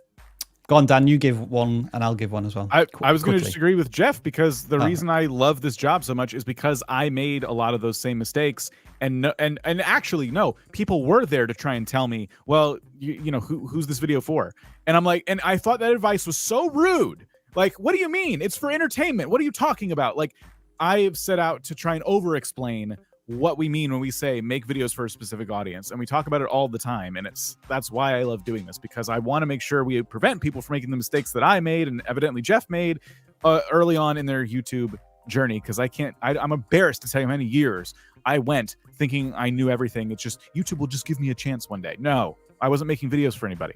Speaker 2: Go on, Dan, you give one and I'll give one as well.
Speaker 1: I was going to disagree with Jeff, because the reason I love this job so much is because I made a lot of those same mistakes. And actually, no, people were there to try and tell me, well, you know, who's this video for? And I'm like, and I thought that advice was so rude. Like, what do you mean? It's for entertainment. What are you talking about? Like, I have set out to try and over explain what we mean when we say make videos for a specific audience, and we talk about it all the time, and that's why I love doing this, because I want to make sure we prevent people from making the mistakes that I made and evidently Jeff made early on in their YouTube journey, because I'm embarrassed to tell you how many years I went thinking I knew everything. It's just YouTube will just give me a chance one day. No, I wasn't making videos for anybody.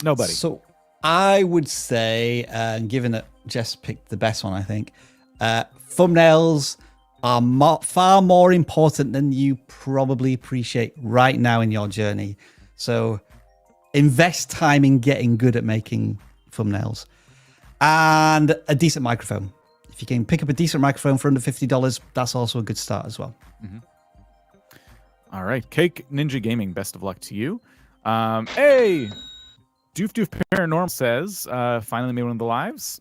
Speaker 1: Nobody.
Speaker 2: So I would say, given that Jess picked the best one, I think, thumbnails are far more important than you probably appreciate right now in your journey. So invest time in getting good at making thumbnails, and a decent microphone. If you can pick up a decent microphone for under $50, that's also a good start as well.
Speaker 1: Mm-hmm. All right. Cake Ninja Gaming, best of luck to you. Hey, Doof Paranormal says, finally made one of the lives.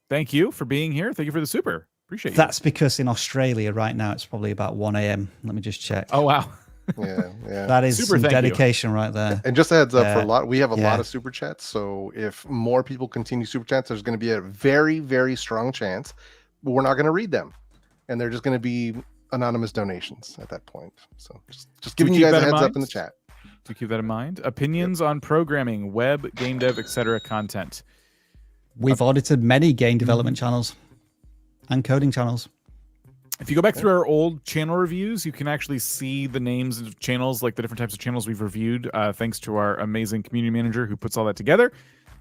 Speaker 1: Thank you for being here. Thank you for the super. Appreciate you.
Speaker 2: That's because in Australia right now, it's probably about 1 a.m. Let me just check.
Speaker 1: Oh, wow.
Speaker 3: Yeah.
Speaker 2: That is
Speaker 1: Super,
Speaker 2: some dedication right there.
Speaker 3: And just a heads up, we have a lot of super chats. So if more people continue super chats, there's going to be a very, very strong chance we're not going to read them, and they're just going to be anonymous donations at that point. So just giving you guys a heads up in the chat.
Speaker 1: Do keep that in mind. Opinions on programming, web, game dev, etc. content.
Speaker 2: We've audited many game development channels and coding channels.
Speaker 1: If you go back through our old channel reviews, you can actually see the names of channels, like the different types of channels we've reviewed, thanks to our amazing community manager who puts all that together.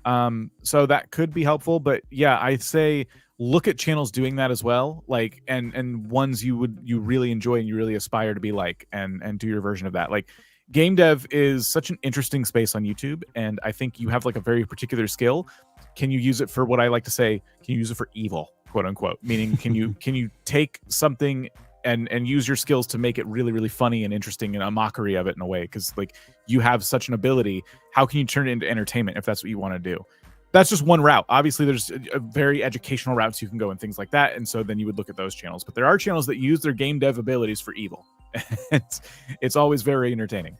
Speaker 1: So that could be helpful. But yeah, I'd say look at channels doing that as well, like and ones you really enjoy and you really aspire to be like, and do your version of that. Like game dev is such an interesting space on YouTube, and I think you have like a very particular skill. Can you use it for what I like to say? Can you use it for evil, quote unquote? Meaning, can you take something and use your skills to make it really, really funny and interesting and a mockery of it in a way? Because like you have such an ability. How can you turn it into entertainment if that's what you want to do? That's just one route. Obviously, there's a very educational routes you can go and things like that. And so then you would look at those channels. But there are channels that use their game dev abilities for evil. It's always very entertaining.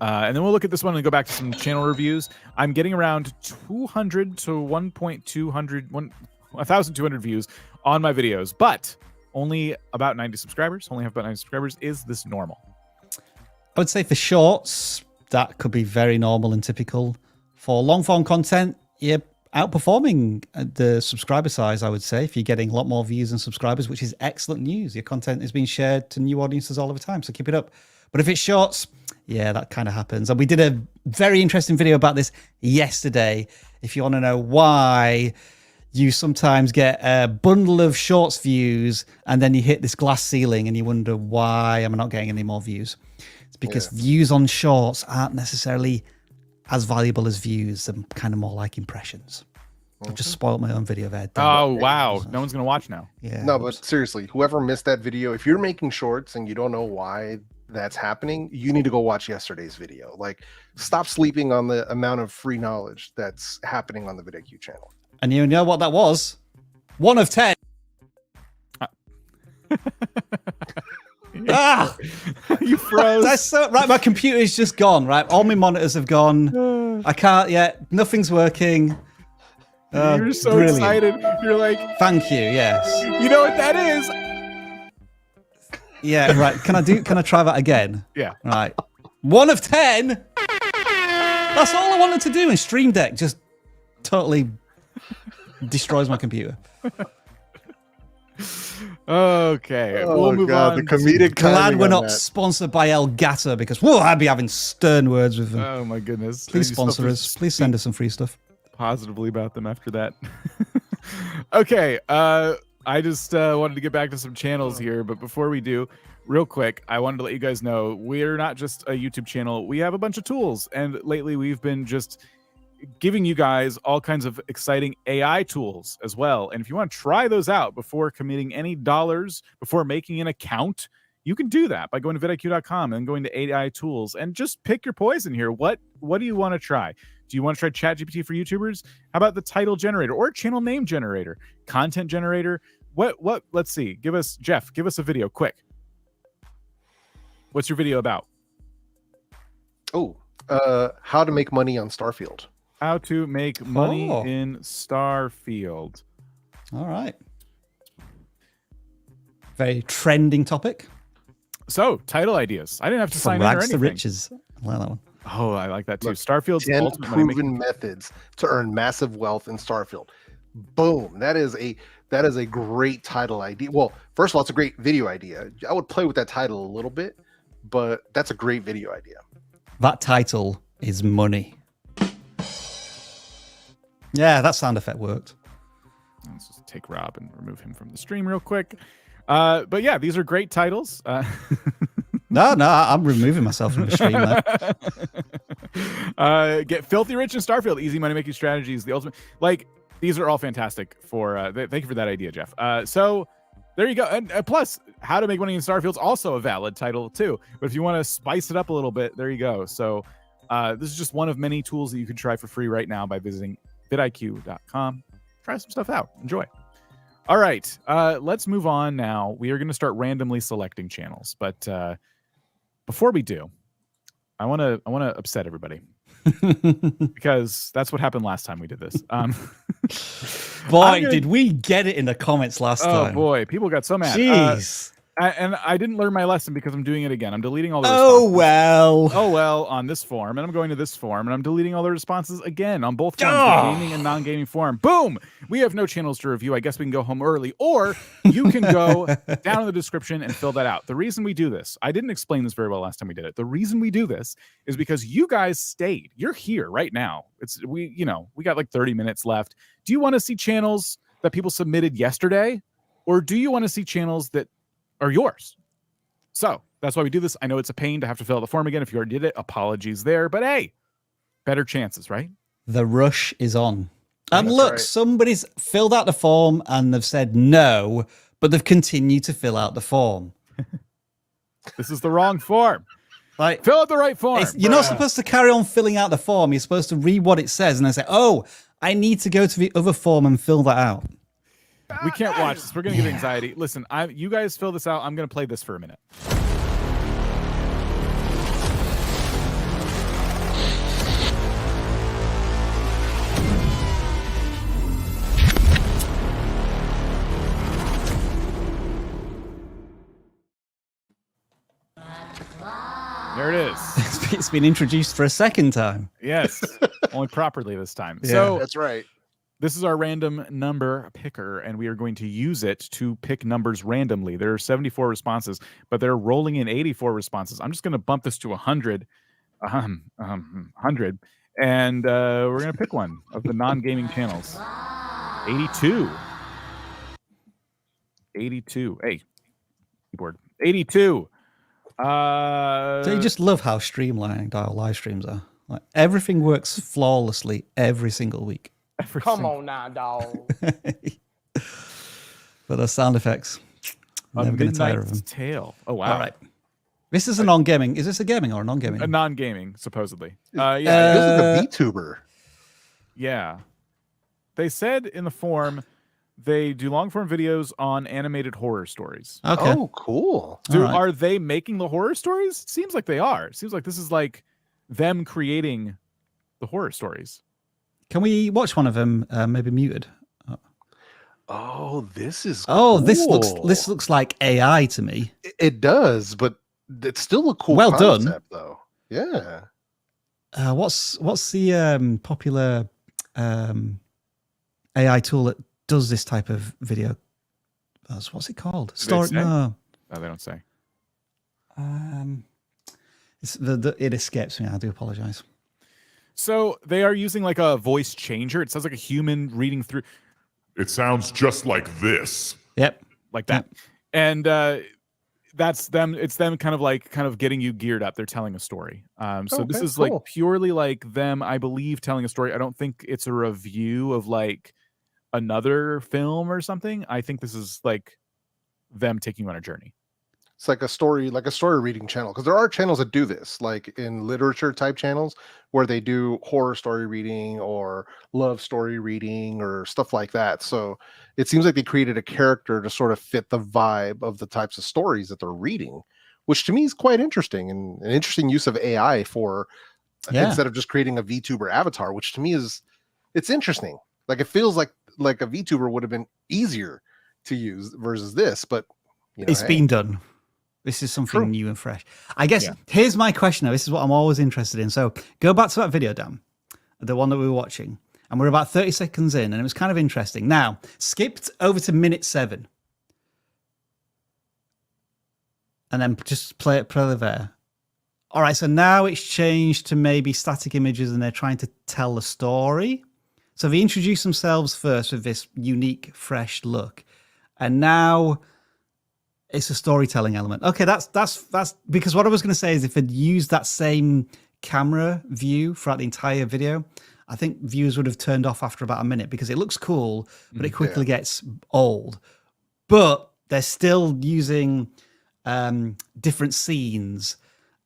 Speaker 1: And then we'll look at this one and go back to some channel reviews. I'm getting around 200 to 1,200 views on my videos, but only about 90 subscribers. Only have about 90 subscribers. Is this normal?
Speaker 2: I would say for shorts, that could be very normal and typical. For long form content, you're outperforming the subscriber size, I would say, if you're getting a lot more views and subscribers, which is excellent news. Your content is being shared to new audiences all of the time, so keep it up. But if it's shorts, yeah, that kind of happens. And we did a very interesting video about this yesterday. If you want to know why you sometimes get a bundle of shorts views and then you hit this glass ceiling and you wonder, why am I not getting any more views? It's because views on shorts aren't necessarily as valuable as views. They're kind of more like impressions. I've just spoiled my own video there.
Speaker 1: Oh, wow. No one's going to watch now.
Speaker 2: Yeah.
Speaker 3: No, but seriously, whoever missed that video, if you're making shorts and you don't know why that's happening, you need to go watch yesterday's video. Like, stop sleeping on the amount of free knowledge that's happening on the VidIQ channel.
Speaker 2: And you know what that was? 1 of 10.
Speaker 1: You froze.
Speaker 2: That's so right. My computer's just gone. Right, all my monitors have gone. I can't yet. Nothing's working.
Speaker 1: You're so
Speaker 2: brilliant.
Speaker 1: excited. You're like,
Speaker 2: thank you. Yes.
Speaker 1: You know what that is?
Speaker 2: Yeah. Right. Can I try that again?
Speaker 1: Yeah.
Speaker 2: Right. 1 of 10. That's all I wanted to do. And Stream Deck just totally destroys my computer.
Speaker 1: Okay.
Speaker 3: Oh,
Speaker 1: we'll move
Speaker 3: God,
Speaker 1: on.
Speaker 3: the comedic
Speaker 2: Glad we're not
Speaker 3: that.
Speaker 2: sponsored by Elgato, because I'd be having stern words with them.
Speaker 1: Oh my goodness.
Speaker 2: Please
Speaker 1: You still
Speaker 2: sponsor
Speaker 1: have to
Speaker 2: us. Please send us some free stuff.
Speaker 1: positively about them after that. Okay. I just wanted to get back to some channels here, but before we do, real quick, I wanted to let you guys know we're not just a YouTube channel. We have a bunch of tools, and lately we've been just giving you guys all kinds of exciting AI tools as well. And if you want to try those out before committing any dollars, before making an account, you can do that by going to vidiq.com and going to AI tools and just pick your poison here. What do you want to try? Do you want to try ChatGPT for YouTubers? How about the title generator or channel name generator, content generator? What? Let's see. Jeff, give us a video quick. What's your video about?
Speaker 3: Oh, how to make money on Starfield.
Speaker 1: How to make money in Starfield.
Speaker 2: All right. Very trending topic.
Speaker 1: So, title ideas. I didn't have to
Speaker 2: From
Speaker 1: sign in or
Speaker 2: rags to
Speaker 1: anything.
Speaker 2: riches. I like that one.
Speaker 1: Oh, I like that too.
Speaker 3: Look,
Speaker 1: Starfield's
Speaker 3: 10
Speaker 1: ultimate money making.
Speaker 3: proven methods to earn massive wealth in Starfield. Boom. That is a great title idea. Well, first of all, it's a great video idea. I would play with that title a little bit, but that's a great video idea.
Speaker 2: That title is money. Yeah, that sound effect worked.
Speaker 1: Let's just take Rob and remove him from the stream real quick. But yeah, these are great titles.
Speaker 2: No, I'm removing myself from the stream now.
Speaker 1: Get filthy rich in Starfield. Easy money making strategies. The ultimate. Like, these are all fantastic. Thank you for that idea, Jeff. So there you go. And plus, how to make money in Starfield's also a valid title too. But if you want to spice it up a little bit, there you go. So this is just one of many tools that you can try for free right now by visiting vidIQ.com. Try some stuff out. Enjoy. All right, let's move on now. We are going to start randomly selecting channels, but before we do, I want to upset everybody because that's what happened last time we did this.
Speaker 2: Boy, did we get it in the comments last time.
Speaker 1: Oh boy, people got so mad.
Speaker 2: Jeez.
Speaker 1: And I didn't learn my lesson because I'm doing it again. I'm deleting all the
Speaker 2: responses.
Speaker 1: Oh well, on this form, and I'm going to this form, and I'm deleting all the responses again on both forms, the gaming and non-gaming form. Boom! We have no channels to review. I guess we can go home early, or you can go down in the description and fill that out. The reason we do this, I didn't explain this very well last time we did it. The reason we do this is because you guys stayed. You're here right now. We got like 30 minutes left. Do you want to see channels that people submitted yesterday, or do you want to see channels that are yours? So that's why we do this. I know it's a pain to have to fill out the form again. If you already did it, apologies there. But hey, better chances, right?
Speaker 2: The rush is on. And
Speaker 3: That's
Speaker 2: look,
Speaker 3: right.
Speaker 2: somebody's filled out the form and they've said no, but they've continued to fill out the form.
Speaker 1: This is the wrong form.
Speaker 2: Like,
Speaker 1: fill out the right form.
Speaker 2: You're not supposed to carry on filling out the form. You're supposed to read what it says and then say, oh, I need to go to the other form and fill that out.
Speaker 1: We can't watch this. We're going to get anxiety. Listen, you guys fill this out. I'm going to play this for a minute. There it is.
Speaker 2: It's been introduced for a second time.
Speaker 1: Yes, only properly this time.
Speaker 2: Yeah.
Speaker 1: So
Speaker 3: That's right.
Speaker 1: this is our random number picker, and we are going to use it to pick numbers randomly. There are 74 responses, but they're rolling in 84 responses. I'm just going to bump this to 100, 100, and we're going to pick one of the non-gaming channels. 82. 82. Hey, keyboard. 82.
Speaker 2: So you just love how streamlined our live streams are. Like, everything works flawlessly every single week.
Speaker 4: Come on now, dog.
Speaker 2: But those sound effects, I'm never going to tire of them.
Speaker 1: Tale. Oh wow!
Speaker 2: All right, this is a non-gaming. Is this a gaming or a non-gaming?
Speaker 1: A non-gaming, supposedly.
Speaker 3: This is a VTuber.
Speaker 1: Yeah, they said in the form they do long-form videos on animated horror stories.
Speaker 2: Okay.
Speaker 3: Oh, cool.
Speaker 1: Are they making the horror stories? Seems like they are. It seems like this is like them creating the horror stories.
Speaker 2: Can we watch one of them? Maybe muted.
Speaker 3: Oh, this is
Speaker 2: Oh,
Speaker 3: cool.
Speaker 2: this looks like AI to me.
Speaker 3: It does, but it's still a cool
Speaker 2: Well done.
Speaker 3: concept, though. Yeah.
Speaker 2: What's the popular AI tool that does this type of video? What's it called? No,
Speaker 1: they don't say.
Speaker 2: It escapes me. I do apologize.
Speaker 1: So they are using like a voice changer. It sounds like a human reading through.
Speaker 5: It sounds just like this.
Speaker 2: Yep.
Speaker 1: Like that.
Speaker 2: Yep.
Speaker 1: And that's them. It's them kind of getting you geared up. They're telling a story. So this is like purely like them, I believe, telling a story. I don't think it's a review of like another film or something. I think this is like them taking you on a journey.
Speaker 3: It's like a story reading channel, because there are channels that do this, like in literature type channels where they do horror story reading or love story reading or stuff like that. So it seems like they created a character to sort of fit the vibe of the types of stories that they're reading, which to me is quite interesting, and an interesting use of AI for instead of just creating a VTuber avatar, which to me it's interesting. Like, it feels like a VTuber would have been easier to use versus this, but
Speaker 2: It's
Speaker 3: hey,
Speaker 2: been done. This is something
Speaker 3: True.
Speaker 2: new and fresh. I guess
Speaker 1: Yeah.
Speaker 2: here's my question now. This is what I'm always interested in. So go back to that video, Dan, the one that we were watching, and we're about 30 seconds in, and it was kind of interesting. Now, skipped over to minute 7. And then just play it there. All right, so now it's changed to maybe static images and they're trying to tell a story. So they introduced themselves first with this unique, fresh look. And now it's a storytelling element. Okay, that's because what I was going to say is if they'd used that same camera view throughout the entire video, I think viewers would have turned off after about a minute because it looks cool, but it quickly gets old. But they're still using different scenes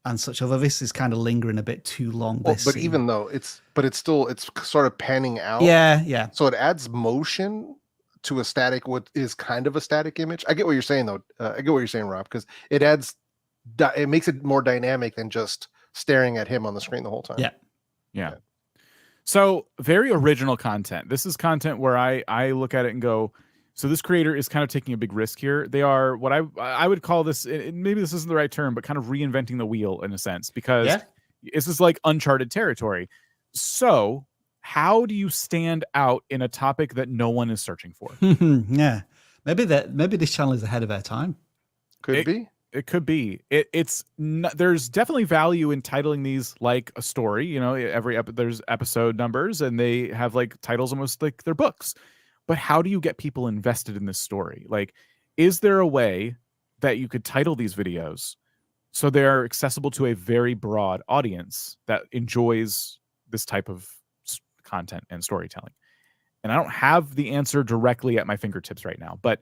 Speaker 2: and such, although this is kind of lingering a bit too long.
Speaker 3: But even though it's sort of panning out.
Speaker 2: Yeah.
Speaker 3: So it adds motion to a static, what is kind of a static image. I get what you're saying though. I get what you're saying, Rob, because it makes it more dynamic than just staring at him on the screen the whole time.
Speaker 1: Yeah. So very original content. This is content where I look at it and go, so this creator is kind of taking a big risk here. They are what I would call this, maybe this isn't the right term, but kind of reinventing the wheel in a sense, because this is like uncharted territory. So how do you stand out in a topic that no one is searching for?
Speaker 2: Yeah. Maybe this channel is ahead of their time.
Speaker 3: Could be.
Speaker 1: It could be. There's definitely value in titling these like a story. You know, there's episode numbers and they have like titles almost like they're books. But how do you get people invested in this story? Like, is there a way that you could title these videos so they're accessible to a very broad audience that enjoys this type of content and storytelling? And I don't have the answer directly at my fingertips right now, but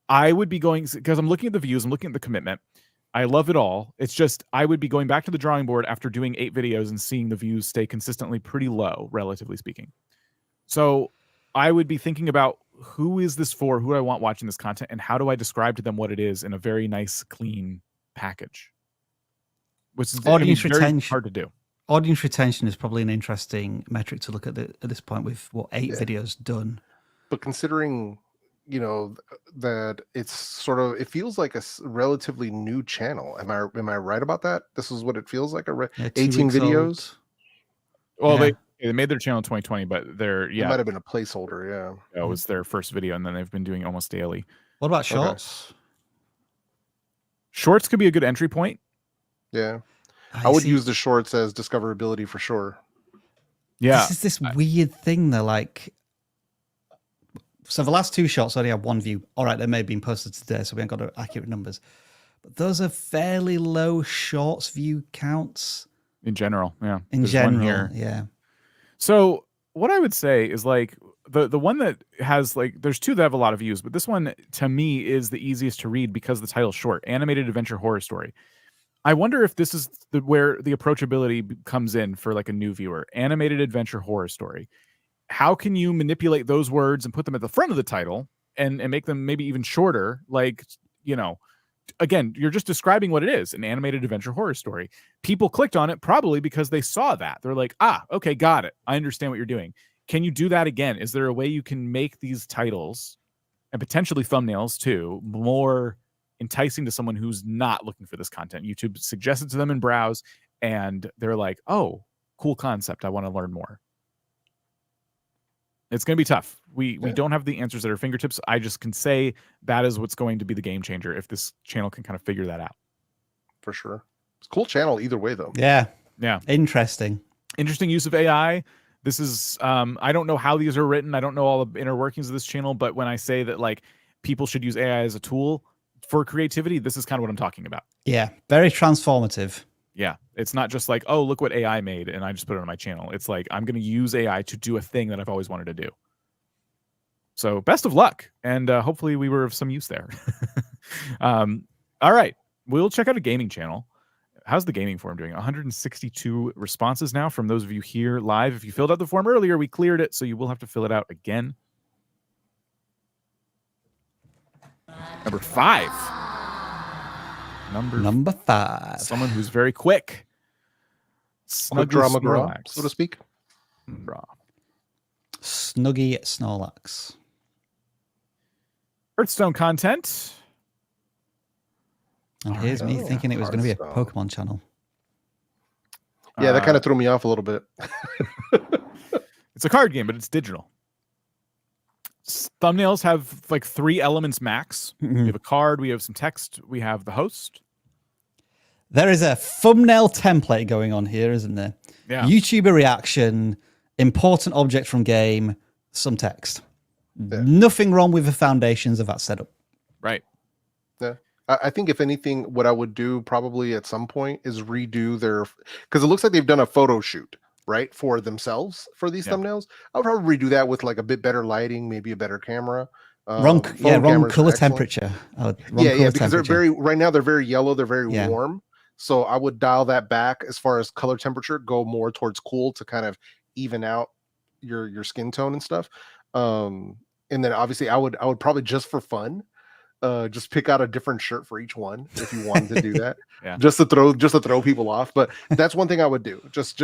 Speaker 1: I would be going, because I'm looking at the views, I'm looking at the commitment. I love it all. It's just, I would be going back to the drawing board after doing 8 videos and seeing the views stay consistently pretty low, relatively speaking. So I would be thinking about who is this for? Who do I want watching this content? And how do I describe to them what it is in a very nice, clean package? Which is
Speaker 2: Audience
Speaker 1: very
Speaker 2: retention.
Speaker 1: hard to do.
Speaker 2: Audience retention is probably an interesting metric to look at this point with what 8 videos done.
Speaker 3: But considering, you know, that it feels like a relatively new channel. Am I right about that? This is what it feels like, 18 videos.
Speaker 1: Well, they made their channel in 2020, but it might
Speaker 3: have been a placeholder.
Speaker 1: Yeah, it was their first video, and then they've been doing almost daily.
Speaker 2: What about shorts?
Speaker 1: Shorts could be a good entry point.
Speaker 3: Yeah, I would use the shorts as discoverability for sure.
Speaker 1: Yeah,
Speaker 2: this is this weird thing though. Like, so the last 2 shots only had 1 view. All right, they may have been posted today, so we ain't got accurate numbers. But those are fairly low shorts view counts
Speaker 1: in general. Yeah,
Speaker 2: in general, yeah.
Speaker 1: So what I would say is like the one that has like, there's 2 that have a lot of views, but this one to me is the easiest to read because the title's short: Animated Adventure Horror Story. I wonder if this is where the approachability comes in for like a new viewer. Animated Adventure Horror Story. How can you manipulate those words and put them at the front of the title and make them maybe even shorter? Like, you know, again, you're just describing what it is, an animated adventure horror story. People clicked on it probably because they saw that. They're like, okay, got it. I understand what you're doing. Can you do that again? Is there a way you can make these titles and potentially thumbnails too more enticing to someone who's not looking for this content? YouTube suggests it to them in browse and they're like, oh, cool concept. I want to learn more. It's going to be tough. We don't have the answers at our fingertips. I just can say that is what's going to be the game changer if this channel can kind of figure that out.
Speaker 3: For sure. It's a cool channel either way, though.
Speaker 2: Yeah.
Speaker 1: Interesting use of AI. This is, I don't know how these are written. I don't know all the inner workings of this channel, but when I say that like people should use AI as a tool for creativity, this is kind of what I'm talking about.
Speaker 2: Yeah. Very transformative.
Speaker 1: Yeah, it's not just like, oh, look what AI made and I just put it on my channel. It's like, I'm going to use AI to do a thing that I've always wanted to do. So best of luck. And hopefully we were of some use there. All right, we'll check out a gaming channel. How's the gaming forum doing? 162 responses now from those of you here live. If you filled out the form earlier, we cleared it, so you will have to fill it out again. Number 5. Number 5. Someone who's very quick.
Speaker 3: Quick draw McGraw, so to speak.
Speaker 2: Snuggy Snorlax.
Speaker 1: Hearthstone content.
Speaker 2: And here's me thinking it was going to be a Pokemon channel.
Speaker 3: Yeah, that kind of threw me off a little bit.
Speaker 1: It's a card game, but it's digital. Thumbnails have like 3 elements max. We have a card, we have some text, we have the host.
Speaker 2: There is a thumbnail template going on here, isn't there?
Speaker 1: Yeah.
Speaker 2: YouTuber reaction, important object from game, some text.
Speaker 3: Yeah.
Speaker 2: Nothing wrong with the foundations of that setup.
Speaker 1: Right.
Speaker 3: Yeah. I think if anything, what I would do probably at some point is redo their, because it looks like they've done a photo shoot, right, for themselves for these thumbnails. I would probably redo that with like a bit better lighting, maybe a better camera.
Speaker 2: Wrong color temperature.
Speaker 3: Because they're right now they're very yellow, they're very warm. So I would dial that back as far as color temperature, go more towards cool to kind of even out your skin tone and stuff. And then obviously I would probably just for fun, just pick out a different shirt for each one if you wanted to do that. just to throw people off. But that's one thing I would do. Just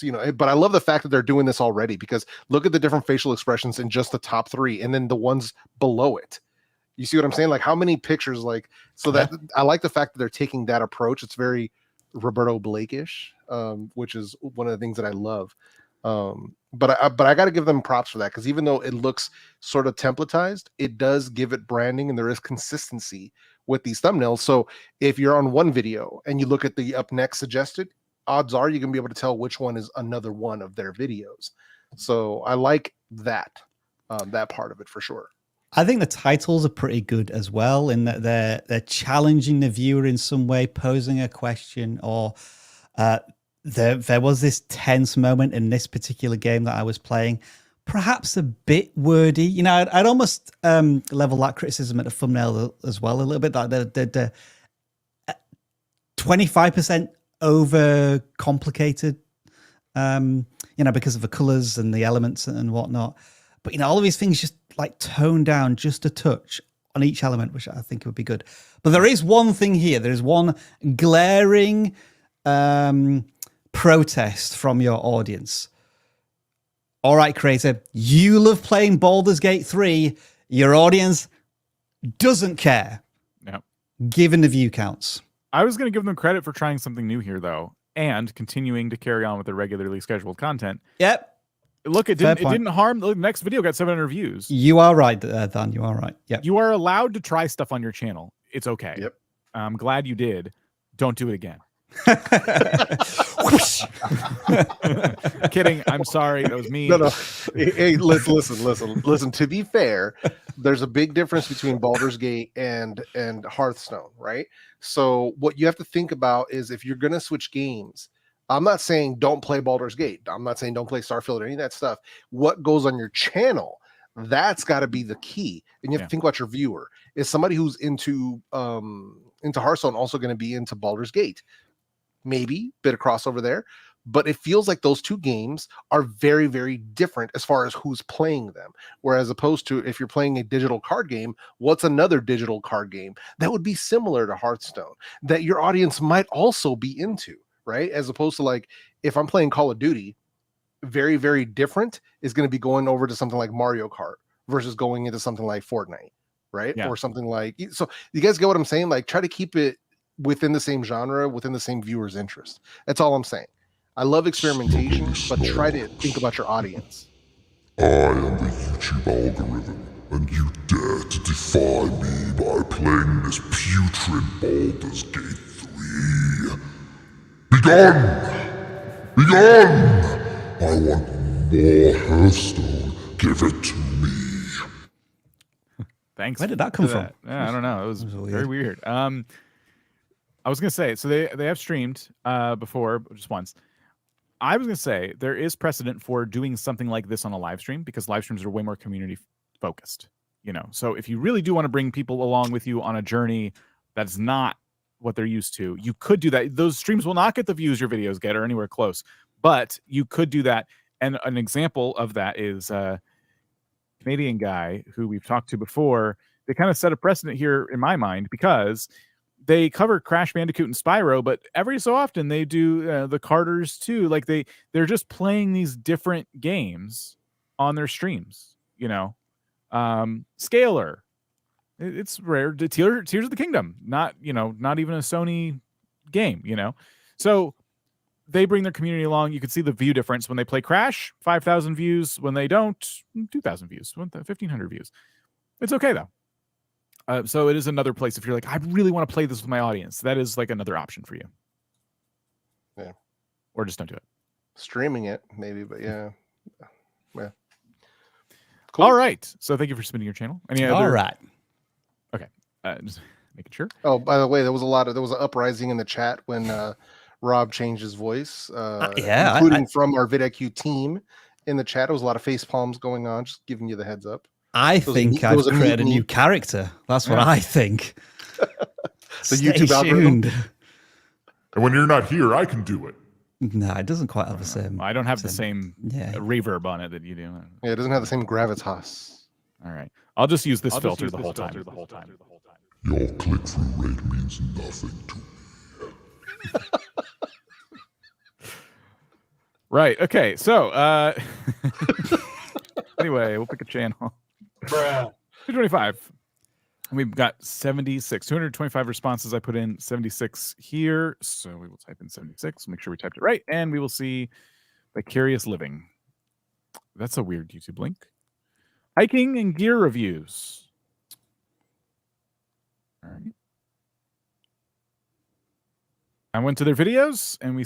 Speaker 3: you know, but I love the fact that they're doing this already, because look at the different facial expressions in just the top 3 and then the ones below it. You see what I'm saying? Like how many pictures, like, so that I like the fact that they're taking that approach. It's very Roberto Blake-ish, which is one of the things that I love. But I got to give them props for that, because even though it looks sort of templatized, it does give it branding and there is consistency with these thumbnails. So if you're on one video and you look at the up next suggested, odds are you're gonna be able to tell which one is another one of their videos. So I like that part of it for sure.
Speaker 2: I think the titles are pretty good as well, in that they're challenging the viewer in some way, posing a question, or there was this tense moment in this particular game that I was playing, perhaps a bit wordy. You know, I'd almost level that criticism at the thumbnail as well a little bit. That the 25% over complicated, you know, because of the colors and the elements and whatnot. But, you know, all of these things just like tone down just a touch on each element, which I think would be good. But there is one thing here. There is one glaring protest from your audience. All right, creator, you love playing Baldur's Gate 3. Your audience doesn't care.
Speaker 1: No.
Speaker 2: Given the view counts.
Speaker 1: I was going to give them credit for trying something new here, though, and continuing to carry on with their regularly scheduled content.
Speaker 2: Yep.
Speaker 1: Look, it didn't harm. The next video got 700 views.
Speaker 2: You are right, Dan. You are right. Yep.
Speaker 1: You are allowed to try stuff on your channel. It's okay.
Speaker 3: Yep.
Speaker 1: I'm glad you did. Don't do it again. Kidding. I'm sorry. That was me.
Speaker 3: No. Hey, listen. To be fair, there's a big difference between Baldur's Gate and Hearthstone, right? So what you have to think about is, if you're going to switch games, I'm not saying don't play Baldur's Gate. I'm not saying don't play Starfield or any of that stuff. What goes on your channel, that's got to be the key. And you have to think about your viewer. Is somebody who's into Hearthstone also going to be into Baldur's Gate? Maybe bit of crossover there, but it feels like those two games are very, very different as far as who's playing them. Whereas opposed to if you're playing a digital card game, what's another digital card game that would be similar to Hearthstone that your audience might also be into, right? As opposed to, like, if I'm playing Call of Duty, very, very different is going to be going over to something like Mario Kart versus going into something like Fortnite, right? Or something like, so you guys get what I'm saying? Like, try to keep it within the same genre, within the same viewer's interest. That's all I'm saying. I love experimentation, but try to think about your audience.
Speaker 5: I am the YouTube algorithm, and you dare to defy me by playing this putrid Baldur's Gate 3. Begone! Begone! I want more Hearthstone. Give it to me.
Speaker 1: Thanks.
Speaker 2: Where did that come from?
Speaker 1: Yeah, I don't know. It was very weird. I was gonna say, so they have streamed before, just once. I was gonna say there is precedent for doing something like this on a live stream, because live streams are way more community focused. You know, so if you really do want to bring people along with you on a journey that's not what they're used to, you could do that. Those streams will not get the views your videos get or anywhere close, but you could do that. And an example of that is a Canadian guy who we've talked to before. They kind of set a precedent here in my mind, because they cover Crash Bandicoot and Spyro, but every so often they do the Carters too. Like they're just playing these different games on their streams, you know. Scalar, It's rare. Tears of the Kingdom, not even a Sony game, So they bring their community along. You can see the view difference when they play Crash, 5,000 views. When they don't, 2,000 views, 1,500 views. It's okay though. So it is another place if you're like, I really want to play this with my audience. That is like another option for you.
Speaker 3: Yeah.
Speaker 1: Or just don't do it.
Speaker 3: Streaming it, maybe, but yeah. Cool.
Speaker 1: All right. So thank you for submitting your channel. Any other?
Speaker 2: All right.
Speaker 1: Okay. Just making sure.
Speaker 3: Oh, by the way, there was an uprising in the chat when Rob changed his voice. Including from our vidIQ team in the chat. There was a lot of face palms going on. Just giving you the heads up.
Speaker 2: I think I've created a new character. That's what I think.
Speaker 3: The YouTube algorithm.
Speaker 5: And when you're not here, I can do it.
Speaker 2: No, it doesn't quite have the same.
Speaker 1: I don't have the same reverb on it that you do.
Speaker 3: Yeah, it doesn't have the same gravitas.
Speaker 1: All right. I'll just use this filter the whole time.
Speaker 5: Your click-through rate means nothing to me.
Speaker 1: Right. Okay. So anyway, we'll pick a channel. 225. And we've got 225 responses. I put in 76 here. So we will type in 76. Make sure we typed it right. And we will see Vicarious Living. That's a weird YouTube link. Hiking and gear reviews. All right. I went to their videos and we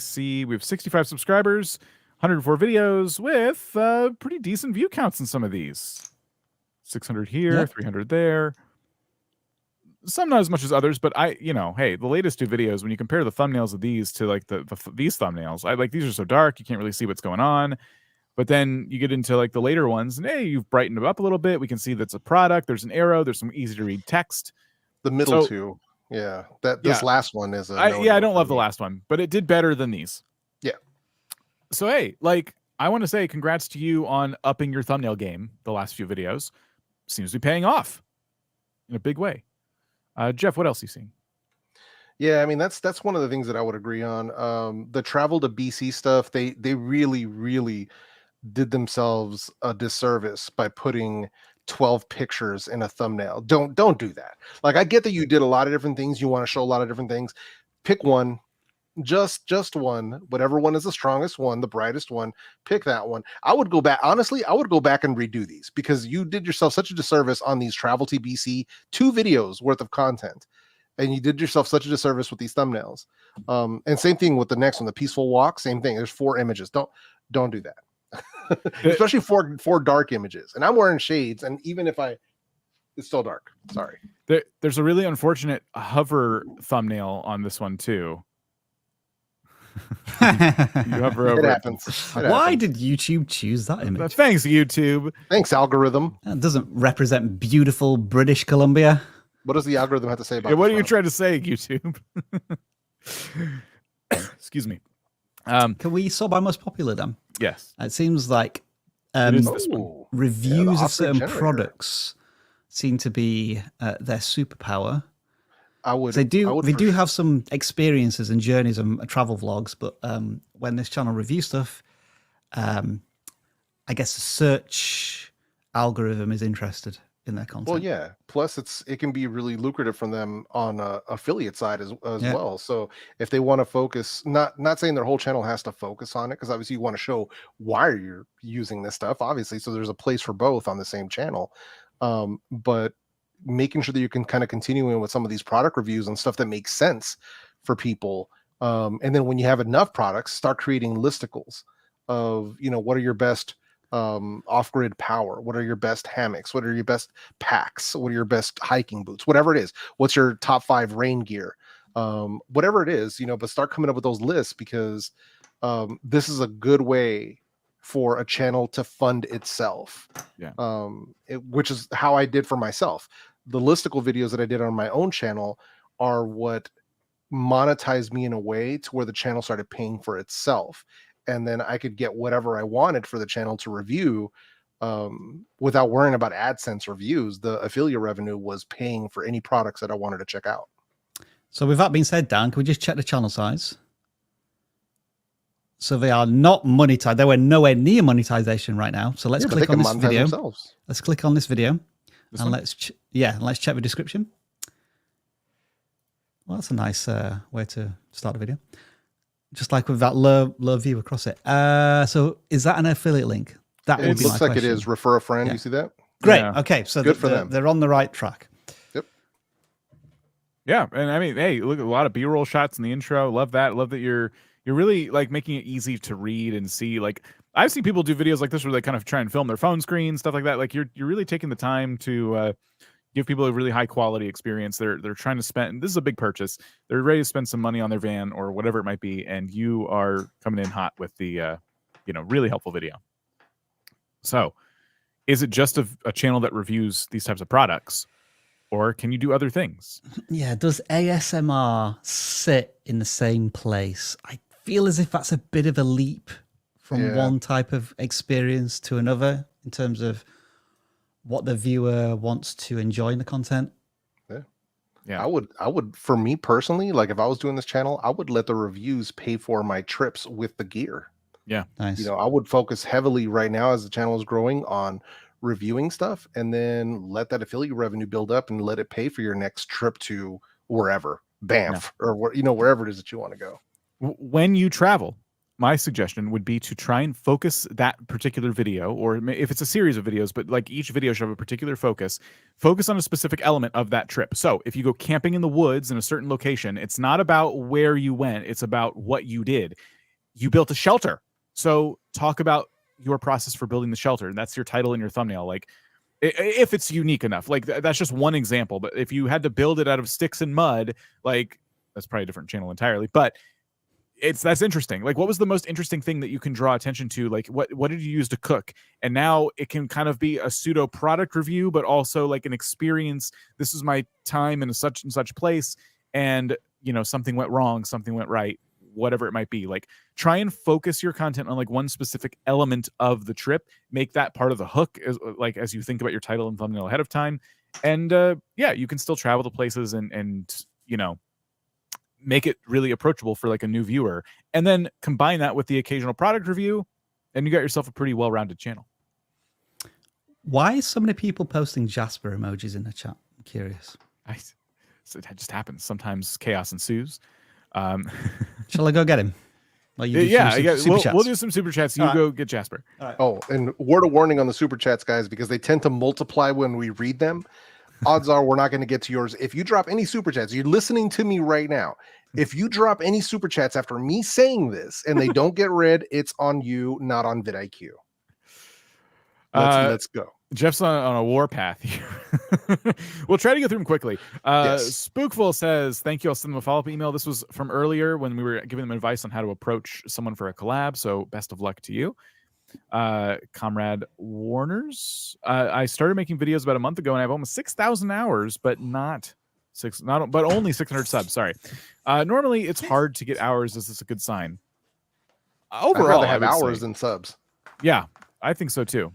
Speaker 1: have 65 subscribers, 104 videos with pretty decent view counts in some of these. 600 here, 300 there. Some not as much as others, but hey, the latest two videos, when you compare the thumbnails of these to like these thumbnails, these are so dark, you can't really see what's going on. But then you get into like the later ones and hey, you've brightened it up a little bit. We can see that's a product. There's an arrow. There's some easy to read text.
Speaker 3: The middle two. Yeah. This last one is
Speaker 1: I don't love the last one, but it did better than these.
Speaker 3: Yeah.
Speaker 1: So hey, I want to say congrats to you on upping your thumbnail game the last few videos. Seems to be paying off in a big way. Jeff, what else are you seeing?
Speaker 3: Yeah, I mean that's one of the things that I would agree on. The travel to BC stuff, they really, really did themselves a disservice by putting 12 pictures in a thumbnail. Don't do that. Like, I get that you did a lot of different things. You want to show a lot of different things. Pick one, just one, whatever one is the strongest one, the brightest one, pick that one. I would go back. Honestly, I would go back and redo these because you did yourself such a disservice on these travel to BC 2 videos worth of content. And you did yourself such a disservice with these thumbnails. And same thing with the next one, the peaceful walk, same thing. There's 4 images. Don't do that. Especially four dark images. And I'm wearing shades, and even if it's still dark. Sorry.
Speaker 1: There's a really unfortunate hover thumbnail on this one too. You hover over.
Speaker 3: It happens.
Speaker 2: Why did YouTube choose that image?
Speaker 1: Thanks, YouTube.
Speaker 3: Thanks, algorithm.
Speaker 2: That doesn't represent beautiful British Columbia.
Speaker 3: What does the algorithm have to say about
Speaker 1: what are you trying to say, YouTube? Excuse me.
Speaker 2: Can we sort by most popular then?
Speaker 1: Yes.
Speaker 2: It seems like reviews of certain products seem to be their superpower. They do have some experiences and journeys and travel vlogs, but when this channel reviews stuff, I guess the search algorithm is interested in their content.
Speaker 3: Well, yeah. Plus, it can be really lucrative for them on affiliate side as well. So if they want to focus, not saying their whole channel has to focus on it, because obviously you want to show why you're using this stuff, obviously. So there's a place for both on the same channel. But making sure that you can kind of continue in with some of these product reviews and stuff that makes sense for people. And then when you have enough products, start creating listicles of, what are your best off-grid power, what are your best hammocks, what are your best packs, what are your best hiking boots, whatever it is, what's your top 5 rain gear, whatever it is, but start coming up with those lists, because this is a good way for a channel to fund itself. Which is how I did for myself. The listicle videos that I did on my own channel are what monetized me in a way to where the channel started paying for itself. And then I could get whatever I wanted for the channel to review without worrying about AdSense or views. The affiliate revenue was paying for any products that I wanted to check out.
Speaker 2: So with that being said, Dan, can we just check the channel size? So they are not monetized. They were nowhere near monetization right now. So let's click on this video. Let's click on this video. And let's check the description. Well, that's a nice way to start the video. Just like with that low view across it. So is that an affiliate link? That
Speaker 3: It looks like it is. Refer a friend.
Speaker 2: Yeah.
Speaker 3: You see that?
Speaker 2: Great.
Speaker 1: Yeah.
Speaker 2: Okay, so
Speaker 3: Good for them.
Speaker 2: They're on the right track.
Speaker 1: Yeah, and I mean, hey, look at a lot of B-roll shots in the intro. Love that. Love that you're really like making it easy to read and see. Like I've seen people do videos like this where they kind of try and film their phone screen, stuff like that. Like you're really taking the time to give people a really high quality experience. They're trying to spend. This is a big purchase. They're ready to spend some money on their van or whatever it might be, and you are coming in hot with the really helpful video. So, is it just a channel that reviews these types of products? Or can you do other things?
Speaker 2: Yeah, does ASMR sit in the same place? I feel as if that's a bit of a leap from one type of experience to another in terms of what the viewer wants to enjoy in the content.
Speaker 3: Yeah. I would, for me personally, like if I was doing this channel, I would let the reviews pay for my trips with the gear.
Speaker 1: Yeah.
Speaker 2: Nice.
Speaker 3: I would focus heavily right now as the channel is growing on reviewing stuff, and then let that affiliate revenue build up and let it pay for your next trip to wherever, Banff, or wherever it is that you want to go.
Speaker 1: When you travel, my suggestion would be to try and focus that particular video, or if it's a series of videos, but like each video should have a particular focus on a specific element of that trip. So if you go camping in the woods in a certain location, it's not about where you went, it's about what you did. You built a shelter. So talk about your process for building the shelter, and that's your title and your thumbnail. Like if it's unique enough, like that's just one example, but if you had to build it out of sticks and mud, like that's probably a different channel entirely, but that's interesting. Like what was the most interesting thing that you can draw attention to? Like what did you use to cook? And now it can kind of be a pseudo product review, but also like an experience. This is my time in a such and such place, and something went wrong, something went right, whatever it might be. Like try and focus your content on like one specific element of the trip, make that part of the hook as you think about your title and thumbnail ahead of time. And you can still travel to places and make it really approachable for like a new viewer, and then combine that with the occasional product review, and you got yourself a pretty well-rounded channel.
Speaker 2: Why are so many people posting Jasper emojis in the chat? I'm curious.
Speaker 1: So that just happens. Sometimes chaos ensues.
Speaker 2: Shall I go get him?
Speaker 1: We'll do some super chats. You go get Jasper.
Speaker 2: Right.
Speaker 3: Oh, and word of warning on the super chats, guys, because they tend to multiply when we read them. Odds are we're not going to get to yours. If you drop any super chats, you're listening to me right now. If you drop any super chats after me saying this and they don't get read, it's on you, not on vidIQ. Let's go.
Speaker 1: Jeff's on a warpath here. We'll try to go through them quickly.
Speaker 3: Yes.
Speaker 1: Spookful says, thank you. I'll send them a follow-up email. This was from earlier when we were giving them advice on how to approach someone for a collab. So best of luck to you. Comrade Warners. I started making videos about a month ago and I have almost 6,000 hours, but only 600 subs. Sorry. Normally it's hard to get hours. Is this a good sign? Overall,
Speaker 3: I'd rather have hours than subs.
Speaker 1: Yeah, I think so too.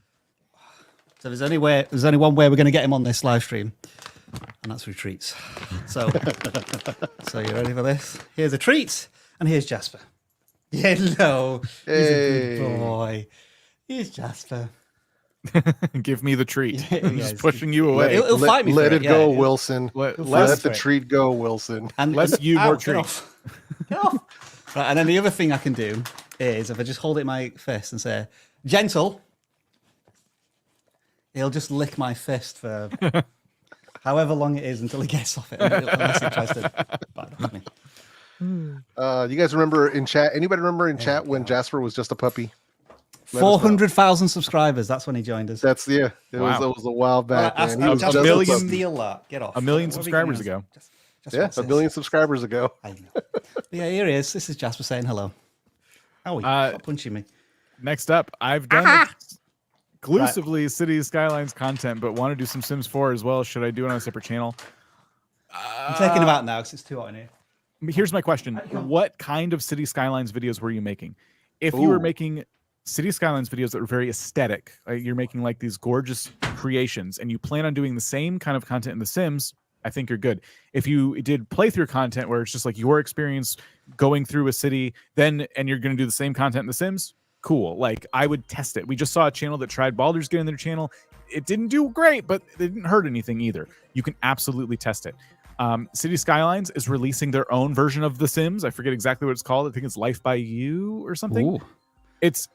Speaker 2: So there's only one way we're going to get him on this live stream, and that's with treats. So you ready for this? Here's a treat, and here's Jasper. Hello, he's a good boy. Here's Jasper.
Speaker 1: Give me the treat. I'm just
Speaker 2: Yes.
Speaker 1: pushing you away.
Speaker 2: He'll fight me.
Speaker 3: Let
Speaker 2: for
Speaker 3: it go,
Speaker 2: yeah.
Speaker 3: Wilson.
Speaker 1: Let
Speaker 3: the treat go, Wilson.
Speaker 2: And
Speaker 1: Less you, more
Speaker 2: get
Speaker 1: treat.
Speaker 2: off. Get off. Right, and then the other thing I can do is if I just hold it in my fist and say gentle, he'll just lick my fist for however long it is until he gets off it, unless he tries to bite off me.
Speaker 3: You guys remember in chat? Anybody remember in chat when Jasper was just a puppy?
Speaker 2: 400,000 subscribers. That's when he joined us.
Speaker 3: It was a while back.
Speaker 2: Ask
Speaker 3: Man. He was
Speaker 2: Jasper
Speaker 3: just
Speaker 1: a
Speaker 3: a
Speaker 1: million-
Speaker 3: puppy.
Speaker 2: steal that. Get off.
Speaker 1: A million
Speaker 2: What are we
Speaker 1: subscribers
Speaker 2: gonna
Speaker 1: ago.
Speaker 2: Just
Speaker 3: Yeah,
Speaker 2: what's
Speaker 3: a
Speaker 2: this?
Speaker 3: million subscribers ago.
Speaker 2: I know. But yeah, here he is. This is Jasper saying hello. Oh, stop punching me.
Speaker 1: Next up, I've done exclusively City Skylines content, but want to do some Sims 4 as well. Should I do it on a separate channel?
Speaker 2: I'm taking him out now because it's too hot in here.
Speaker 1: Here's my question. What kind of City Skylines videos were you making? If you were making City Skylines videos that were very aesthetic, you're making like these gorgeous creations, and you plan on doing the same kind of content in The Sims, I think you're good. If you did playthrough content where it's just like your experience going through a city, and you're going to do the same content in The Sims, cool. Like I would test it. We just saw a channel that tried Baldur's Gate in their channel. it didn't do great, but it didn't hurt anything either. You can absolutely test it. City Skylines is releasing their own version of The Sims. I forget exactly what it's called. I think it's Life by You or something.
Speaker 2: Ooh.
Speaker 1: It's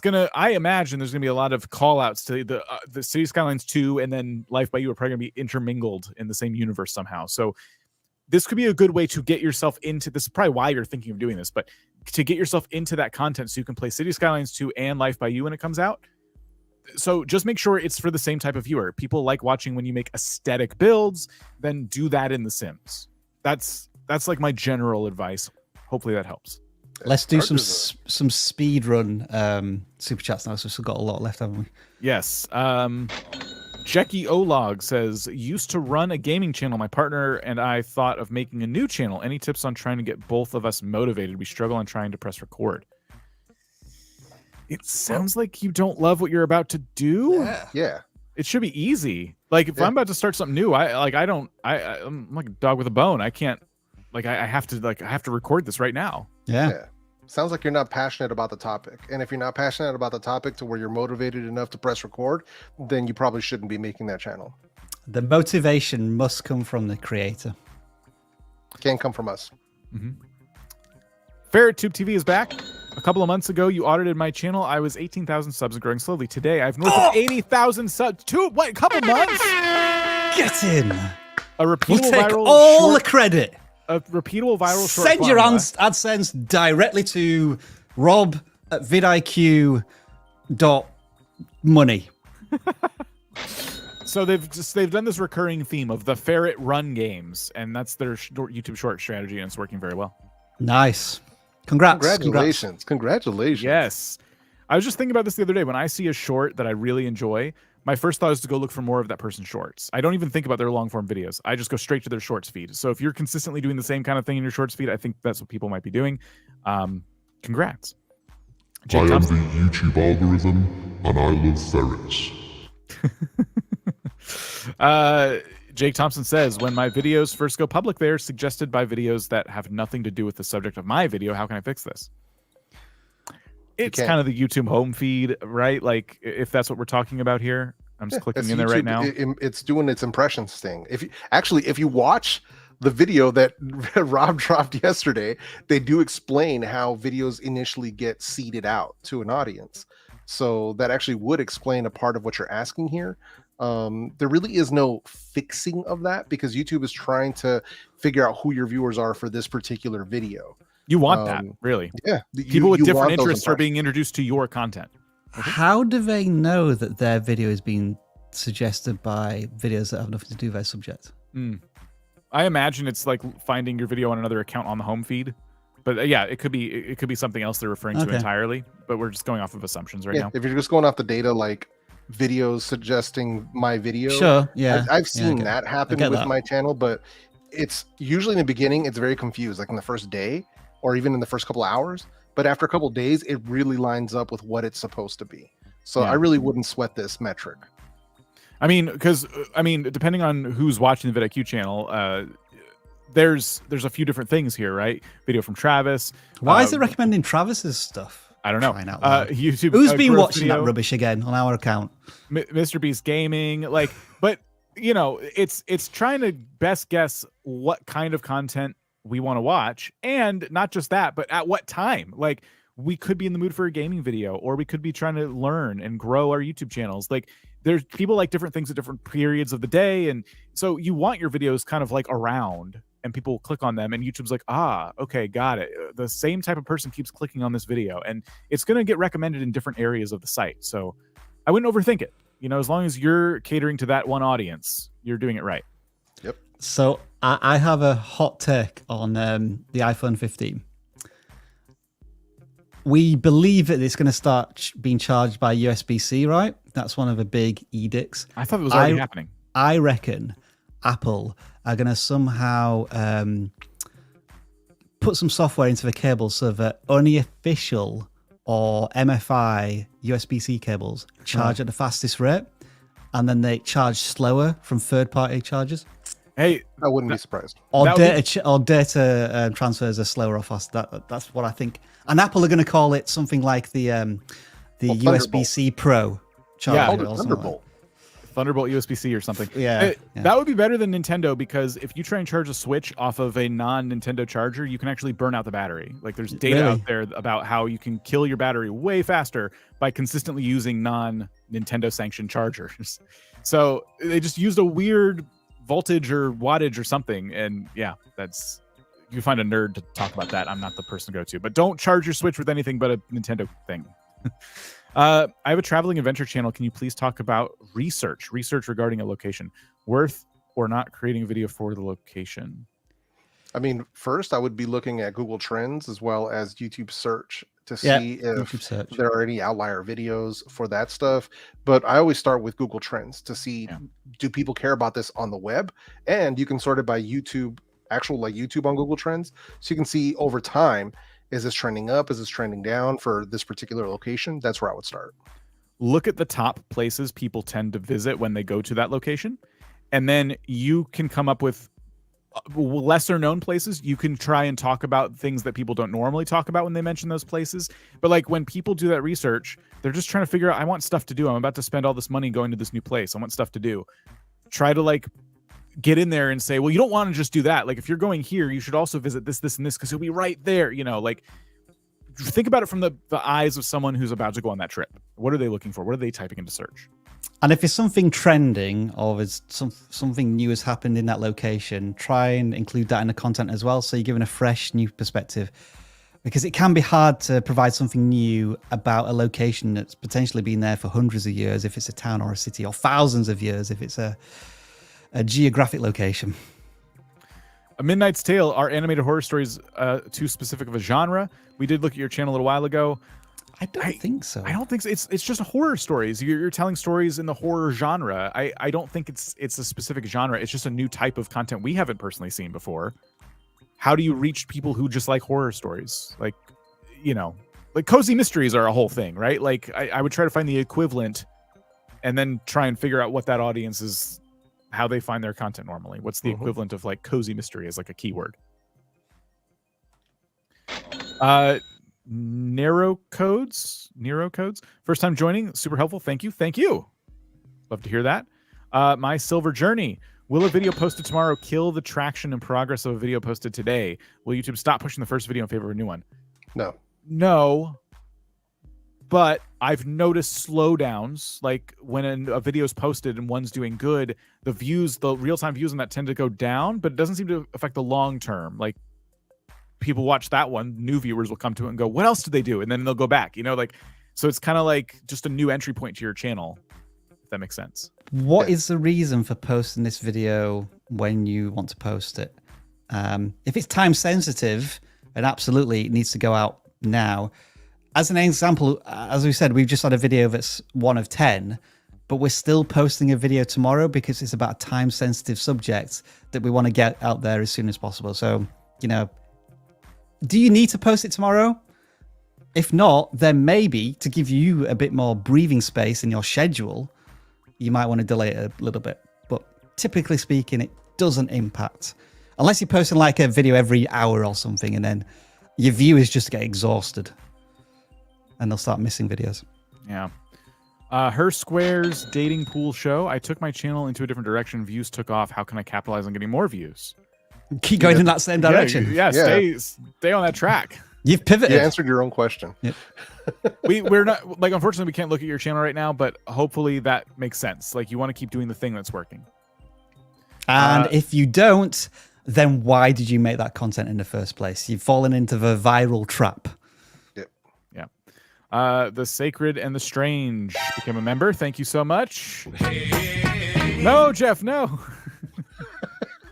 Speaker 1: gonna. I imagine there's gonna be a lot of call outs to the City Skylines 2 and then Life by You are probably gonna be intermingled in the same universe somehow. So this could be a good way to get yourself into this. Is probably why you're thinking of doing this, but to get yourself into that content so you can play City Skylines 2 and Life by You when it comes out. So just make sure it's for the same type of viewer. People like watching when you make aesthetic builds, then do that in The Sims. That's like my general advice. Hopefully that helps.
Speaker 2: Let's do some speed run super chats now. So we've still got a lot left, haven't we?
Speaker 1: Yes. Jackie Olog says, used to run a gaming channel. My partner and I thought of making a new channel. Any tips on trying to get both of us motivated? We struggle on trying to press record. It sounds like you don't love what you're about to do.
Speaker 3: Yeah.
Speaker 1: It should be easy. Like if I'm about to start something new, I'm like a dog with a bone. I can't, I have to record this right now.
Speaker 2: Yeah.
Speaker 3: Sounds like you're not passionate about the topic. And if you're not passionate about the topic to where you're motivated enough to press record, then you probably shouldn't be making that channel.
Speaker 2: The motivation must come from the creator.
Speaker 3: Can't come from us.
Speaker 1: Mm-hmm. FerretTube TV is back. A couple of months ago, you audited my channel. I was 18,000 subs and growing slowly. Today, I have north of 80,000 subs. A couple months?
Speaker 2: Get in.
Speaker 1: A repeatable
Speaker 2: We'll take
Speaker 1: viral
Speaker 2: all the credit.
Speaker 1: A repeatable viral short
Speaker 2: Send your
Speaker 1: formula.
Speaker 2: AdSense directly to rob@vidIQ.money.
Speaker 1: So they've done this recurring theme of the ferret run games, and that's their YouTube short strategy, and it's working very well.
Speaker 2: Nice. Congrats.
Speaker 3: Congratulations.
Speaker 1: Yes. I was just thinking about this the other day. When I see a short that I really enjoy, my first thought is to go look for more of that person's shorts. I don't even think about their long form videos. I just go straight to their shorts feed. So if you're consistently doing the same kind of thing in your shorts feed, I think that's what people might be doing. Congrats.
Speaker 5: I am the YouTube algorithm, and I love ferrets.
Speaker 1: Jake Thompson says, when my videos first go public, they're suggested by videos that have nothing to do with the subject of my video. How can I fix this? It's kind of the YouTube home feed, right? Like if that's what we're talking about here, I'm just clicking in there right now.
Speaker 3: It's doing its impressions thing. If you watch the video that Rob dropped yesterday, they do explain how videos initially get seeded out to an audience. So that actually would explain a part of what you're asking here. There really is no fixing of that because YouTube is trying to figure out who your viewers are for this particular video.
Speaker 1: You want that, really.
Speaker 3: Yeah.
Speaker 1: People with different interests are being introduced to your content.
Speaker 2: How do they know that their video is being suggested by videos that have nothing to do with their subject?
Speaker 1: I imagine it's like finding your video on another account on the home feed. But yeah, it could be something else they're referring to entirely. But we're just going off of assumptions right now.
Speaker 3: If you're just going off the data, like videos suggesting my video.
Speaker 2: Sure. Yeah.
Speaker 3: I've seen that happen with my channel, but it's usually in the beginning, it's very confused, like in the first day or even in the first couple of hours. But after a couple of days, it really lines up with what it's supposed to be. So I really wouldn't sweat this metric.
Speaker 1: I mean, because depending on who's watching the vidIQ channel, there's a few different things here, right? Video from Travis.
Speaker 2: Why is it recommending Travis's stuff?
Speaker 1: I don't know. YouTube.
Speaker 2: Who's been watching that rubbish again on our account?
Speaker 1: Mr. Beast Gaming, but it's trying to best guess what kind of content we want to watch, and not just that, but at what time. Like we could be in the mood for a gaming video, or we could be trying to learn and grow our YouTube channels. Like there's people like different things at different periods of the day, and so you want your videos kind of like around. And people click on them and YouTube's like, okay, got it. The same type of person keeps clicking on this video and it's going to get recommended in different areas of the site. So I wouldn't overthink it. As long as you're catering to that one audience, you're doing it right.
Speaker 3: Yep.
Speaker 2: So I have a hot take on the iPhone 15. We believe that it's going to start being charged by USB-C, right? That's one of the big edicts.
Speaker 1: I thought it was already happening.
Speaker 2: I reckon Apple are going to somehow put some software into the cable so that only official or MFI USB-C cables charge at the fastest rate, and then they charge slower from third-party chargers.
Speaker 1: Hey,
Speaker 3: I wouldn't be surprised.
Speaker 2: Or data transfers are slower or faster. That's what I think. And Apple are going to call it something like the USB-C Pro charger.
Speaker 3: Thunderbolt.
Speaker 1: Thunderbolt USB-C or something.
Speaker 2: Yeah,
Speaker 1: That would be better than Nintendo, because if you try and charge a Switch off of a non-Nintendo charger, you can actually burn out the battery. Like there's data out there about how you can kill your battery way faster by consistently using non-Nintendo sanctioned chargers. So they just used a weird voltage or wattage or something, and yeah, that's, you find a nerd to talk about that. I'm not the person to go to, but don't charge your Switch with anything but a Nintendo thing. I have a traveling adventure channel. Can you please talk about research regarding a location? Worth or not creating a video for the location?
Speaker 3: I mean, first I would be looking at Google Trends as well as YouTube search to see if there are any outlier videos for that stuff. But I always start with Google Trends to see, do people care about this on the web? And you can sort it by YouTube, actual like YouTube on Google Trends. So you can see over time, is this trending up? Is this trending down for this particular location? That's where I would start.
Speaker 1: Look at the top places people tend to visit when they go to that location. And then you can come up with lesser known places. You can try and talk about things that people don't normally talk about when they mention those places. But like when people do that research, they're just trying to figure out, I want stuff to do. I'm about to spend all this money going to this new place. I want stuff to do. Try to like get in there and say, well, you don't want to just do that. Like if you're going here, you should also visit this, this, and this, because you'll be right there. You know, like think about it from the eyes of someone who's about to go on that trip. What are they looking for? What are they typing into search?
Speaker 2: And if it's something trending or there's something new has happened in that location, try and include that in the content as well. So you're giving a fresh new perspective, because it can be hard to provide something new about a location that's potentially been there for hundreds of years, if it's a town or a city, or thousands of years, if it's a geographic location.
Speaker 1: A Midnight's Tale, are animated horror stories too specific of a genre? We did look at your channel a little while ago.
Speaker 2: I don't think so.
Speaker 1: I don't think so. It's just horror stories. You're telling stories in the horror genre. I don't think it's a specific genre. It's just a new type of content we haven't personally seen before. How do you reach people who just like horror stories? Like, you know, like cozy mysteries are a whole thing, right? Like I would try to find the equivalent and then try and figure out what that audience is, how they find their content normally. What's the equivalent of like cozy mystery as like a keyword? Nero codes. First time joining, super helpful. Thank you. Love to hear that. My silver journey. Will a video posted tomorrow kill the traction and progress of a video posted today? Will YouTube stop pushing the first video in favor of a new one? No. But I've noticed slowdowns, like when a video is posted and one's doing good, the real-time views on that tend to go down, but it doesn't seem to affect the long term. Like people watch that one, new viewers will come to it and go, what else did they do? And then they'll go back, you know, like, so it's kind of like just a new entry point to your channel, if that makes sense.
Speaker 2: What is the reason for posting this video when you want to post it? If it's time sensitive, and absolutely it needs to go out now. As an example, as we said, we've just had a video that's 1 of 10, but we're still posting a video tomorrow because it's about a time sensitive subject that we want to get out there as soon as possible. So, you know, do you need to post it tomorrow? If not, then maybe to give you a bit more breathing space in your schedule, you might want to delay it a little bit. But typically speaking, it doesn't impact. Unless you're posting like a video every hour or something, and then your viewers just get exhausted and they'll start missing videos.
Speaker 1: Yeah. Her Square's dating pool show. I took my channel into a different direction. Views took off. How can I capitalize on getting more views?
Speaker 2: Keep going in that same direction.
Speaker 1: Yeah, stay on that track.
Speaker 2: You've pivoted.
Speaker 3: You answered your own question.
Speaker 2: Yep.
Speaker 1: We're not, like, unfortunately we can't look at your channel right now, but hopefully that makes sense. Like, you want to keep doing the thing that's working.
Speaker 2: And if you don't, then why did you make that content in the first place? You've fallen into the viral trap.
Speaker 1: Yeah. The Sacred and the Strange became a member. Thank you so much. No, Jeff, no.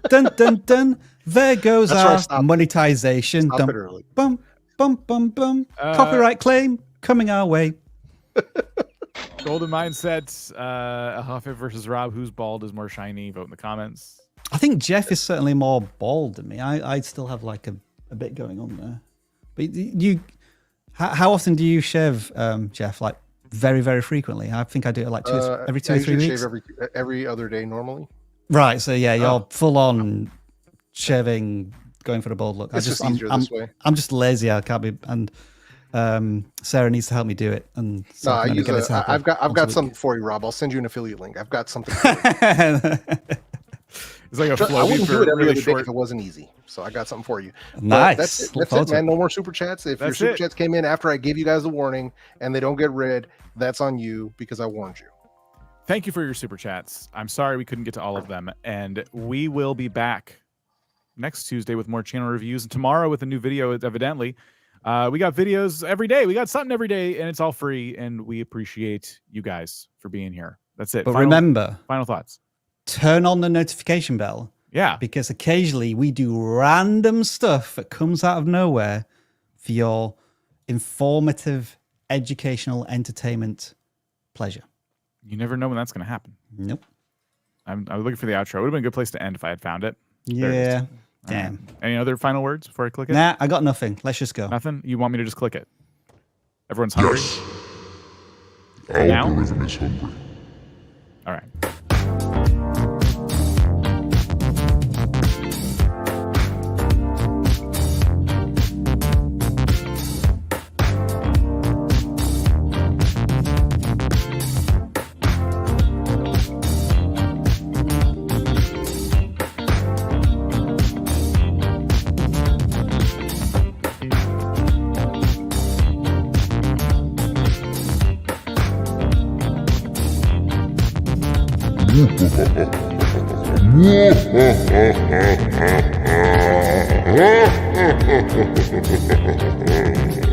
Speaker 2: Dun, dun, dun. There goes
Speaker 3: That's
Speaker 2: our monetization.
Speaker 3: Stop it early.
Speaker 2: Bum, bum, bum, bum. Copyright claim coming our way.
Speaker 1: Golden Mindset, Huffit versus Rob. Who's bald is more shiny? Vote in the comments.
Speaker 2: I think Jeff is certainly more bald than me. I still have like a bit going on there. But you, how often do you shave, Jeff? Like very, very frequently. I think I do it like every 2 or 3 weeks.
Speaker 3: Shave every other day normally.
Speaker 2: Right. So yeah, you're full on shaving, going for the bald look.
Speaker 3: It's just easier this way.
Speaker 2: I'm just lazy. I can't be. And Sarah needs to help me do it. And so
Speaker 3: No,
Speaker 2: I can maybe get her to help her
Speaker 3: I've got
Speaker 2: once a week.
Speaker 3: something for you, Rob. I'll send you an affiliate link. I've got something for you.
Speaker 1: It's like a
Speaker 3: I
Speaker 1: flow
Speaker 3: wouldn't do it every
Speaker 1: really
Speaker 3: other day
Speaker 1: short.
Speaker 3: if it wasn't easy. So I got something for you. But
Speaker 2: Nice.
Speaker 3: That's it,
Speaker 2: Look
Speaker 3: that's
Speaker 2: forward
Speaker 3: it
Speaker 2: to
Speaker 3: man. No more super chats. If your
Speaker 1: That's
Speaker 3: super
Speaker 1: it.
Speaker 3: chats came in after I gave you guys the warning and they don't get read, that's on you because I warned you.
Speaker 1: Thank you for your super chats. I'm sorry we couldn't get to all of them. And we will be back next Tuesday with more channel reviews. And tomorrow with a new video, evidently. We got videos every day. We got something every day, and it's all free. And we appreciate you guys for being here. That's it.
Speaker 2: But remember,
Speaker 1: final thoughts.
Speaker 2: Turn on the notification bell.
Speaker 1: Yeah.
Speaker 2: Because occasionally we do random stuff that comes out of nowhere for your informative, educational, entertainment pleasure.
Speaker 1: You never know when that's going to happen.
Speaker 2: Nope.
Speaker 1: I was looking for the outro. It would have been a good place to end if I had found it.
Speaker 2: Yeah. Damn.
Speaker 1: Any other final words before I click it?
Speaker 2: Nah, I got nothing. Let's just go.
Speaker 1: Nothing? You want me to just click it? Everyone's hungry?
Speaker 5: Yes.
Speaker 1: Now?
Speaker 5: Algorithm is hungry.
Speaker 1: All right.
Speaker 5: Ha ha ha ha ha.